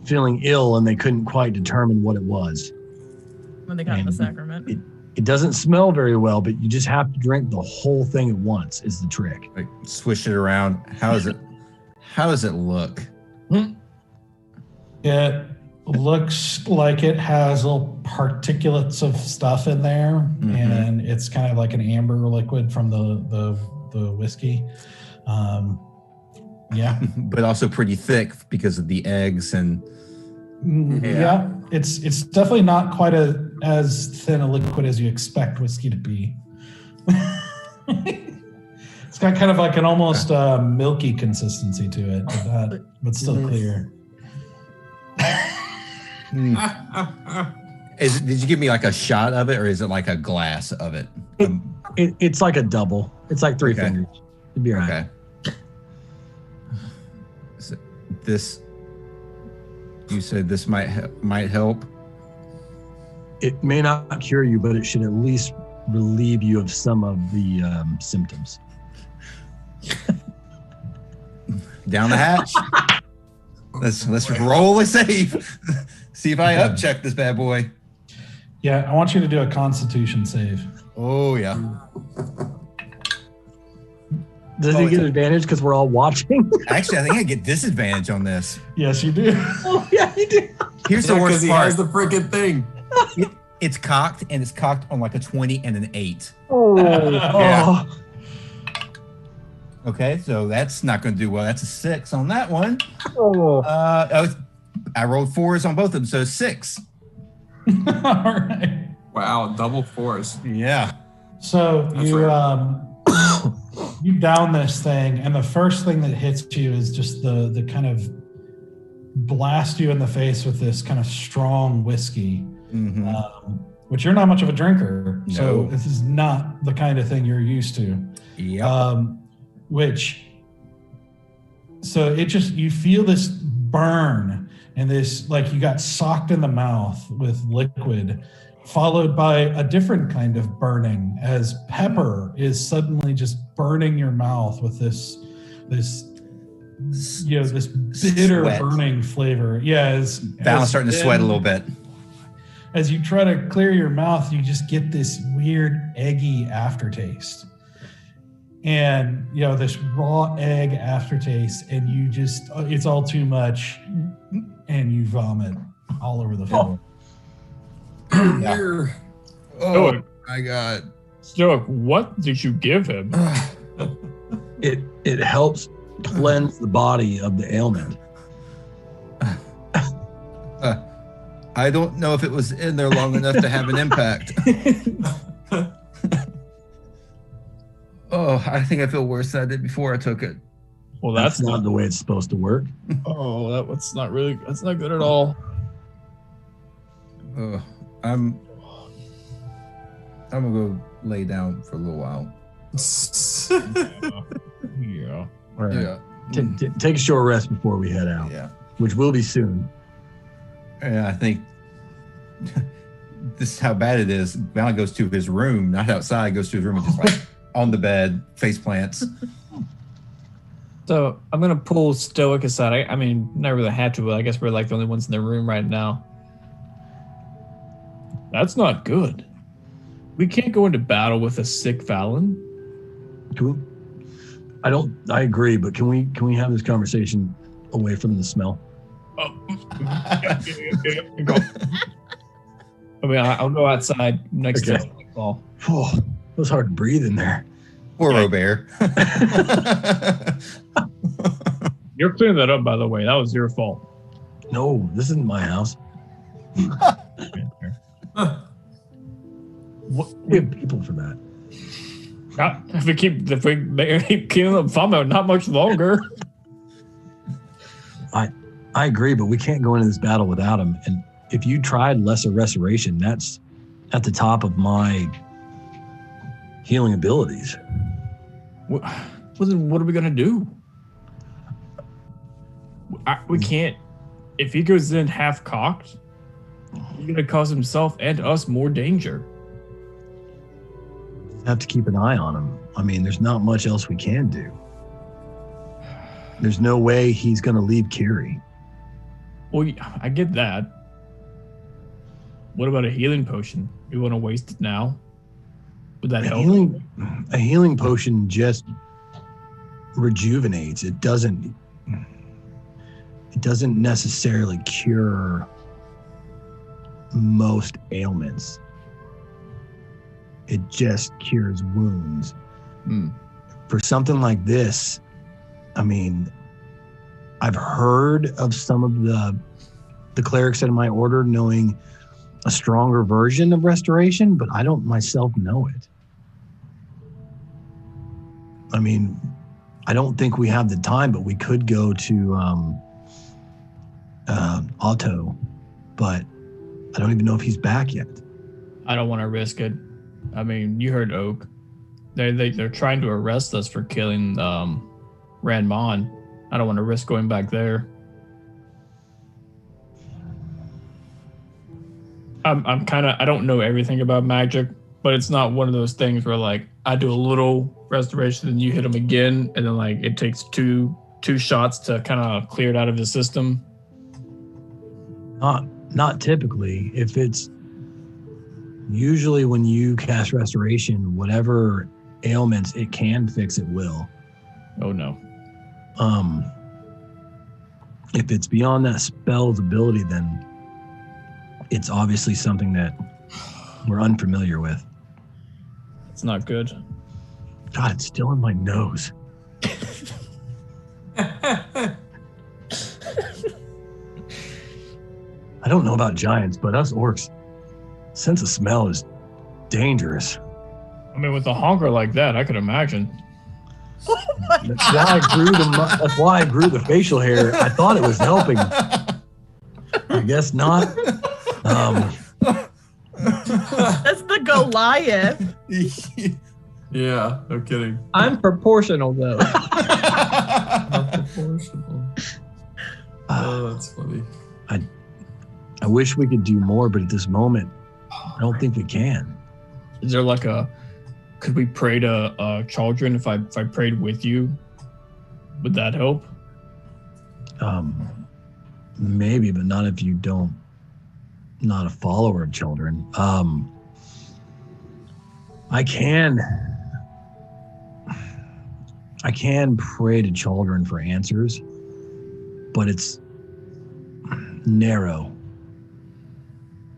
feeling ill and they couldn't quite determine what it was. When they got in the sacrament. It doesn't smell very well, but you just have to drink the whole thing at once is the trick. Like swish it around. How does it look? It looks like it has little particulates of stuff in there, and it's kind of like an amber liquid from the whiskey. Yeah, but also pretty thick because of the eggs and. Yeah, it's definitely not quite as thin a liquid as you expect whiskey to be. It's got kind of like an almost milky consistency to it, but still clear. Did you give me like a shot of it, or is it like a glass of it? It's like a double. It's like three fingers. It'd be all right. Okay. So this. You said this might help. It may not cure you, but it should at least relieve you of some of the symptoms. Down the hatch. Let's roll a save. See if I upcheck this bad boy. Yeah, I want you to do a Constitution save. Oh yeah. Does he get advantage because we're all watching? Actually, I think I get disadvantage on this. Yes, you do. Oh yeah, you do. Here's the worst he part. has the freaking thing. It's cocked, and it's cocked on like a 20 and an 8. Oh. Yeah. Okay, so that's not going to do well. That's a 6 on that one. Oh. I rolled 4s on both of them, so 6. All right. Wow, double 4s. Yeah. So you down this thing, and the first thing that hits you is just the kind of blast you in the face with this kind of strong whiskey, which you're not much of a drinker. No. So this is not the kind of thing you're used to. Yep. So you feel this burn and this, like you got socked in the mouth with liquid, followed by a different kind of burning as pepper is suddenly just burning your mouth with this bitter sweat. burning flavor. Yeah. Valen's starting to sweat a little bit. As you try to clear your mouth, you just get this weird eggy aftertaste. And, this raw egg aftertaste, and you just, it's all too much, and you vomit all over the floor. Yeah. Oh my God. Stoic, what did you give him? It helps cleanse the body of the ailment. I don't know if it was in there long enough to have an impact. Oh, I think I feel worse than I did before I took it. Well, that's not the way it's supposed to work. Oh, that's not good at all. I'm gonna go lay down for a little while. Yeah. All right. Yeah. Take a short rest before we head out. Yeah. Which will be soon. Yeah, I think this is how bad it is. Val goes to his room, not outside, goes to his room and just like on the bed, face plants. So I'm gonna pull Stoic aside. I mean, not really had to, but I guess we're like the only ones in the room right now. That's not good. We can't go into battle with a sick Valen. Can we? I agree, but can we have this conversation away from the smell? Oh. Go. I mean, I'll go outside next to Paul. Oh, it was hard to breathe in there. Poor Robert. You're clearing that up, by the way. That was your fault. No, this isn't my house. We have people for that. If we keep keeping them from out, not much longer. I agree, but we can't go into this battle without him. And if you tried Lesser Restoration, that's at the top of my healing abilities. What are we gonna do? We can't. If he goes in half cocked, he's gonna cause himself and us more danger. Have to keep an eye on him. I mean, there's not much else we can do. There's no way he's gonna leave Kiri. Well, I get that. What about a healing potion? You want to waste it now? Would that help? A healing potion just rejuvenates. It doesn't necessarily cure most ailments. It just cures wounds. For something like this, I mean, I've heard of some of the clerics in my order knowing a stronger version of restoration, but I don't myself know it. I mean, I don't think we have the time, but we could go to Otto, but I don't even know if he's back yet. I don't want to risk it. I mean, you heard Oak. They're trying to arrest us for killing Ranmon. I don't want to risk going back there. I don't know everything about magic, but it's not one of those things where like I do a little restoration and you hit him again, and then like it takes two shots to kind of clear it out of the system. Not typically. If it's usually when you cast restoration, whatever ailments it can fix, it will. Oh no. If it's beyond that spell's ability, then it's obviously something that we're unfamiliar with. It's not good. God, it's still in my nose. I don't know about giants, but us orcs, sense of smell is dangerous. I mean, with a honker like that, I could imagine. That's why I grew the facial hair. I thought it was helping. I guess not. That's the Goliath. Yeah, no kidding. I'm proportional, though. Proportional. Oh, that's funny. I wish we could do more, but at this moment, I don't think we can. Is there like could we pray to Chaldron if I prayed with you? Would that help? Maybe, but not if you don't. Not a follower of children. I can pray to children for answers, but it's narrow.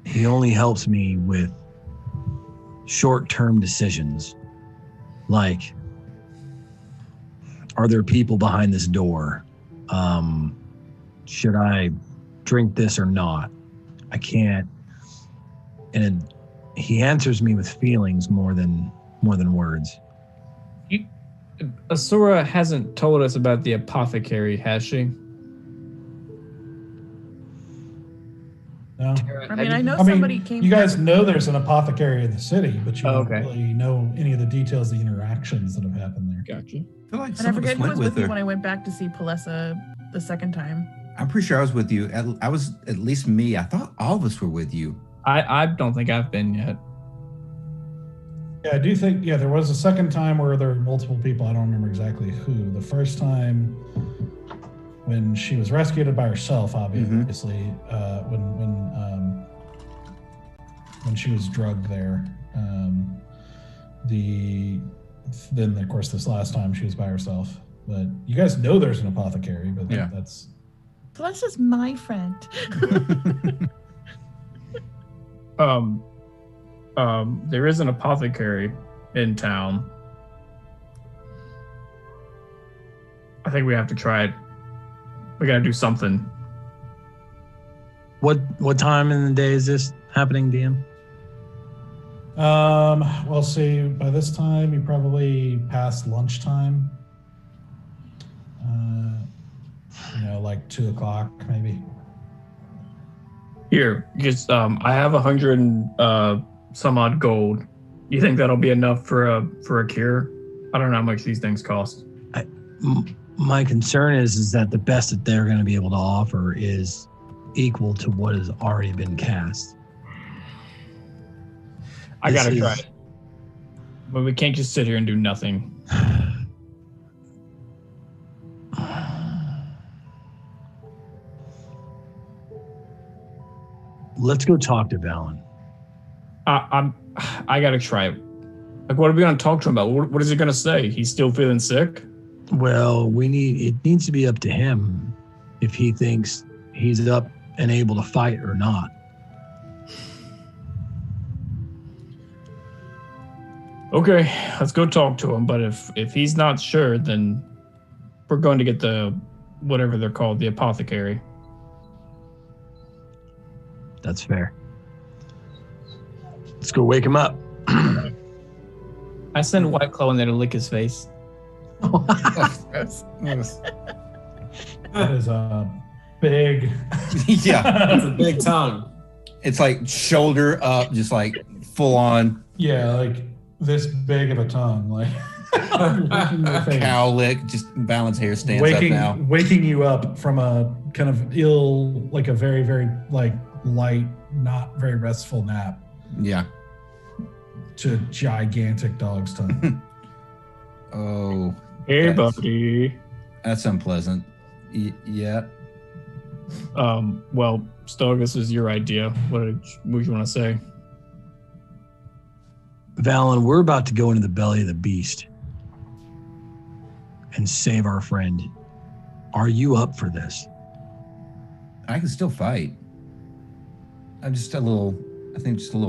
He only helps me with short-term decisions, like, are there people behind this door? Should I drink this or not? I can't. And he answers me with feelings more than words. Asura hasn't told us about the apothecary, has she? No. I mean, I know somebody came. You guys know there's an apothecary in the city, but you don't okay. really know any of the details, the interactions that have happened there. Gotcha. I feel like And some I of us forget who went was with with me her. when I went back to see Palessa the second time. I'm pretty sure I was with you. I was at least me. I thought all of us were with you. I don't think I've been yet. Yeah, I do think, there was a second time where there were multiple people. I don't remember exactly who. The first time when she was rescued by herself, obviously, when she was drugged there. Then, of course, this last time she was by herself. But you guys know there's an apothecary, but that's... Palessa's my friend. There is an apothecary in town. I think we have to try it. We gotta do something. What time in the day is this happening, DM? Well, see, by this time, you probably past lunchtime. Like 2 o'clock, maybe. Here, just I have 100 and some odd gold. You think that'll be enough for a cure? I don't know how much these things cost. My concern is that the best that they're going to be able to offer is equal to what has already been cast. I gotta try it. But we can't just sit here and do nothing. Let's go talk to Valen. I gotta try it. Like, what are we gonna talk to him about? What is he gonna say? He's still feeling sick? Well, it needs to be up to him if he thinks he's up and able to fight or not. Okay, let's go talk to him. But if he's not sure, then we're going to get the whatever they're called, the apothecary. That's fair. Let's go wake him up. I send White Claw in there to lick his face. That is a big... Yeah. That's a big tongue. It's like shoulder up, just like full on. Yeah, like this big of a tongue. Like cow lick, just Valen's hair stands up now. Waking you up from a kind of like a very, very light, not very restful nap. Yeah. To a gigantic dog's tongue. Oh. Hey, buddy. That's unpleasant. Yeah. Well, Stog, this is your idea. What do you want to say? Valen, we're about to go into the belly of the beast and save our friend. Are you up for this? I can still fight. I'm just a little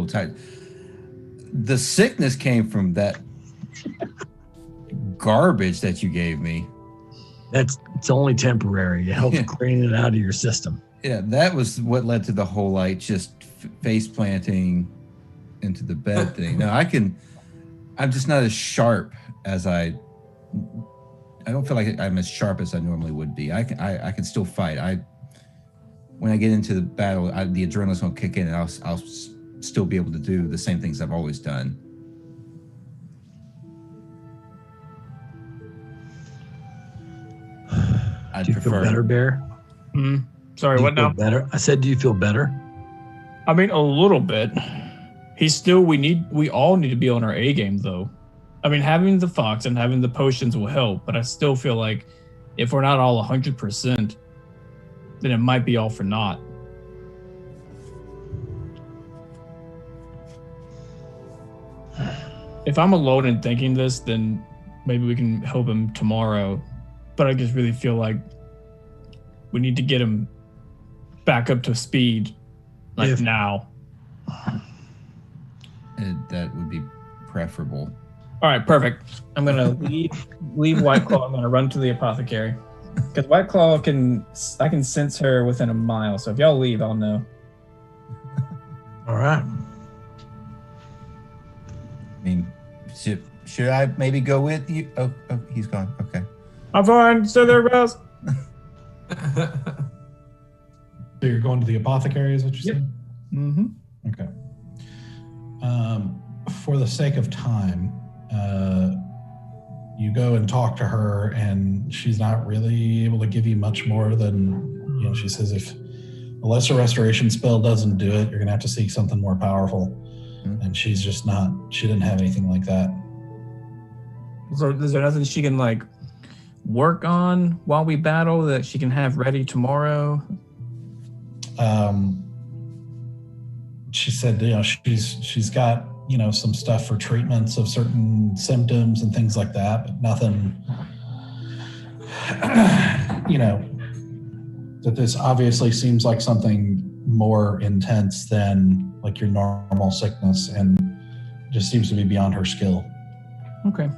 tired. The sickness came from that garbage that you gave me. It's only temporary. It helps clean it out of your system. Yeah, that was what led to the whole just face planting into the bed thing. No, I'm just not as sharp as I don't feel like I'm as sharp as I normally would be. I can still fight. When I get into the battle, the adrenaline's gonna kick in, and I'll still be able to do the same things I've always done. Do you feel better, Bear? Sorry, what now? Better? I said, do you feel better? I mean, a little bit. We all need to be on our A game, though. I mean, having the fox and having the potions will help, but I still feel like if we're not all 100%, then it might be all for naught. If I'm alone in thinking this, then maybe we can help him tomorrow. But I just really feel like we need to get him back up to speed, now. That would be preferable. All right, perfect. I'm gonna leave White Claw. I'm gonna run to the apothecary because White Claw I can sense her within a mile. So if y'all leave, I'll know. All right. I mean, should I maybe go with you? Oh, he's gone. Okay. I'm fine. Stay there, guys. So you're going to the apothecary, is what you said? Mm-hmm. Okay. For the sake of time, you go and talk to her, and she's not really able to give you much more than, she says if a lesser restoration spell doesn't do it, you're going to have to seek something more powerful. Mm-hmm. And she's just she didn't have anything like that. So is there nothing she can work on while we battle that she can have ready tomorrow? She said, she's got, some stuff for treatments of certain symptoms and things like that, but nothing, that this obviously seems like something more intense than your normal sickness, and just seems to be beyond her skill. Okay.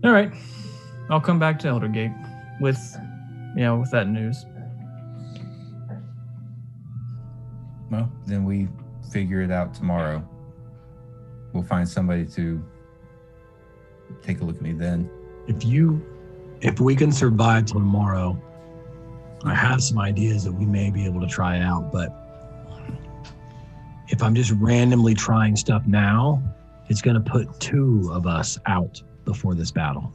All right. I'll come back to Eldergate with with that news. Well, then we figure it out tomorrow. We'll find somebody to take a look at me then. If we can survive till tomorrow, I have some ideas that we may be able to try out, but if I'm just randomly trying stuff now, it's going to put 2 of us out before this battle.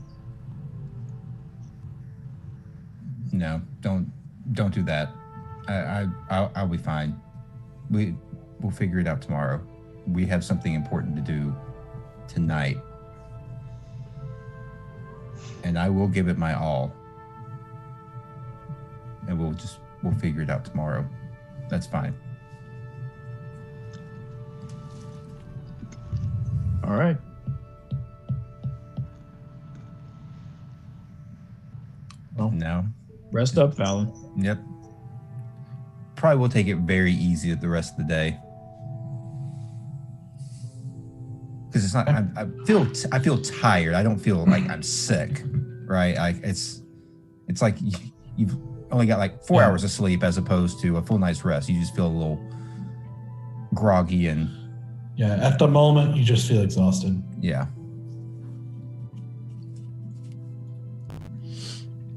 No, don't do that. I'll be fine. We'll figure it out tomorrow. We have something important to do tonight, and I will give it my all. And we'll figure it out tomorrow. That's fine. All right. Well, no. Rest up, Valen. Yep. Probably will take it very easy the rest of the day. Because it's not. I feel tired. I don't feel like I'm sick, right? It's like you've only got like 4 hours of sleep as opposed to a full night's rest. You just feel a little groggy and. Yeah, at the moment, you just feel exhausted. Yeah.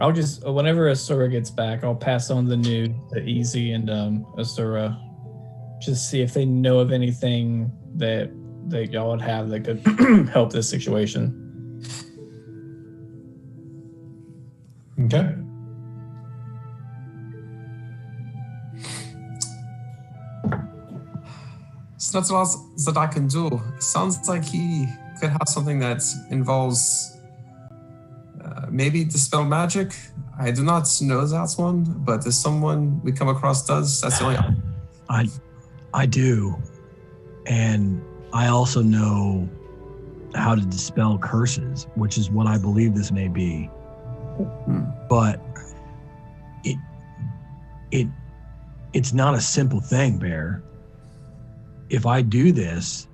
I'll just, whenever Asura gets back, I'll pass on the news to Easy and Asura. Just see if they know of anything that y'all would have that could help this situation. Okay. It's not a lot that I can do. It sounds like he could have something that involves maybe dispel magic. I do not know that one, but if someone we come across does, that's the only. I do, and I also know how to dispel curses, which is what I believe this may be. But it's not a simple thing, Bear. If I do this,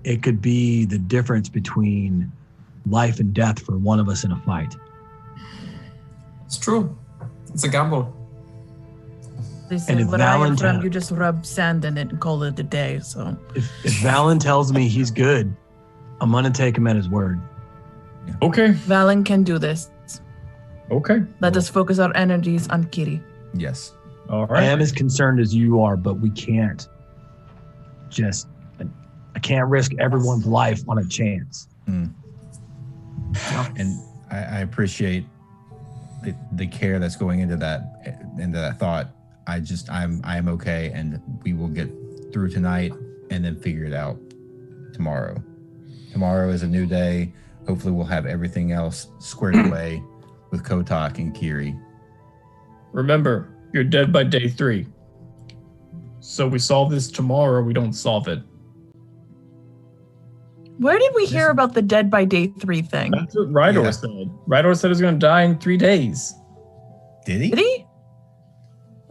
it could be the difference between life and death for one of us in a fight. It's true. It's a gamble. Listen, where I am from, you just rub sand in it and call it a day. So if Valen tells me he's good, I'm gonna take him at his word. Okay. Valen can do this. Okay. Let us focus our energies on Kiri. Yes. All right. I am as concerned as you are, but we can't I can't risk everyone's life on a chance. And I appreciate the care that's going into that thought. I'm okay, and we will get through tonight and then figure it out tomorrow. Tomorrow is a new day. Hopefully we'll have everything else squared away with Kotok and Kiri. Remember, you're dead by day 3. So we solve this tomorrow, we don't solve it. Where did we hear about the dead by day 3 thing? That's what Rydor said. Rydor said he was going to die in 3 days. Did he? Did he?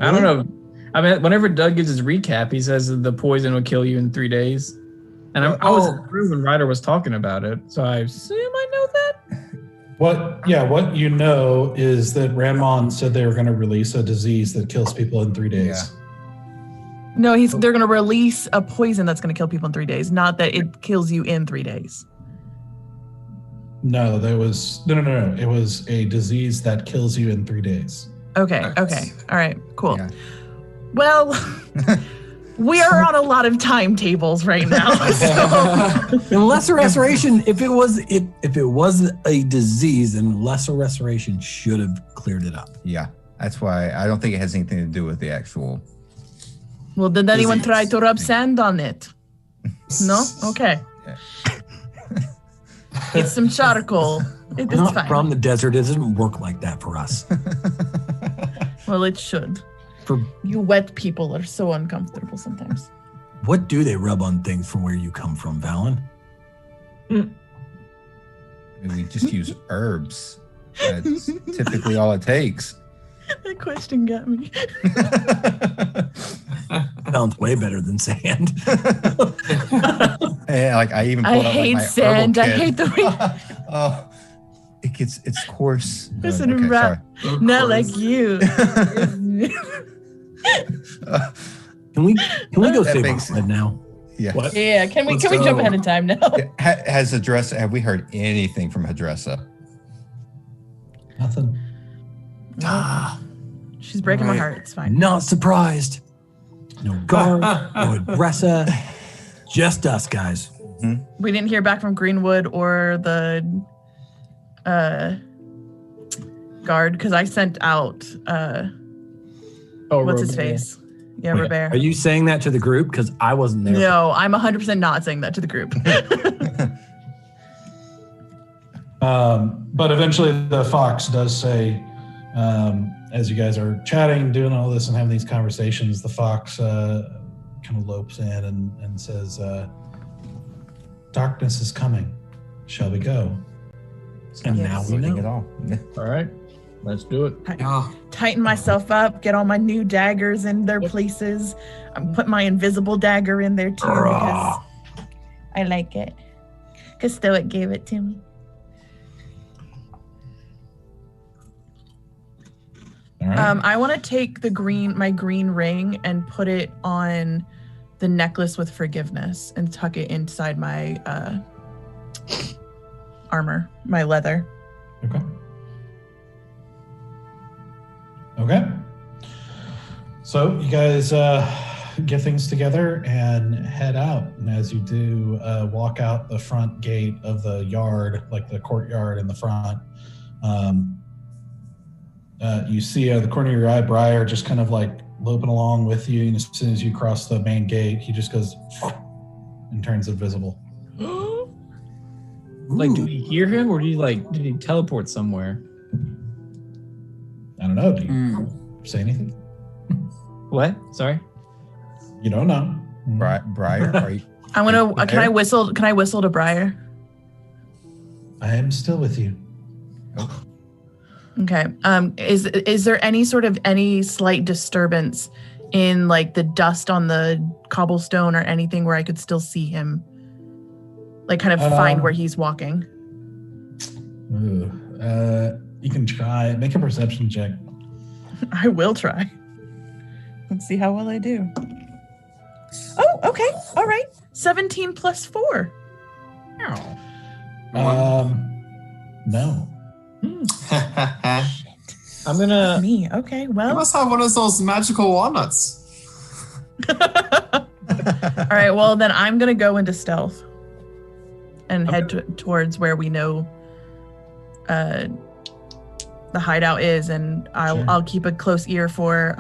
I don't know. I mean, whenever Doug gives his recap, he says the poison will kill you in 3 days. And I was in the room when Ryder was talking about it, so I assume I know that. What you know is that Ranmon said they were going to release a disease that kills people in 3 days. Yeah. No, they're going to release a poison that's going to kill people in 3 days, not that it kills you in 3 days. No, it was a disease that kills you in 3 days. Okay. All right, cool. Yeah. Well, we are on a lot of timetables right now. So. In lesser restoration, if it was a disease, then lesser restoration should have cleared it up. Yeah, that's why I don't think it has anything to do with the actual. Well, did anyone try to rub sand on it? No? Okay. Yeah. Get some charcoal. It's Not fine. from the desert. It doesn't work like that for us. Well, it should. For you wet people are so uncomfortable sometimes. What do they rub on things from where you come from, Valen? We just use herbs. That's typically all it takes. That question got me. Sounds way better than sand. Yeah, like I even pulled out hate my sand. herbal I kit. hate the way. like it's coarse. Listen, Okay, sorry. not like you. Can we go That save makes- Ahmed now? Yeah. What? Yeah, can we Let's jump go. ahead in time now? Has Hadressa? Have we heard anything from Hadressa? Nothing. She's breaking my heart. It's fine. Not surprised. No guard, no Hadressa, just us guys. We didn't hear back from Greenwood or the guard because I sent out what's his Robert. face? Yeah, Wait, Robert. are you saying that to the group? Because I wasn't there. No, I'm 100% not saying that to the group. But eventually the fox does say, as you guys are chatting, doing all this and having these conversations, the fox kind of lopes in and says, darkness is coming. Shall we go? And Yes. now we Looking know. at all. All right, let's do it. Yeah. Tighten myself up, get all my new daggers in their places. I'm put my invisible dagger in there too because I like it. Because Stoic gave it to me. All right. I want to take my green ring and put it on the necklace with forgiveness and tuck it inside my armor, my leather. Okay. Okay. So you guys get things together and head out. And as you do, walk out the front gate of the yard, like the courtyard in the front, you see the corner of your eye, Briar, just kind of like loping along with you. And as soon as you cross the main gate, he just goes and turns invisible. Like, do we hear him, or did he teleport somewhere? I don't know. Do you say anything? What? Sorry. You don't know. Briar, are you? I want to. Can I whistle? Can I whistle to Briar? I am still with you. Okay. Is there any slight disturbance in like the dust on the cobblestone or anything where I could still see him? Like kind of find where he's walking. You can try. Make a perception check. I will try. Let's see how well I do. Oh, okay. All right. 17 plus 4. No. I'm gonna. Me. Okay. You Well. must have one of those magical walnuts. All right. Well, then I'm gonna go into stealth and head towards where we know the hideout is, and I'll keep a close ear for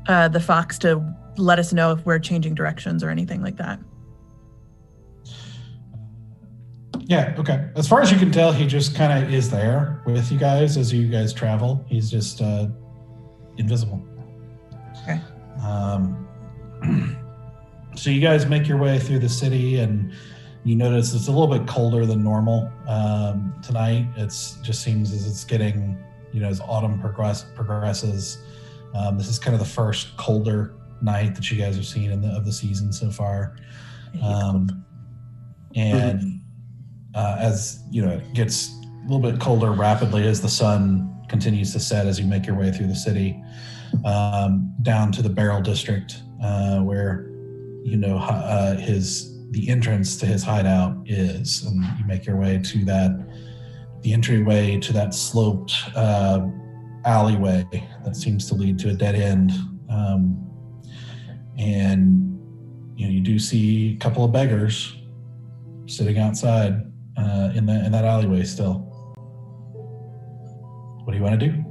the fox to let us know if we're changing directions or anything like that. Yeah, okay. As far as you can tell, he just kind of is there with you guys as you guys travel. He's just invisible. Okay. So you guys make your way through the city, and you notice it's a little bit colder than normal tonight. It's just seems as it's getting, as autumn progresses. This is kind of the first colder night that you guys have seen of the season so far. As it gets a little bit colder rapidly as the sun continues to set as you make your way through the city, down to the Barrel District, where the entrance to his hideout is, and you make your way to the entryway to that sloped alleyway that seems to lead to a dead end, and you do see a couple of beggars sitting outside in that alleyway still. What do you want to do?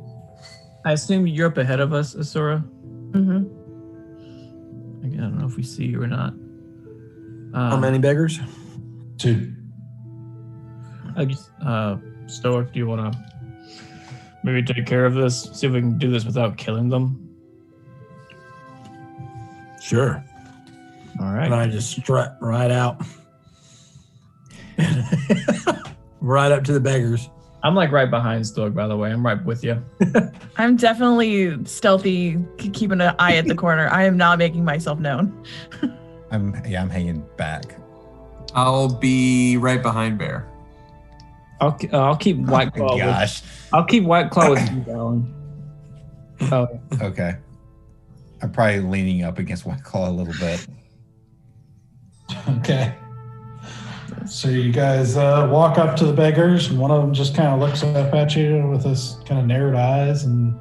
I assume you're up ahead of us, Asura. Mm-hmm. I don't know if we see you or not. How many beggars? 2. I just, Stoic, do you want to maybe take care of this? See if we can do this without killing them? Sure. All right. And I just strut right out. Right up to the beggars. I'm like right behind Stoic, by the way. I'm right with you. I'm definitely stealthy, keeping an eye at the corner. I am not making myself known. I'm hanging back. I'll be right behind Bear. I'll keep White Claw. I'll keep White Claw with you, Alan. Oh, okay. I'm probably leaning up against White Claw a little bit. Okay. So you guys walk up to the beggars, and one of them just kind of looks up at you with his kind of narrowed eyes, and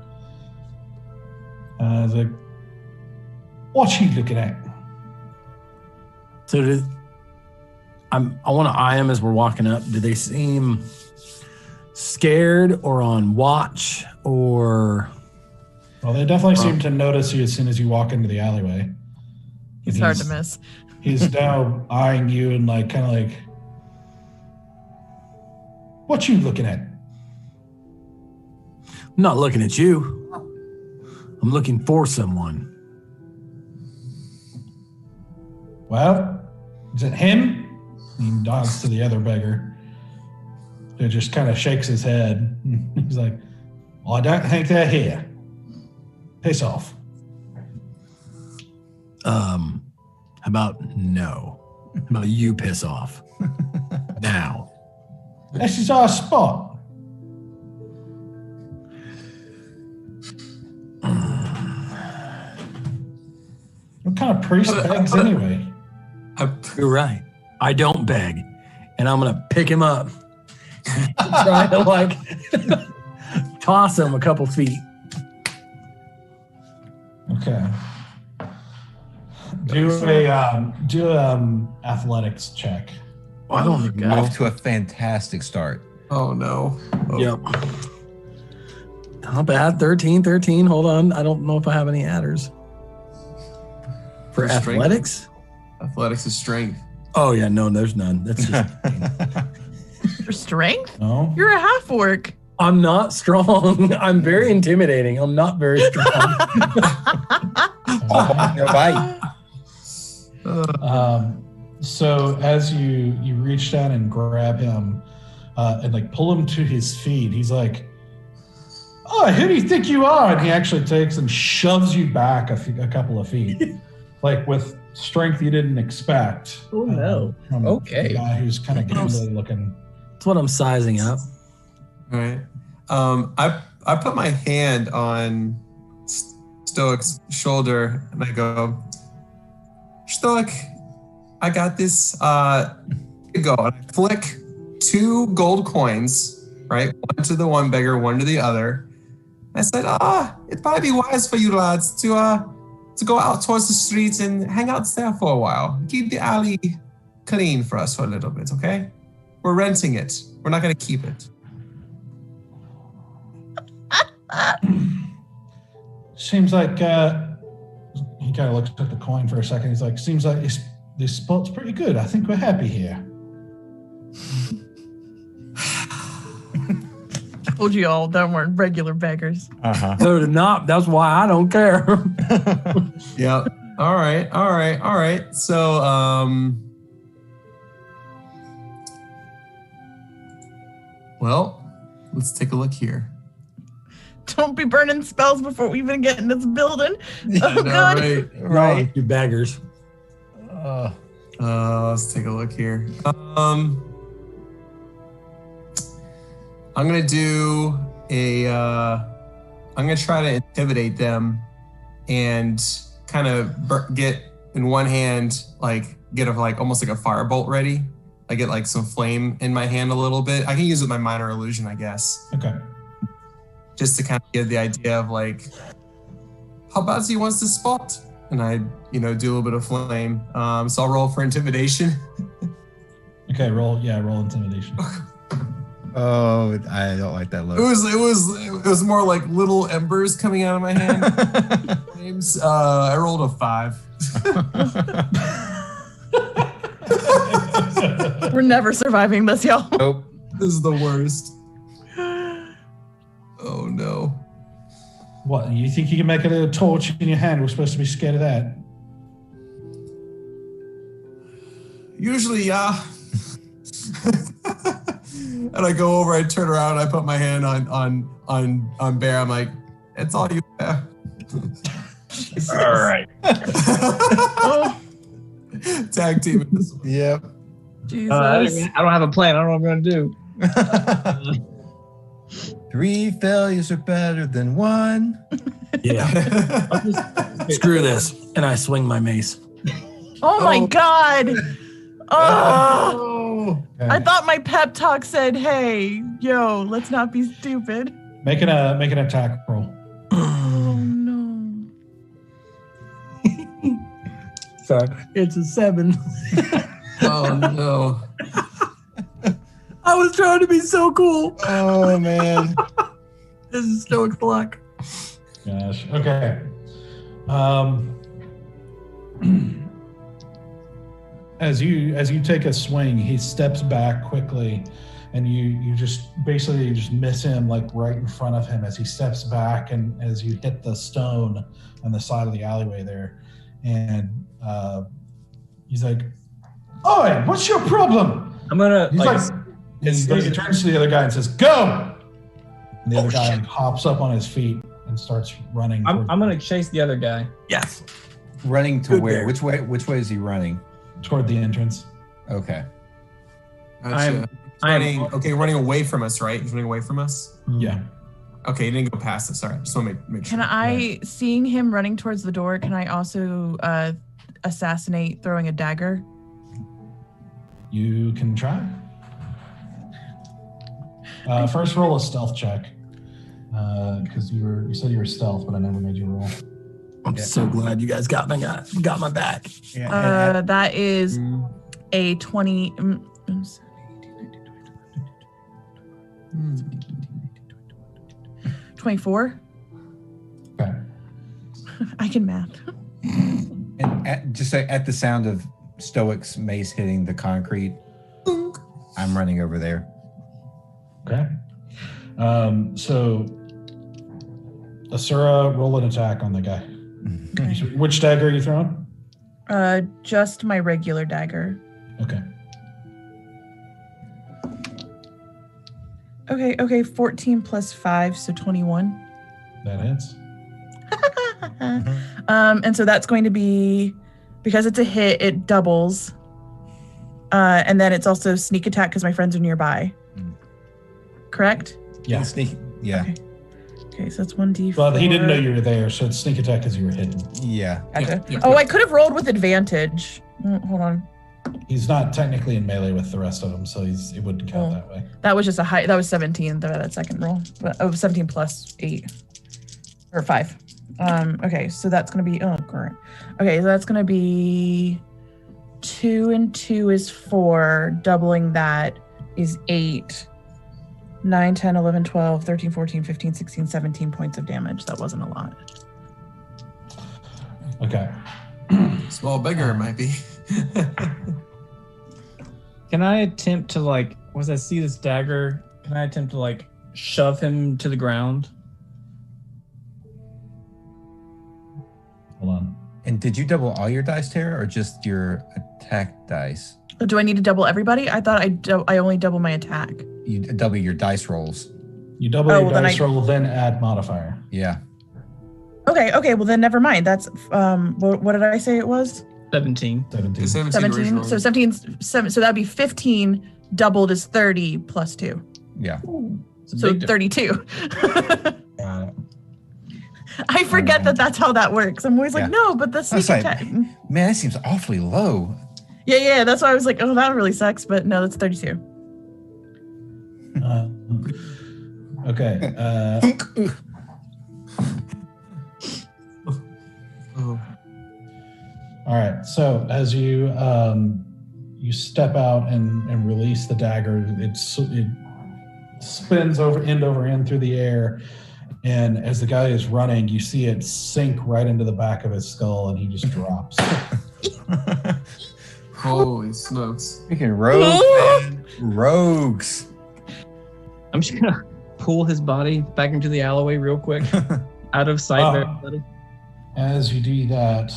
is like, "What's he looking at?" So I want to eye them as we're walking up. Do they seem scared or on watch or? Well, they definitely seem to notice you as soon as you walk into the alleyway. He's hard to miss. He's now eyeing you and kind of like, "What you looking at?" I'm not looking at you. I'm looking for someone. Well, is it him? He nods to the other beggar, who just kind of shakes his head. He's like, "Well, I don't think they're here. Piss off." How about no? How about you piss off? Now. This is our spot. What kind of priest begs anyway? You're right. I don't beg. And I'm going to pick him up. Try to toss him a couple feet. Okay. Do a athletics check. I don't know. Off to a fantastic start. Oh no. Oh. Yep. Not bad. 13. Hold on. I don't know if I have any adders. For athletics? Athletics is strength. Oh yeah, no, there's none. That's just For strength? No. You're a half orc. I'm not strong. I'm very intimidating. I'm not very strong. So as you reach down and grab him and pull him to his feet, he's like, "Oh, who do you think you are?" And he actually takes and shoves you back a couple of feet, with strength you didn't expect. Oh no. From Okay. the guy who's kind of gambling looking. That's what I'm sizing up. All right. I put my hand on Stoic's shoulder and I go, "Stoic, I got this. Here you go." And I flick 2 gold coins, right? One to the one beggar, one to the other. I said, it'd probably be wise for you lads to go out towards the streets and hang out there for a while. Keep the alley clean for us for a little bit, okay? We're renting it. We're not going to keep it. Seems like he kind of looks at the coin for a second. He's like, "Seems like this spot's pretty good. I think we're happy here." I told you all that weren't regular beggars. So to not, that's why I don't care. Yep. All right. So, well, let's take a look here. Don't be burning spells before we even get in this building. Oh, No, God. right. You beggars. Let's take a look here. I'm gonna do I'm gonna try to intimidate them and kind of get in one hand, get almost like a firebolt ready. I get some flame in my hand a little bit. I can use it with my minor illusion, I guess. Okay. Just to kind of get the idea of how bad he wants to spot. And I, do a little bit of flame. So I'll roll for intimidation. Okay, roll intimidation. Oh, I don't like that look. It was more like little embers coming out of my hand. Flames. I rolled a 5. We're never surviving this, y'all. Nope. This is the worst. Oh no. What, you think you can make a torch in your hand? We're supposed to be scared of that. Usually, yeah. And I go over, I turn around, I put my hand on Bear. I'm like, "It's all you, Bear." All right. Tag team. Yep. Jesus. I don't have a plan. I don't know what I'm going to do. 3 failures are better than 1. Yeah. Screw this. And I swing my mace. Oh my God. Oh. Okay. I thought my pep talk said, hey, yo, let's not be stupid. Make an attack roll. Oh no. Sorry. It's a 7. Oh no. I was trying to be so cool. Oh man. This is Stoic's luck. Gosh. Okay. As you take a swing, he steps back quickly, and you just basically just miss him like right in front of him as he steps back, and as you hit the stone on the side of the alleyway there, and he's like, "Oi, what's your problem?" I'm gonna He's he turns to the other guy and says, "Go!" And the other guy hops up on his feet and starts running. I'm gonna chase the other guy. Yes. Running to Good where? there. Which way is he running? Toward the entrance. Okay. Gotcha. Running away from us, right? He's running away from us? Yeah. Okay, he didn't go past us. All right, just want to make sure. Can I, seeing him running towards the door, can I also assassinate throwing a dagger? You can try. First roll a stealth check. Because you said you were stealth, but I never made you roll. I'm so glad you guys got my back. Yeah, that is a 20. 24. Okay. I can math. and at the sound of Stoic's mace hitting the concrete, I'm running over there. Okay. So Asura, roll an attack on the guy. Okay. Which dagger are you throwing? Just my regular dagger. Okay. Okay, 14 plus 5, so 21. That hits. And so that's going to be, because it's a hit, it doubles. And then it's also sneak attack because my friends are nearby. Correct? Yeah. Sneak. Yeah. Okay, so that's 1d4. Well, he didn't know you were there, so it's sneak attack because you were hidden. Yeah. Gotcha. Oh, I could have rolled with advantage. Hold on. He's not technically in melee with the rest of them, so it wouldn't count that way. That was just a high. That was 17. That second roll. 17 plus 8 or 5. Okay, so that's gonna be current. Okay, so that's gonna be 2 and 2 is 4. Doubling that is 8. 9, 10, 11, 12, 13, 14, 15, 16, 17 points of damage. That wasn't a lot. Okay. Small beggar it might be. Can I attempt to once I see this dagger, can I attempt to shove him to the ground? Hold on. And did you double all your dice, Tara, or just your attack dice? Do I need to double everybody? I thought I only double my attack. You double your dice rolls. You double your dice roll, then add modifier. Yeah. Okay, well then never mind. That's what did I say it was? 17. 17. So 17. So that'd be 15 doubled is 30 plus 2. Yeah. So 32. I forget that's how that works. I'm always like, no, but the sneak attack. Man, that seems awfully low. Yeah. That's why I was like, oh, that really sucks. But no, that's 32. Okay. All right. So as you step out and release the dagger, it spins end over end through the air, and as the guy is running, you see it sink right into the back of his skull, and he just drops. Holy smokes! Freaking rogues, man. Rogues. I'm just gonna pull his body back into the alleyway real quick, out of sight of everybody. As you do that,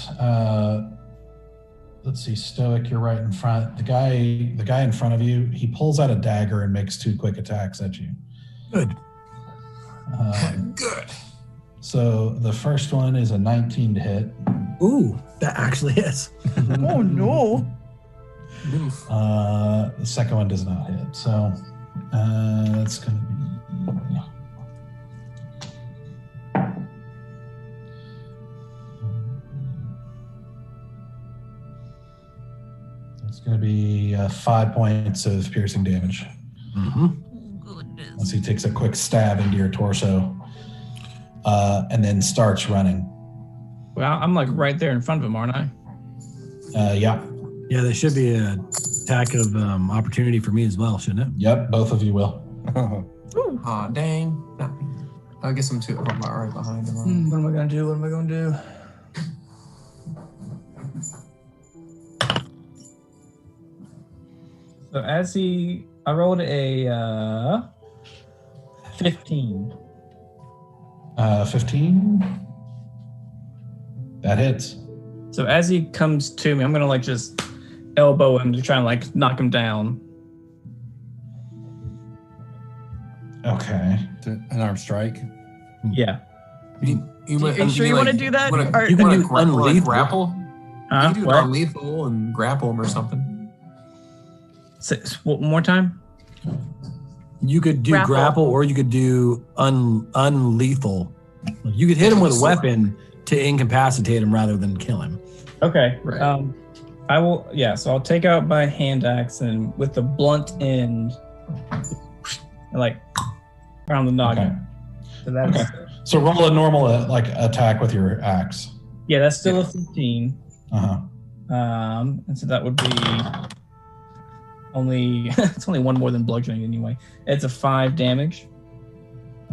let's see, Stoic, you're right in front. The guy in front of you, he pulls out a dagger and makes 2 quick attacks at you. Good. Good. So the first one is a 19 to hit. Ooh, that actually is. Oh no. The second one does not hit. So That's going to be... It's going to be 5 points of piercing damage. Goodness. As he takes a quick stab into your torso, and then starts running. Well, I'm like right there in front of him, aren't I? Yeah. Yeah, there should be an attack of opportunity for me as well, shouldn't it? Yep, both of you will. Aw, dang. Not me. I guess I'm right behind him. What am I gonna do? So I rolled a 15. 15. That hits. So as he comes to me, I'm gonna like just elbow him to try and like knock him down. Okay. An arm strike. Yeah. Are you sure you want to do that? You can do unlethal. Grapple? Huh? You can do What? unlethal and grapple him or something. One more time? You could do grapple or you could do unlethal. You could hit him with a weapon to incapacitate him rather than kill him. Okay. Right. I will. Yeah. So I'll take out my hand axe and with the blunt end, like around the noggin. Okay. So that's So roll a normal attack with your axe. yeah. That's still a 15. Uh-huh. And so that would be only it's only one more than bludgeoning anyway. It's a 5 damage.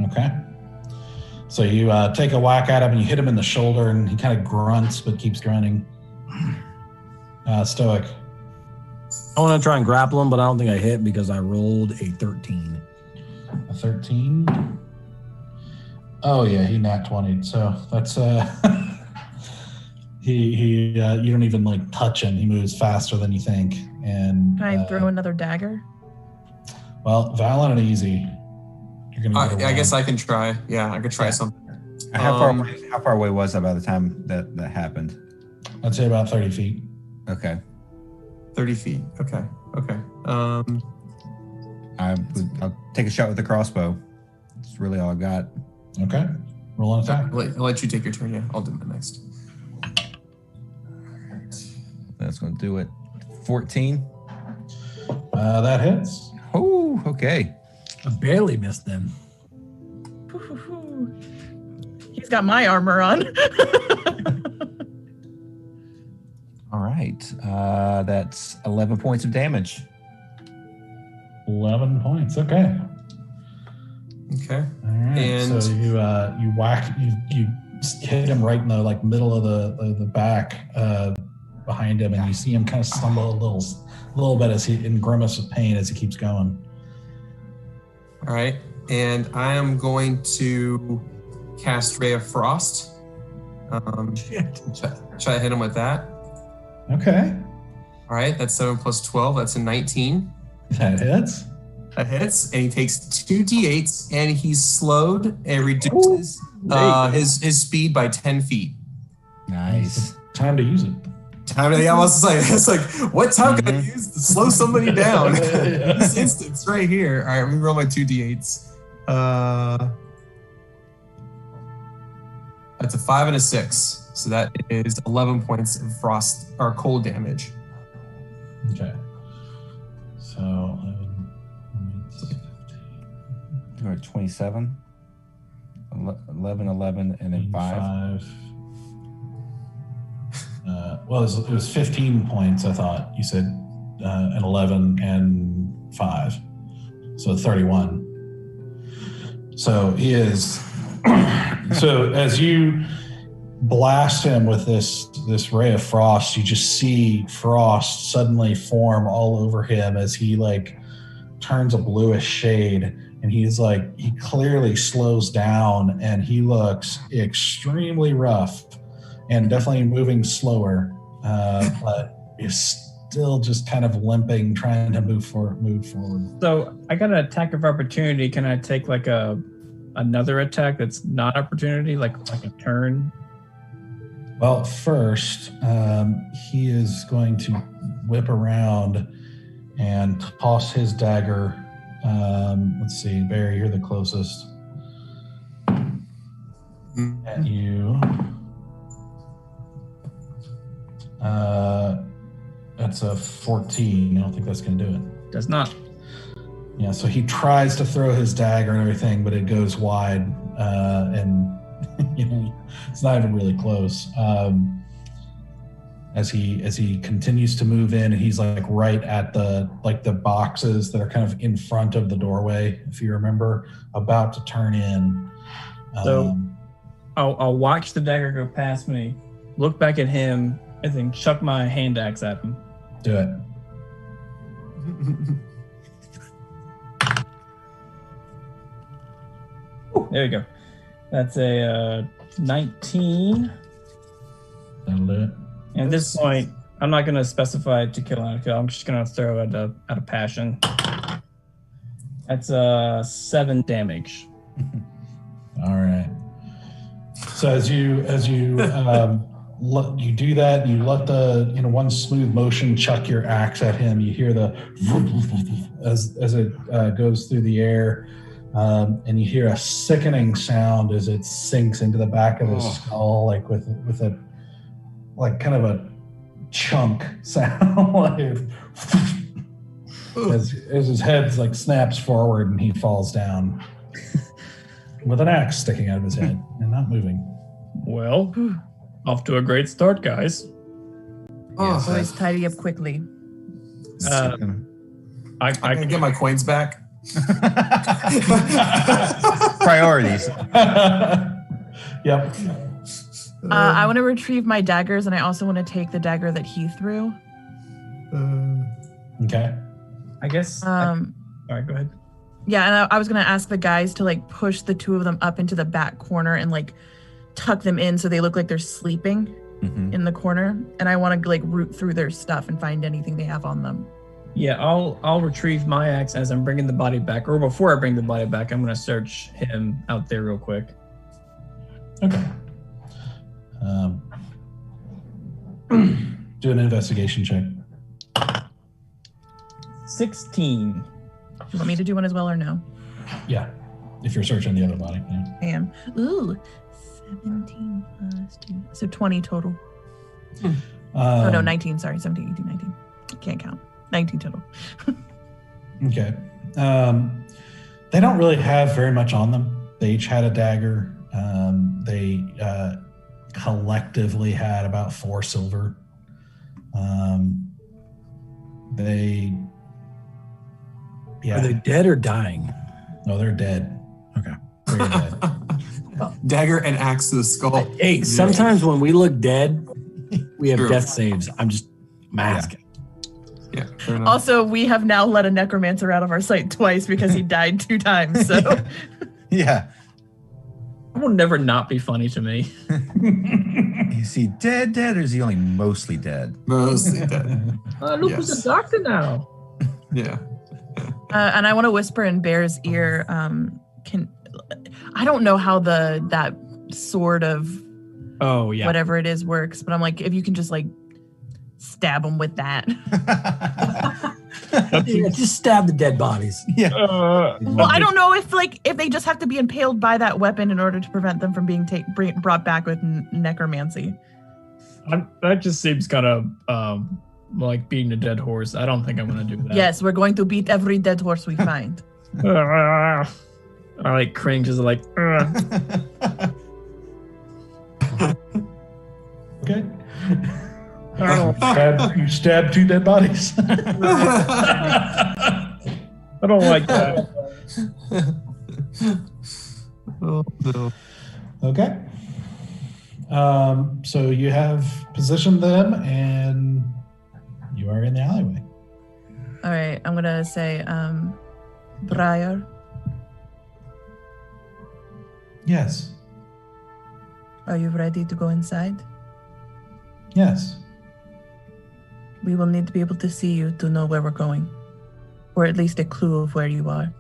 Okay. So you take a whack at him and you hit him in the shoulder and he kind of grunts but keeps grunting. Stoic. I want to try and grapple him, but I don't think I hit because I rolled a 13. A 13. Oh yeah, he nat 20. So that's he you don't even like touch him. He moves faster than you think. And Can I throw another dagger? well, Valen and easy. You're gonna get I guess I can try. Yeah, I could try something. How far away was I by the time that happened? I'd say about 30 feet. Okay. 30 feet. Okay. I'll take a shot with the crossbow. That's really all I got. Okay. Roll an attack. I'll let you take your turn. Yeah, I'll do it next. That's going to do it. 14. That hits. Oh, okay. I barely missed them. He's got my armor on. All right. That's 11 points of damage. 11 points. Okay. Okay. All right. And so you whack you hit him right in the like middle of the back behind him, and you see him kind of stumble a little bit as he in grimace of pain as he keeps going. all right. And I am going to cast Ray of Frost. Try to hit him with that. Okay. All right. That's 7 plus 12. That's a 19. That hits. That hits, and he takes 2d8s, and he's slowed and reduces his speed by 10 feet. Nice. Time to use it. I was like, it's like, what time can I use to slow somebody down? This instance right here. All right, let me roll my 2d8s. That's a 5 and a 6. So that is 11 points of frost or cold damage. Okay. So 27. 11, and then 5. Well, it was 15 points, I thought. You said and 11 and 5. So 31. So he is... so as you blast him with this ray of frost, you just see frost suddenly form all over him as he like turns a bluish shade, and he clearly slows down, and he looks extremely rough and definitely moving slower, but is still just kind of limping, trying to move forward. So I got an attack of opportunity. Can I take like another attack that's not opportunity, like a turn? Well, first, he is going to whip around and toss his dagger Let's see, Barry, you're the closest. At you. That's a 14. I don't think that's going to do it. Does not. Yeah, so he tries to throw his dagger and everything, but it goes wide, and it's not even really close. As he continues to move in, and he's like right at the boxes that are kind of in front of the doorway, if you remember, about to turn in. So I'll watch the dagger go past me, look back at him, and then chuck my hand axe at him. Do it. There you go. That's a 19. That'll do it. And at this point, I'm not going to specify to kill and kill. I'm just going to throw it at a passion. That's 7 damage. All right. So as you you do that, you let the one smooth motion chuck your axe at him. You hear the as it goes through the air, and you hear a sickening sound as it sinks into the back of his skull, like with a kind of a chunk sound, as his head snaps forward and he falls down with an axe sticking out of his head and not moving. Well, off to a great start, guys. Always tidy up quickly. I can get my coins back. Priorities. Yep. I want to retrieve my daggers, and I also want to take the dagger that he threw. Okay. I guess. All right, go ahead. Yeah, and I was going to ask the guys to push the two of them up into the back corner and tuck them in so they look like they're sleeping in the corner. And I want to root through their stuff and find anything they have on them. Yeah, I'll retrieve my axe as I'm bringing the body back, or before I bring the body back, I'm going to search him out there real quick. Okay. Do an investigation check. 16. You want me to do one as well or no? Yeah, if you're searching the other body. Yeah. I am. Ooh, 17 plus 2. So 20 total. No, 19. Sorry, 17, 18, 19. Can't count. 19 total. Okay. They don't really have very much on them. They each had a dagger. They collectively had about 4 silver. Are they dead or dying? No, they're dead. Okay. They're dead. Dagger and axe to the skull. Hey, sometimes when we look dead, we have death saves. I'm asking. Yeah. Fair enough. Also, we have now let a necromancer out of our sight twice because he died 2 times. So Yeah. It will never not be funny to me. Is he dead, or is he only mostly dead? Mostly dead. Look who's a doctor now. Yeah. and I want to whisper in Bear's ear. I don't know how that sort of whatever it is works, but I'm if you can just stab him with that. Yeah, just stab the dead bodies. Yeah. Well, I don't know if they just have to be impaled by that weapon in order to prevent them from being brought back with necromancy. That just seems kind of like beating a dead horse. I don't think I'm going to do that. Yes, we're going to beat every dead horse we find. I cringes Okay. You stabbed 2 dead bodies. I don't like that. Oh, no. Okay. So you have positioned them, and you are in the alleyway. All right, I'm gonna say, Briar. Yes. Are you ready to go inside? Yes. We will need to be able to see you to know where we're going, or at least a clue of where you are.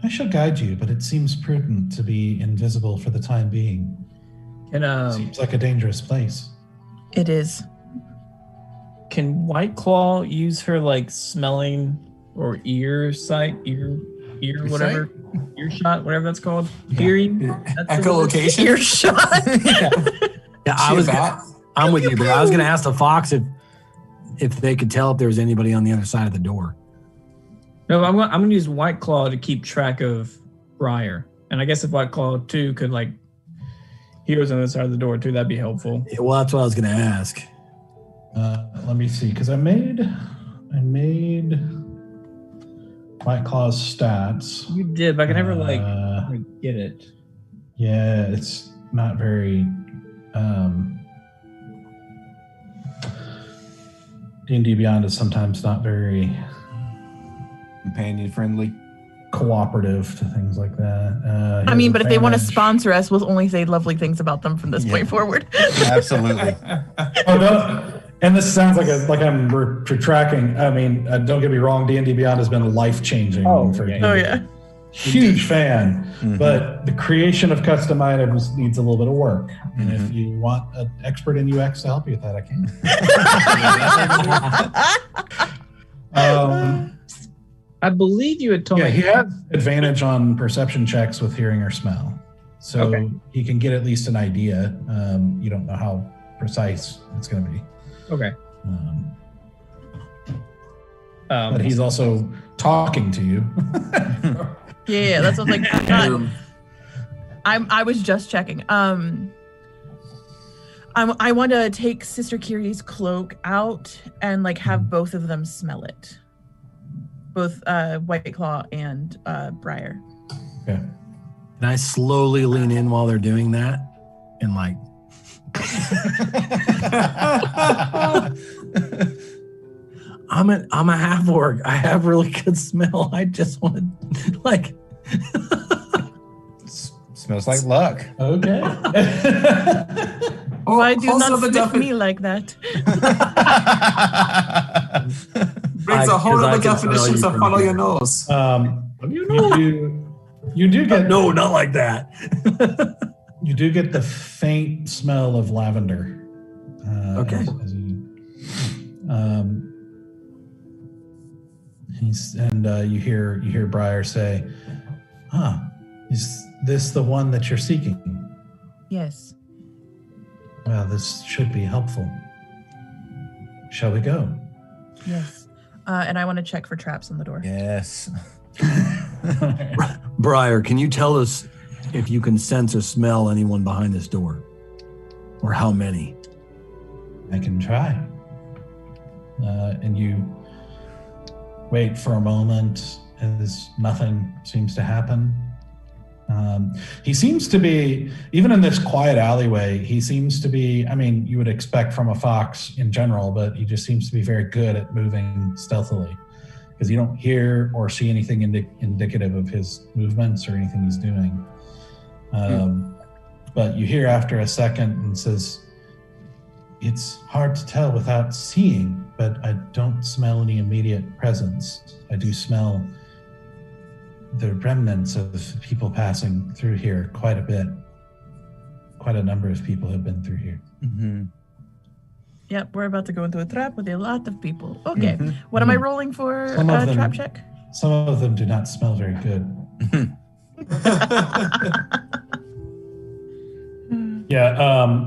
I shall guide you, but it seems prudent to be invisible for the time being. Seems like a dangerous place. It is. Can White Claw use her smelling or ear sight, ear whatever, earshot, whatever that's called. Hearing. Echolocation. Earshot. I'm with you, but I was going to ask the fox if they could tell if there was anybody on the other side of the door. No, I'm going to use White Claw to keep track of Briar. And I guess if White Claw, too, could, like, hear us on the other side of the door, too, that'd be helpful. Yeah, well, that's what I was going to ask. Let me see, because I made White Claw's stats. You did, but I can never, get it. Yeah, it's not very... D&D Beyond is sometimes not very... companion-friendly. Cooperative to things like that. I mean, but if they want to sponsor us, we'll only say lovely things about them from this point forward. Absolutely. Oh, no. And this sounds like I'm retracting. I mean, don't get me wrong. D&D Beyond has been life-changing for me. Oh, yeah. Huge fan. But the creation of custom items needs a little bit of work. And if you want an expert in UX to help you with that, I can. I believe you had told me. Yeah, he has advantage on perception checks with hearing or smell. So he can get at least an idea. You don't know how precise it's going to be. Okay. But he's also talking to you. Yeah, that's what I'm like. I was just checking. I want to take Sister Kiri's cloak out and like have both of them smell it. Both White Claw and Briar. Okay. Can I slowly lean in while they're doing that? And like... I'm a half orc. I have really good smell. I just want to like... Smells like luck. Okay. Why do not sniff me like that? Brings a whole other definition to follow your nose. You do get no, not like that. You do get the faint smell of lavender. Okay. You hear Briar say, is this the one that you're seeking? Yes. Well, this should be helpful. Shall we go? Yes. And I want to check for traps on the door. Yes. Briar, can you tell us if you can sense or smell anyone behind this door? Or how many? I can try. And you wait for a moment as nothing seems to happen. He seems to be, even in this quiet alleyway, he seems to be, I mean, you would expect from a fox in general, but he just seems to be very good at moving stealthily because you don't hear or see anything indicative of his movements or anything he's doing. But you hear after a second and says, it's hard to tell without seeing, but I don't smell any immediate presence. I do smell the remnants of people passing through here quite a bit. Quite a number of people have been through here. Mm-hmm. Yep, we're about to go into a trap with a lot of people. Okay, what am I rolling for a trap check? Some of them do not smell very good. Yeah,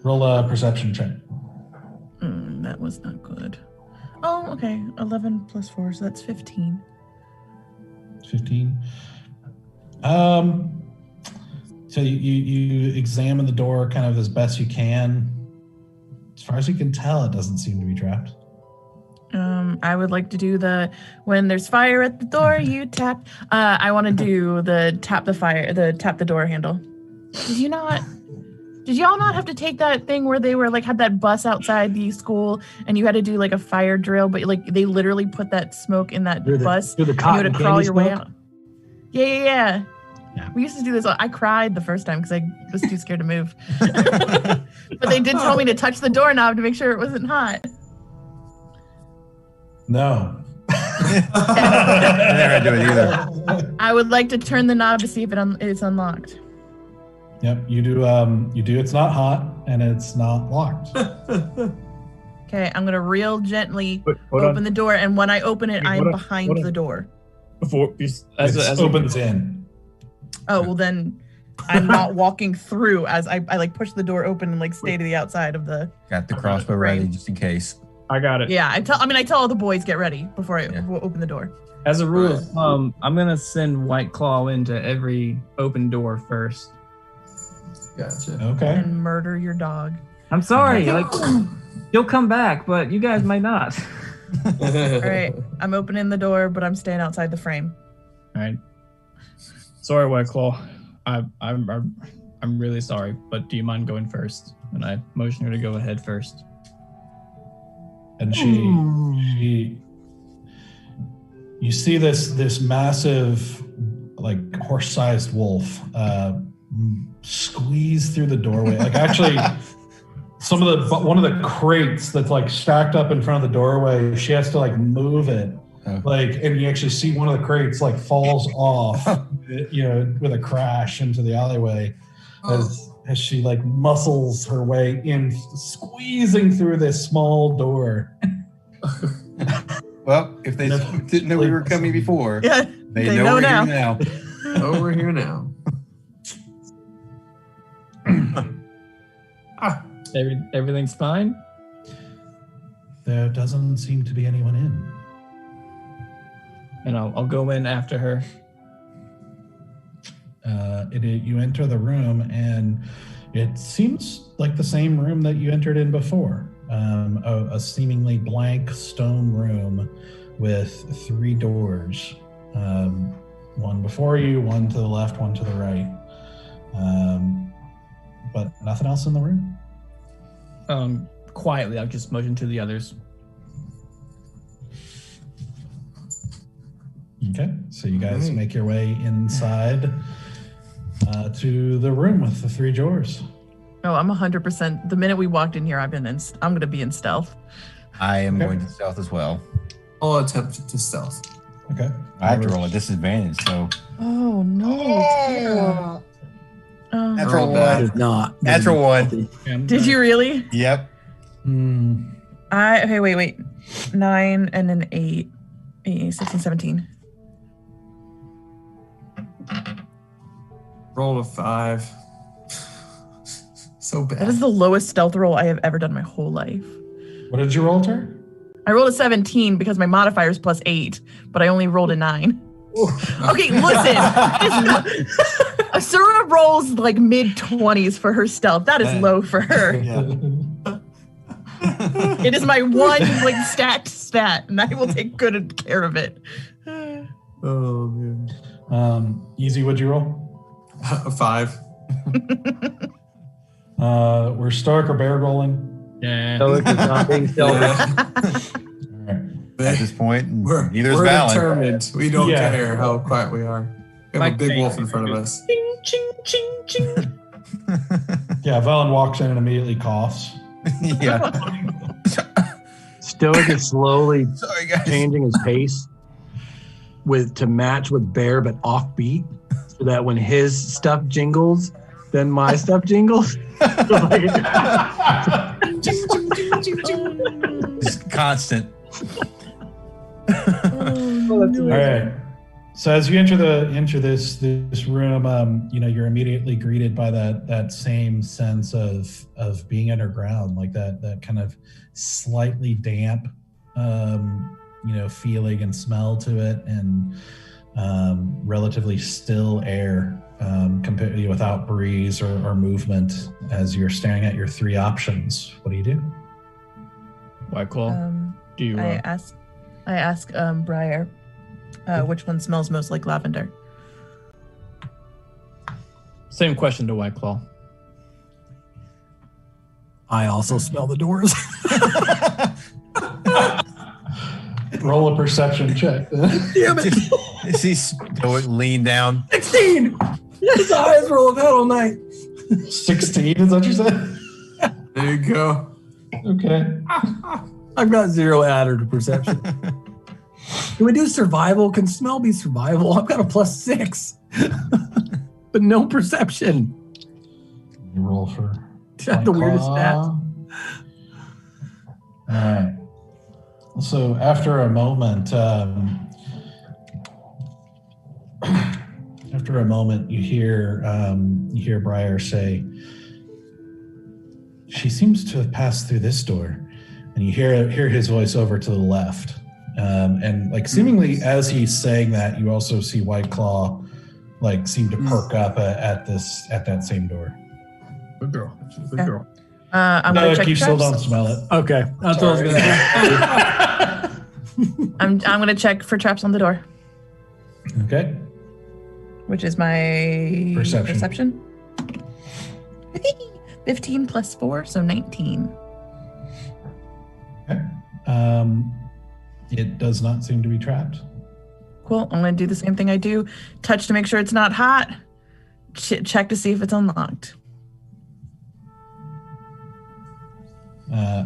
roll a perception check. That was not good. Oh, okay, 11 plus 4, so that's 15. 15. So you examine the door kind of as best you can. As far as you can tell, it doesn't seem to be trapped. I would like to do when there's fire at the door, you tap. I want to do tap the door handle. Did y'all not have to take that thing where they were like had that bus outside the school and you had to do like a fire drill, but like they literally put that smoke in that bus and you had to crawl your way out? Yeah. We used to do this. I cried the first time because I was too scared to move. But they did tell me to touch the doorknob to make sure it wasn't hot. No. I never do it either. I would like to turn the knob to see if it's unlocked. Yep, you do. It's not hot and it's not locked. Okay, I'm gonna real gently hold open on. the door, and when I open it, Wait, I'm hold on, behind hold on. the door. Before as It opens in. Oh well, then I'm not walking through as I like push the door open and like stay to the outside of the. Got the crossbow ready just in case. I got it. Yeah, I tell all the boys get ready before I open the door. As a rule of thumb, I'm gonna send White Claw into every open door first. Gotcha. Okay. And murder your dog. I'm sorry, like you'll come back, but you guys might not. All right, I'm opening the door, but I'm staying outside the frame. All right. Sorry, White Claw. I'm really sorry, but do you mind going first? And I motion her to go ahead first. And you see this massive, like horse-sized wolf squeeze through the doorway. Like actually, one of the crates that's like stacked up in front of the doorway, she has to like move it. Like, and you actually see one of the crates like falls off, with a crash into the alleyway as she like muscles her way in, squeezing through this small door. Well, if they didn't know we were coming before, yeah, they know we're now. here now. Oh, we're here now. Everything's fine? There doesn't seem to be anyone in. And I'll go in after her. You enter the room, and it seems like the same room that you entered in before. A seemingly blank stone room with 3 doors. One before you, one to the left, one to the right. But nothing else in the room. Quietly, I'll just motion to the others. Okay, so you guys make your way inside to the room with the 3 drawers. Oh, I'm 100%. The minute we walked in here, I'm going to be in stealth. I am going to stealth as well. I'll attempt to stealth. Okay. I have to roll a disadvantage, so. Oh, no. Oh. Natural That is one. not. Natural one. Did you really? Yep. Okay, wait. 9 and an 8. 16, 17. Roll a 5. So bad. That is the lowest stealth roll I have ever done in my whole life. What did you roll, Ter? I rolled a 17 because my modifier is +8, but I only rolled a 9. Okay, listen. Asura rolls like mid-20s for her stealth. That is low for her. Yeah. It is my one like stacked stat, and I will take good care of it. Oh, man. Easy, what'd you roll? A 5. We're Stark or Bear rolling? Yeah. Stoic is not being stealthy. All right. At this point, We're valid. determined. We don't Yeah. care how quiet we are. We have a big wolf in front of us. Ching, ching, ching, ching. Yeah, Velen walks in and immediately coughs. Yeah. Stoic is slowly Sorry, guys. changing his pace to match with Bear, but offbeat, so that when his stuff jingles, then my stuff jingles. Just constant. All right. So as you enter this room, you're immediately greeted by that same sense of being underground, like that kind of slightly damp, feeling and smell to it, and relatively still air, completely without breeze or movement. As you're staring at your 3 options, what do you do? White Claw. Do you? I ask Briar, which one smells most like lavender? Same question to White Claw. I also smell the doors. Roll a perception check. Damn it! See Stoic lean down. 16! Yes, the highest roll I've had all night. 16, is that what you said? There you go. Okay. I've got 0 added to perception. Can we do survival? Can smell be survival? I've got a +6. But no perception. You roll for... Is that the weirdest stat? All right. So after a moment, you hear Briar say, "She seems to have passed through this door," and you hear his voice over to the left, and like seemingly as he's saying that, you also see White Claw like seem to perk up at that same door. Good girl. Good girl. I'm gonna check you still traps. don't smell it. Okay, that's what I was gonna say. I'm gonna check for traps on the door, Okay. which is my Perception. 15 plus 4, so 19. Okay. It does not seem to be trapped. Cool. I'm gonna do the same thing I do. Touch to make sure it's not hot. Check to see if it's unlocked.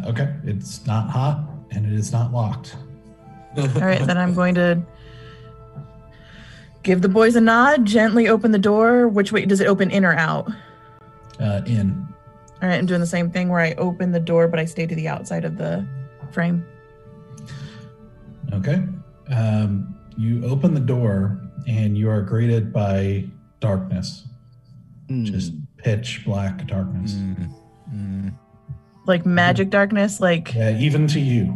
Okay. It's not hot and it is not locked. All right, then I'm going to give the boys a nod, gently open the door. Which way does it open, in or out? In. All right, I'm doing the same thing where I open the door, but I stay to the outside of the frame. Okay. You open the door and you are greeted by darkness. Just pitch black darkness. Like magic darkness, like... Yeah, even to you,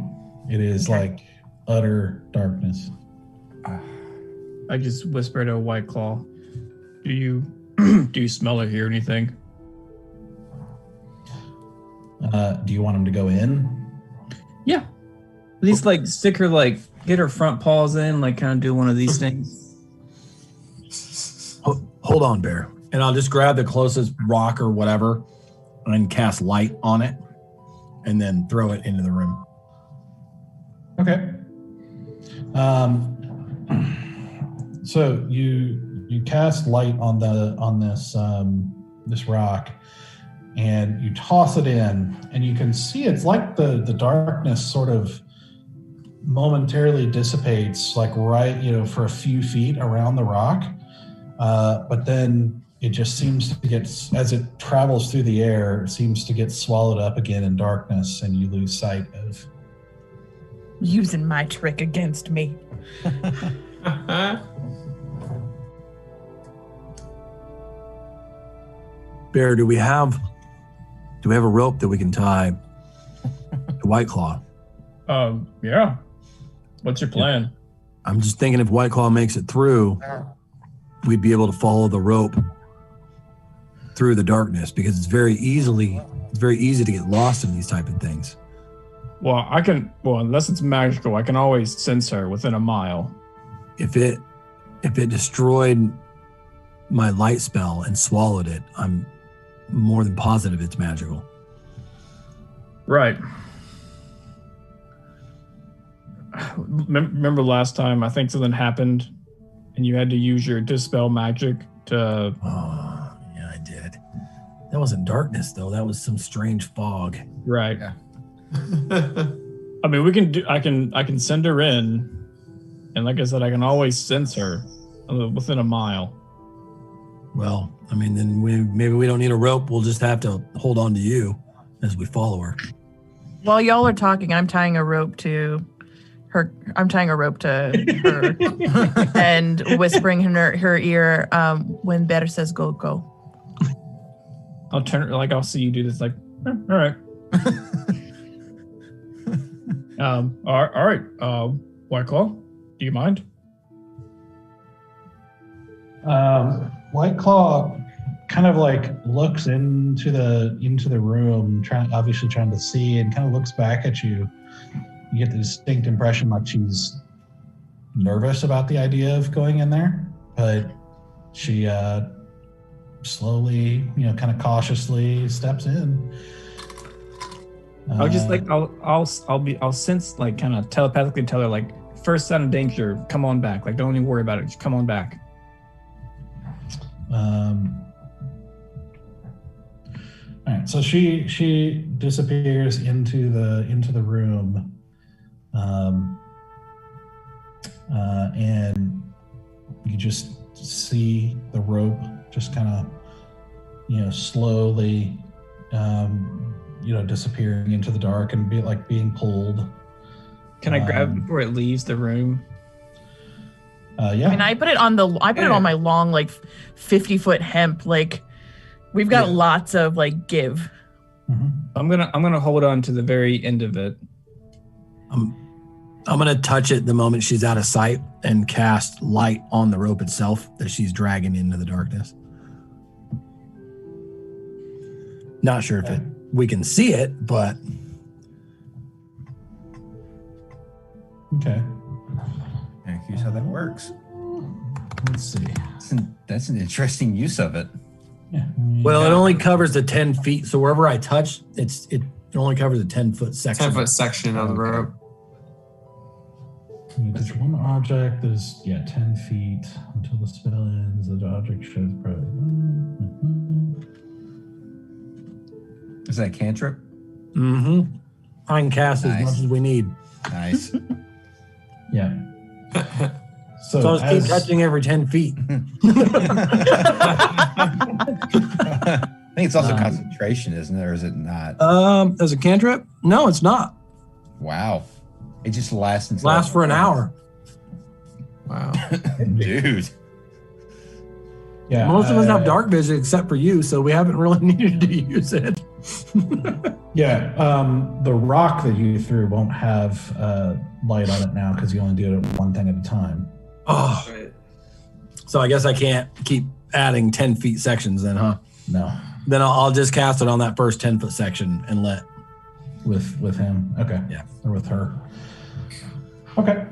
it is like utter darkness. I just whisper to White Claw, do you smell or hear anything? Do you want him to go in? Yeah. At least like stick her, like get her front paws in, like kind of do one of these things. Hold on, Bear. And I'll just grab the closest rock or whatever and cast light on it and then throw it into the room. Okay. So you cast light on this rock and you toss it in and you can see it's like the darkness sort of momentarily dissipates, like right, for a few feet around the rock. But then it just seems to get, as it travels through the air, it seems to get swallowed up again in darkness and you lose sight of. Using my trick against me. Bear, do we have a rope that we can tie to White Claw? Yeah. What's your plan? I'm just thinking if White Claw makes it through, we'd be able to follow the rope through the darkness because it's very easy to get lost in these type of things. Well, unless it's magical, I can always sense her within a mile. If it destroyed my light spell and swallowed it, I'm more than positive it's magical. Right. Remember last time, I think something happened and you had to use your dispel magic to... Oh, yeah, I did. That wasn't darkness, though. That was some strange fog. Right. Yeah. I mean, I can send her in, and like I said, I can always sense her within a mile. Well, I mean, then maybe we don't need a rope. We'll just have to hold on to you as we follow her. While y'all are talking, I'm tying a rope to her. I'm tying a rope to her and whispering in her ear when Better says go, go. I'll turn, I'll see you do this, all right. All right. White Claw, do you mind? White Claw kind of looks into the room, obviously trying to see, and kind of looks back at you. You get the distinct impression like she's nervous about the idea of going in there, but she slowly, kind of cautiously steps in. I'll just I'll sense kind of telepathically tell her first sign of danger, come on back. Don't even worry about it. Just come on back. All right. So she disappears into the room, and you just see the rope just kind of, slowly disappearing into the dark and being pulled. Can I grab it before it leaves the room? Yeah. I mean, I put it on it on my long, 50-foot hemp. We've got lots of give. Mm-hmm. I'm gonna hold on to the very end of it. I'm gonna touch it the moment she's out of sight and cast light on the rope itself that she's dragging into the darkness. Not sure if we can see it, but okay. Yeah, here's how that works. Let's see. That's an interesting use of it. Yeah. Well, it only covers the 10 feet. So wherever I touch, it only covers a 10-foot section. 10-foot section of the rope. There's one object that is 10 feet until the spell ends. The object shows probably. Is that a cantrip? Mm-hmm. I can cast as much as we need. Nice. Yeah. So just keep touching every 10 feet. I think it's also concentration, isn't it? Or is it not? As a cantrip? No, it's not. Wow. It just lasts for an hour. Wow. Dude. Yeah. Most of us have dark vision except for you, so we haven't really needed to use it. Yeah. The rock that you threw won't have light on it now because you only do it one thing at a time. Oh. Right. So I guess I can't keep adding 10 feet sections then, huh? No. Then I'll just cast it on that first 10-foot section and let. With him. Okay. Yeah. Or with her. Okay.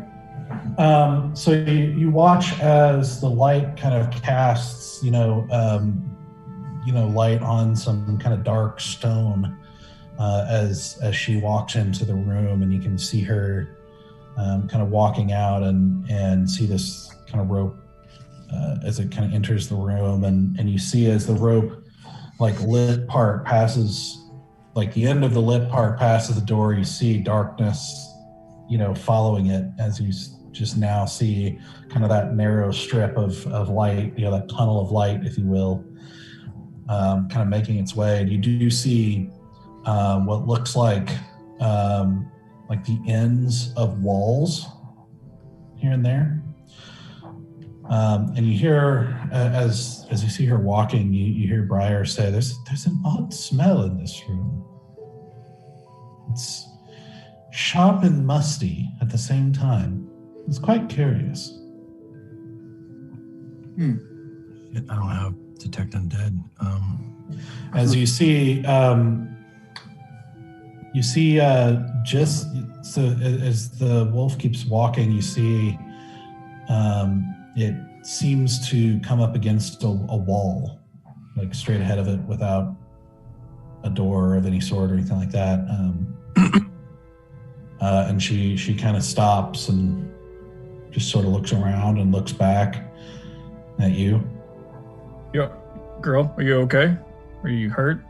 So you watch as the light kind of casts, light on some kind of dark stone as she walks into the room, and you can see her kind of walking out and see this kind of rope as it kind of enters the room, and you see as the rope lit part passes, the end of the lit part passes the door, you see darkness following it as you just now see kind of that narrow strip of light, that tunnel of light, if you will, kind of making its way. And you do see what looks like the ends of walls here and there. And you hear, as you see her walking, you hear Briar say, there's an odd smell in this room. It's sharp and musty at the same time. It's quite curious. Shit, I don't have Detect Undead. As you see, just so as the wolf keeps walking, you see it seems to come up against a wall, straight ahead of it without a door of any sort or anything like that. And she kind of stops and just sort of looks around and looks back at you. Yeah, girl, are you okay? Are you hurt?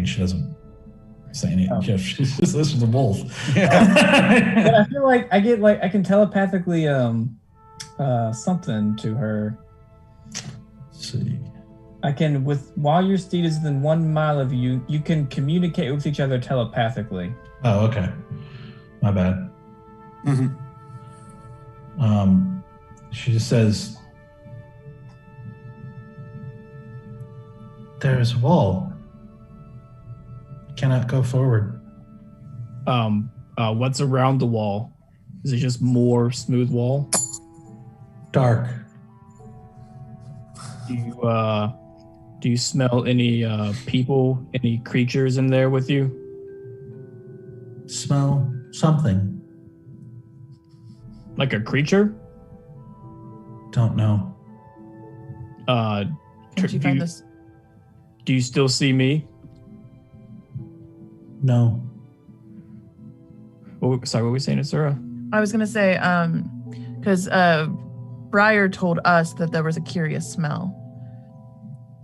She doesn't say anything. Yeah, she's just listening to the wolf. But I feel like I can telepathically something to her. Let's see. While your steed is within 1 mile of you, you can communicate with each other telepathically. Oh, okay. My bad. Mm-hmm. She just says, there's a wall. Cannot go forward. What's around the wall? Is it just more smooth wall? Dark. Do you smell any people, any creatures in there with you? Smell something. Like a creature? Don't know. Can you find this? Do you still see me? No. Sorry, what were we saying, Asura? I was gonna say, because Briar told us that there was a curious smell.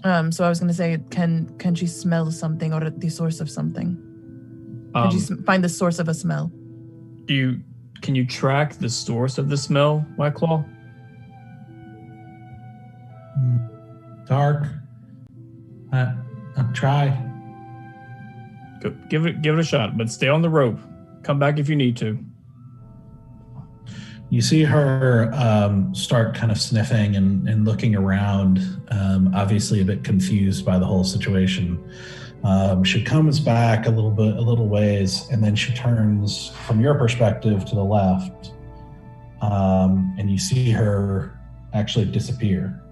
So I was gonna say, can she smell something or the source of something? Can she find the source of a smell? Can you track the source of the smell, White Claw? Dark, I'll try. Go, give it a shot, but stay on the rope. Come back if you need to. You see her start kind of sniffing and looking around, obviously a bit confused by the whole situation. She comes back a little ways, and then she turns from your perspective to the left, and you see her actually disappear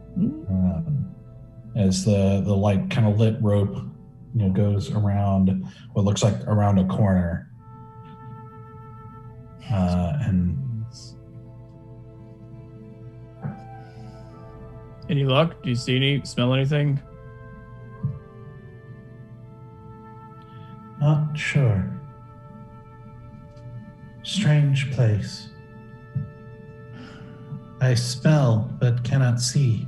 as the light kind of lit rope, goes around what looks like around a corner, and. Any luck? Do you smell anything? Not sure. Strange place. I smell but cannot see.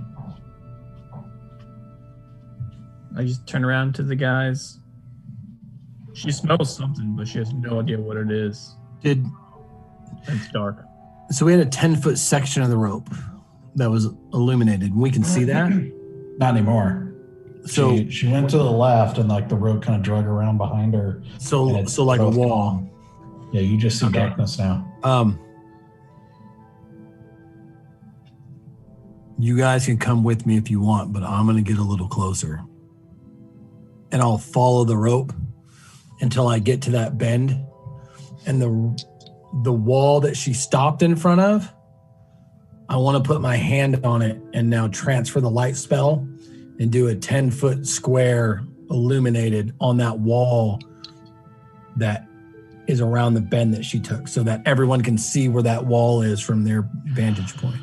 I just turn around to the guys. She smells something, but she has no idea what it is. It's dark. So we had a 10-foot section of the rope that was illuminated. We can see that? Not anymore. So she went to the left, and the rope kind of drug around behind her. So like a wall. Yeah, you just see darkness now. You guys can come with me if you want, but I'm going to get a little closer. And I'll follow the rope until I get to that bend. And the wall that she stopped in front of, I want to put my hand on it and now transfer the light spell and do a 10-foot square illuminated on that wall that is around the bend that she took, so that everyone can see where that wall is from their vantage point.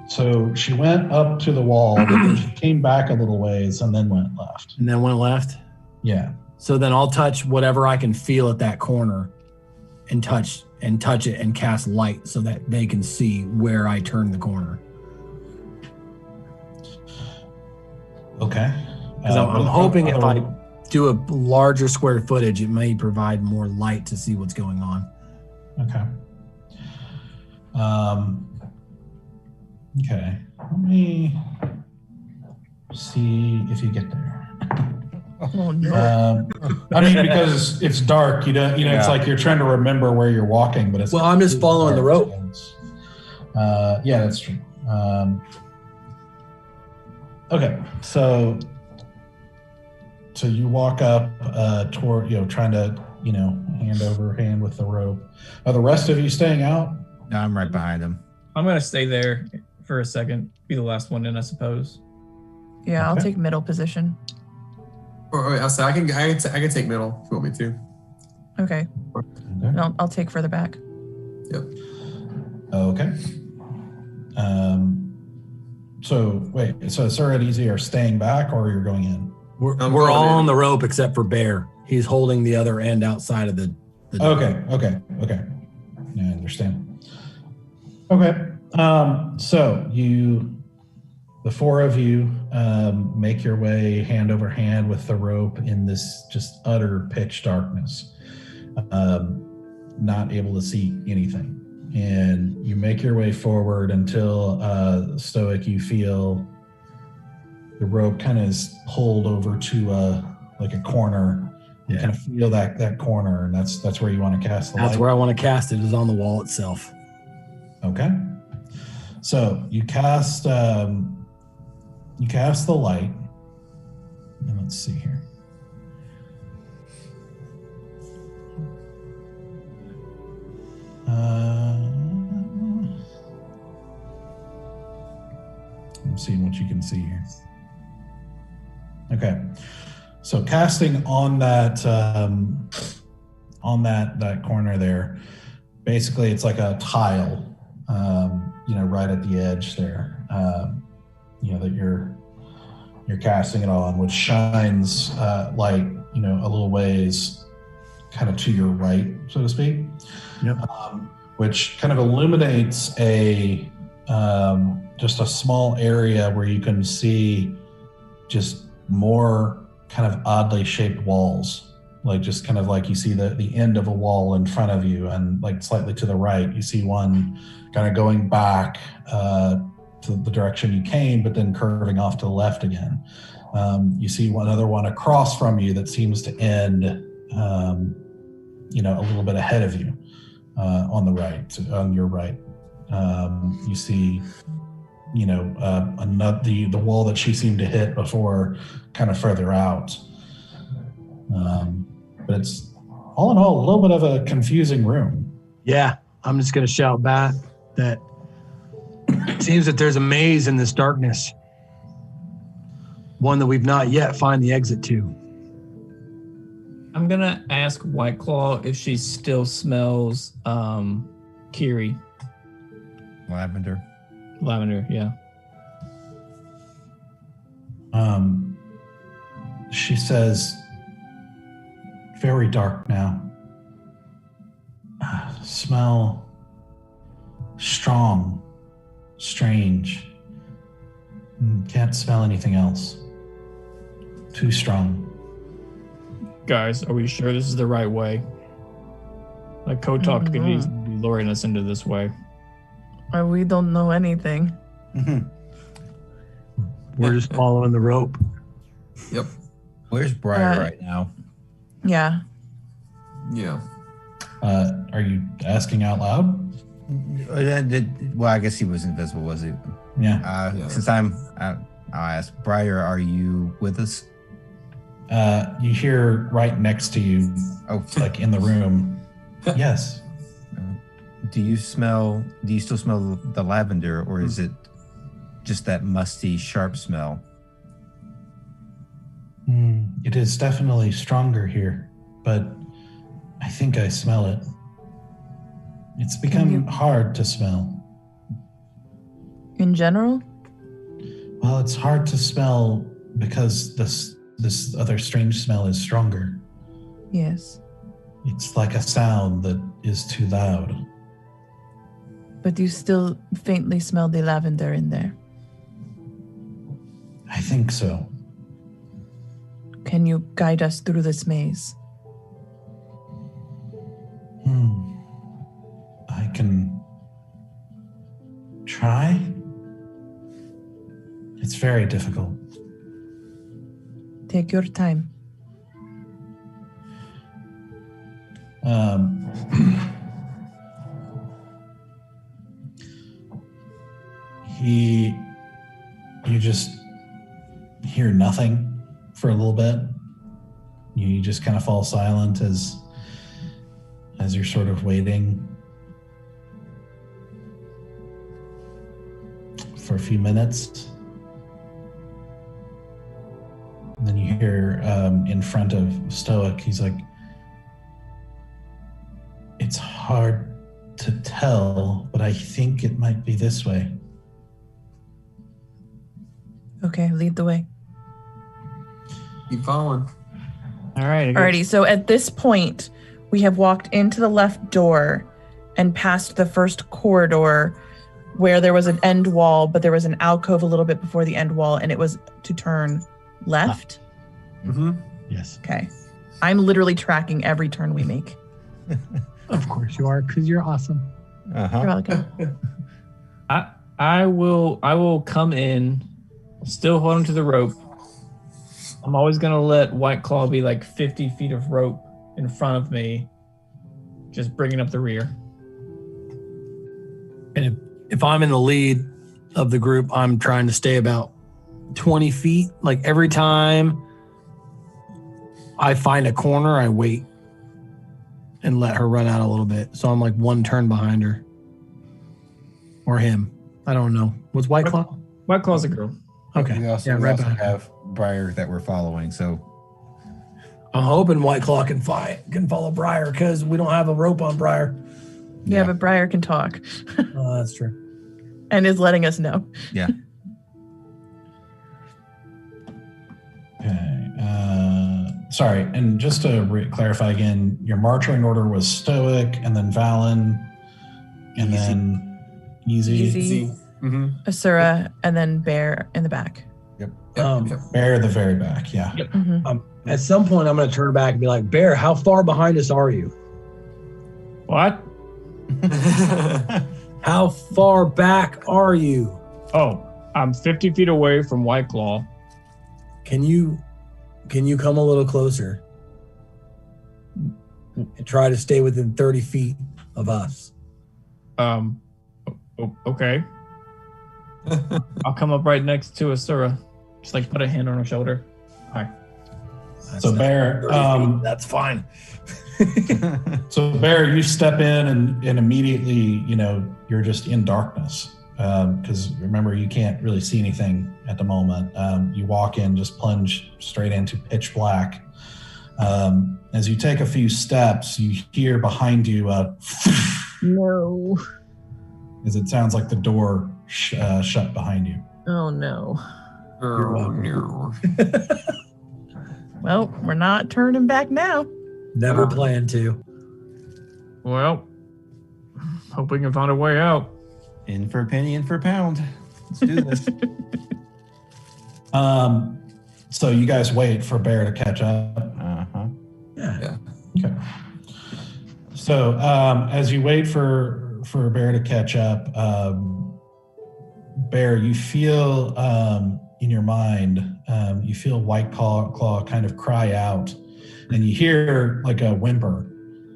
So she went up to the wall, but then she came back a little ways and then went left. And then went left? Yeah. So then I'll touch whatever I can feel at that corner and touch it and cast light so that they can see where I turn the corner. Okay. Because I'm hoping if I do a larger square footage, it may provide more light to see what's going on. Okay. Okay. Let me see if you get there. Oh no! Because it's dark, it's like you're trying to remember where you're walking, but it's. Well, I'm just following the rope. Yeah, that's true. Okay, so you walk up toward, trying to, hand over hand with the rope. Are the rest of you staying out? No, I'm right behind him. I'm gonna stay there for a second. Be the last one in, I suppose. Yeah, okay. I'll take middle position. I'll say I can take middle if you want me to. Okay. I'll take further back. Yep. Okay. So Sir and Easy are staying back, or you're going in? We're all on the rope except for Bear. He's holding the other end outside of the door. Okay. Yeah, I understand. Okay. So the four of you make your way hand over hand with the rope in this just utter pitch darkness, not able to see anything. And you make your way forward until, Stoic, you feel the rope kind of is pulled over to like a corner. You kind of feel that corner, and that's where you want to cast the light. That's where I want to cast it, is on the wall itself. Okay. So you cast the light, and let's see here. I'm seeing what you can see here. Okay, so casting on that corner there, basically it's like a tile, right at the edge there, that you're casting it on, which shines light, a little ways kind of to your right, so to speak. Yep. Which kind of illuminates just a small area where you can see just more kind of oddly shaped walls, like just kind of like you see the end of a wall in front of you, and like slightly to the right, you see one kind of going back to the direction you came, but then curving off to the left again. You see another one across from you that seems to end, a little bit ahead of you on your right. You see, the wall that she seemed to hit before, kind of further out. But it's all in all a little bit of a confusing room. Yeah, I'm just going to shout back that it seems that there's a maze in this darkness. One that we've not yet find the exit to. I'm gonna ask White Claw if she still smells Kiri. Lavender, yeah. She says, very dark now. Smell strong, strange. Can't smell anything else. Too strong. Guys, are we sure this is the right way? Like Kotok could be luring us into this way. We don't know anything. We're just following the rope. Yep. Where's Briar right now? Yeah. Yeah. Are you asking out loud? Well, I guess he was invisible, was he? Yeah. Since I'll ask, Briar, are you with us? You hear right next to you, like in the room. Yes. Do you still smell the lavender, or is it just that musty, sharp smell? It is definitely stronger here, but I think I smell it. It's become hard to smell. In general? Well, it's hard to smell because this other strange smell is stronger. Yes. It's like a sound that is too loud. But you still faintly smell the lavender in there. I think so. Can you guide us through this maze? I can try. It's very difficult. Take your time. You just hear nothing for a little bit. You just kind of fall silent as you're sort of waiting for a few minutes. And then you hear in front of Stoic, he's like, it's hard to tell, but I think it might be this way. Okay, lead the way. Keep following. All right. Alrighty, so at this point, we have walked into the left door and past the first corridor where there was an end wall, but there was an alcove a little bit before the end wall, and it was to turn left. Mm-hmm. Yes. Okay. I'm literally tracking every turn we make. Of course you are, because you're awesome. Uh-huh. You're welcome. I will come in, still holding to the rope. I'm always gonna let White Claw be like 50 feet of rope in front of me, just bringing up the rear. And if I'm in the lead of the group, I'm trying to stay about 20 feet. Like every time I find a corner, I wait and let her run out a little bit. So I'm like one turn behind her. Or him. I don't know. What's White Claw? White Claw's a girl. Okay. We also have Briar that we're following, so I'm hoping White Claw can follow Briar, because we don't have a rope on Briar. Yeah, but Briar can talk. Oh, that's true. And is letting us know. Yeah. Okay. Sorry, and just to clarify again, your marching order was Stoic, and then Valen, and then Easy. Mm-hmm. Asura, and then Bear in the back. Yep. Bear at the very back, yeah. Yep. Mm-hmm. At some point, I'm going to turn back and be like, Bear, how far behind us are you? What? How far back are you? Oh, I'm 50 feet away from White Claw. Can you come a little closer and try to stay within 30 feet of us? Okay. I'll come up right next to Asura. Just like put a hand on her shoulder. Hi. So Bear, that's fine. So Bear, you step in and immediately, you're just in darkness. Because remember, you can't really see anything at the moment. You walk in, just plunge straight into pitch black. As you take a few steps, you hear behind you No. as it sounds like the door shut behind you. Oh, no. You're welcome. Well, we're not turning back now. Never planned to. Well, hope we can find a way out. In for a penny, in for a pound. Let's do this. So you guys wait for Bear to catch up. Uh-huh. Yeah. Okay. So as you wait for Bear to catch up, Bear, you feel in your mind, you feel White Claw kind of cry out, and you hear like a whimper.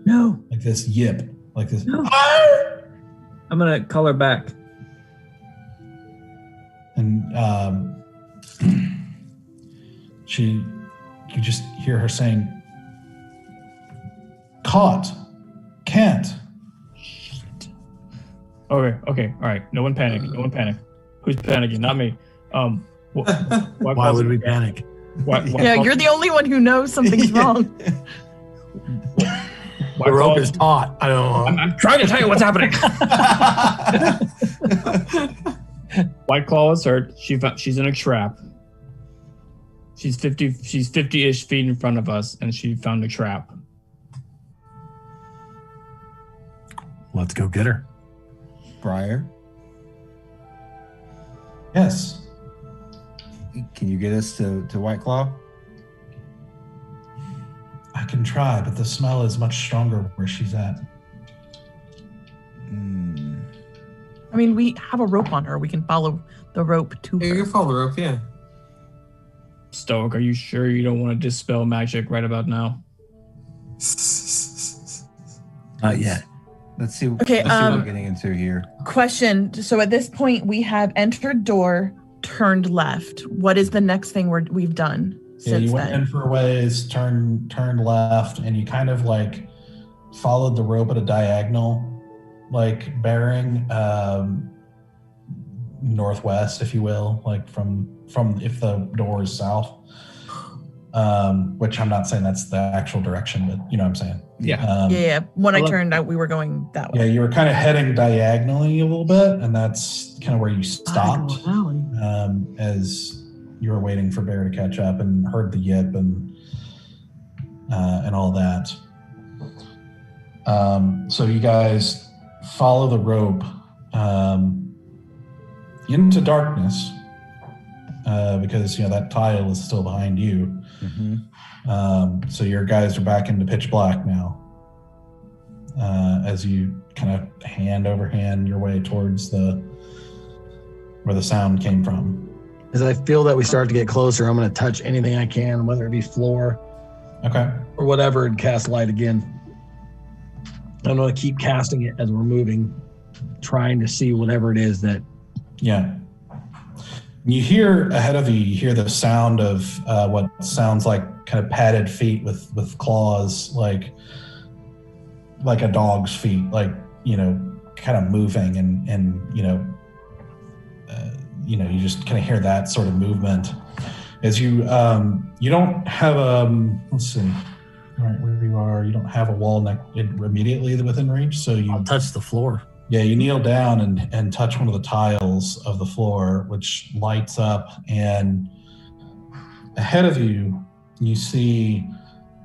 No. Like this yip, like this. No. I'm gonna call her back. And you just hear her saying, "Caught, can't." Okay, all right. No one panic. Who's panicking? Not me. Why would we panic? Yeah, you're the only one who knows something's wrong. The rope is taut. I don't know. I'm trying to tell you what's happening. White Claw is hurt. She's in a trap. She's 50-ish feet in front of us, and she found a trap. Let's go get her. Briar, Yes. can you get us to White Claw? I can try, but the smell is much stronger where she's at. I mean, we have a rope on her. We can follow the rope to her. Yeah, you can follow the rope, yeah. Stoic, are you sure you don't want to dispel magic right about now? Not yet. Let's see, Okay, let's see what we're getting into here. Question. So at this point, we have entered door, turned left. What is the next thing we've done Yeah, since you went then? in for a ways, turned left, and you kind of like followed the rope at a diagonal, like bearing northwest, if you will, like from if the door is south. Which I'm not saying that's the actual direction, but you know what I'm saying. Yeah. Yeah. When I turned out, we were going that way. Yeah, you were kind of heading diagonally a little bit, and that's kind of where you stopped as you were waiting for Bear to catch up and heard the yip and all that. So you guys follow the rope into darkness because that tile is still behind you. Mm-hmm. So your guys are back into pitch black now. As you kind of hand over hand your way towards where the sound came from. As I feel that we start to get closer, I'm going to touch anything I can, whether it be floor Okay. or whatever, and cast light again. I'm going to keep casting it as we're moving, trying to see whatever it is that... Yeah. You hear ahead of you hear the sound of what sounds like kind of padded feet with claws, like a dog's feet, like, kind of moving and you just kind of hear that sort of movement as you don't have let's see, right where you are, you don't have a wall immediately within reach, so I'll touch the floor. Yeah, you kneel down and touch one of the tiles of the floor, which lights up, and ahead of you, you see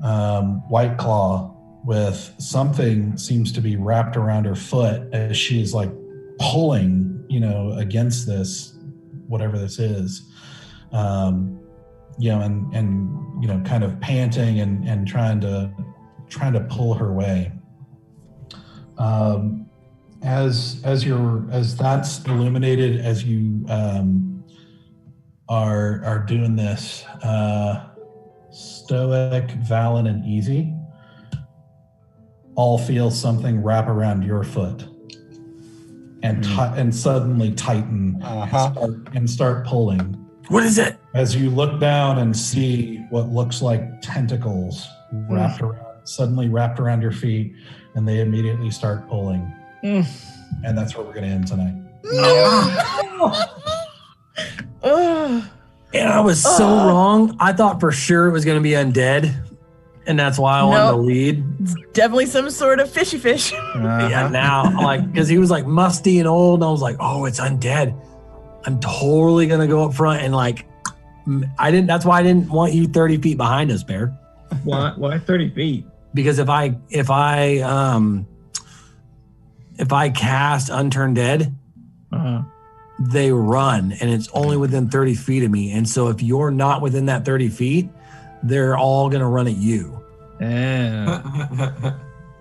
White Claw with something seems to be wrapped around her foot as she is like pulling, against this, whatever this is, and kind of panting and trying to pull her way. as that's illuminated as you are doing this, Stoic, Valen, and Easy all feel something wrap around your foot and suddenly tighten and start pulling. What is it? As you look down and see what looks like tentacles suddenly wrapped around your feet, and they immediately start pulling. And that's where we're going to end tonight. And I was so wrong. I thought for sure it was going to be undead, and that's why I wanted to lead. It's definitely some sort of fishy fish. Yeah, now, like, because he was like musty and old, and I was like, oh, it's undead. I'm totally going to go up front and like, that's why I didn't want you 30 feet behind us, Bear. Why 30 feet? Because if I cast Unturn Dead, they run, and it's only within 30 feet of me. And so if you're not within that 30 feet, they're all going to run at you.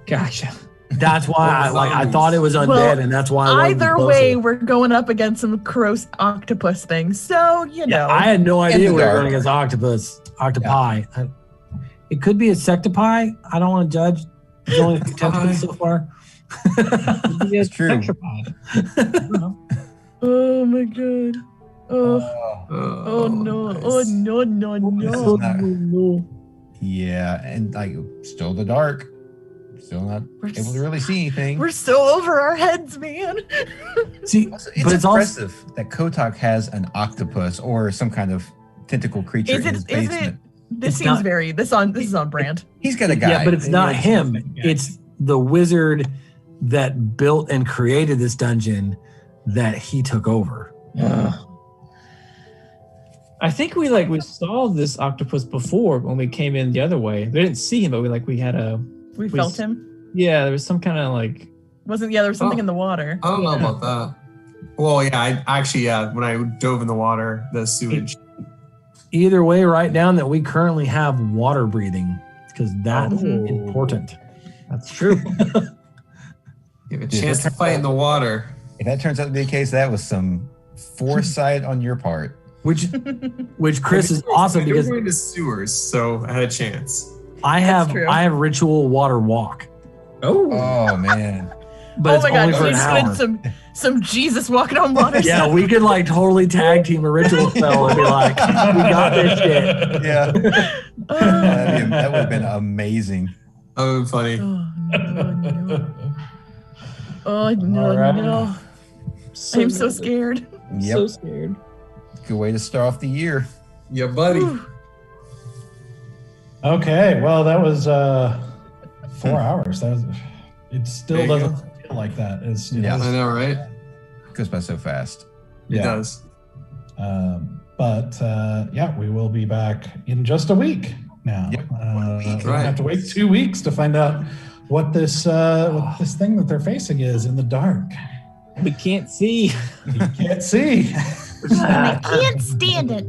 Gotcha. That's why I thought it was undead, and that's why I either way, we're going up against some gross octopus things. So, you know. I had no idea we were going against octopi. Yeah. It could be a sectopi. I don't want to judge. There's only 2 tentacles so far. It's true. Oh my god. Oh no. Yeah, and like still the dark. Still not able to really see anything. We're so over our heads, man. See, it's impressive that Kotok has an octopus or some kind of tentacle creature in his basement. This is on brand. He's got a guy. Yeah, but it's not him. It's the wizard that built and created this dungeon that he took over. I think we saw this octopus before when we came in the other way. We didn't see him, but we felt him. Yeah, there was some kind of there was something in the water. I don't know about that. Well, yeah, when I dove in the water, the sewage. Either way, write down that we currently have water breathing, because that's important. That's true. You have a chance to fight in the water. If that turns out to be the case, that was some foresight on your part. Which Chris is awesome because we're going to sewers, so I had a chance. I have ritual water walk. Oh man. But it's only for an hour. Some Jesus walking on water. Yeah, we could totally tag team a ritual spell and be like, we got this shit. Yeah. That would have been amazing. That would have been funny. No. I'm so scared. Yep. So scared. Good way to start off the year. Yeah, buddy. Okay, well, that was 4 hours. It still doesn't feel like that. I know, right? Goes by so fast. It does. But we will be back in just a week now. Yep. We're gonna have to wait 2 weeks to find out what this thing that they're facing is in the dark. We can't see. You can't see. I can't stand it.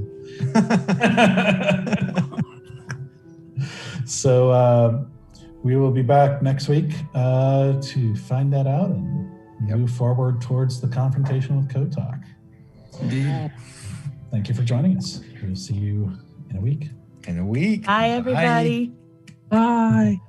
So we will be back next week to find that out and move forward towards the confrontation with Kotok. Indeed. Thank you for joining us. We'll see you in a week. Bye, everybody. Bye.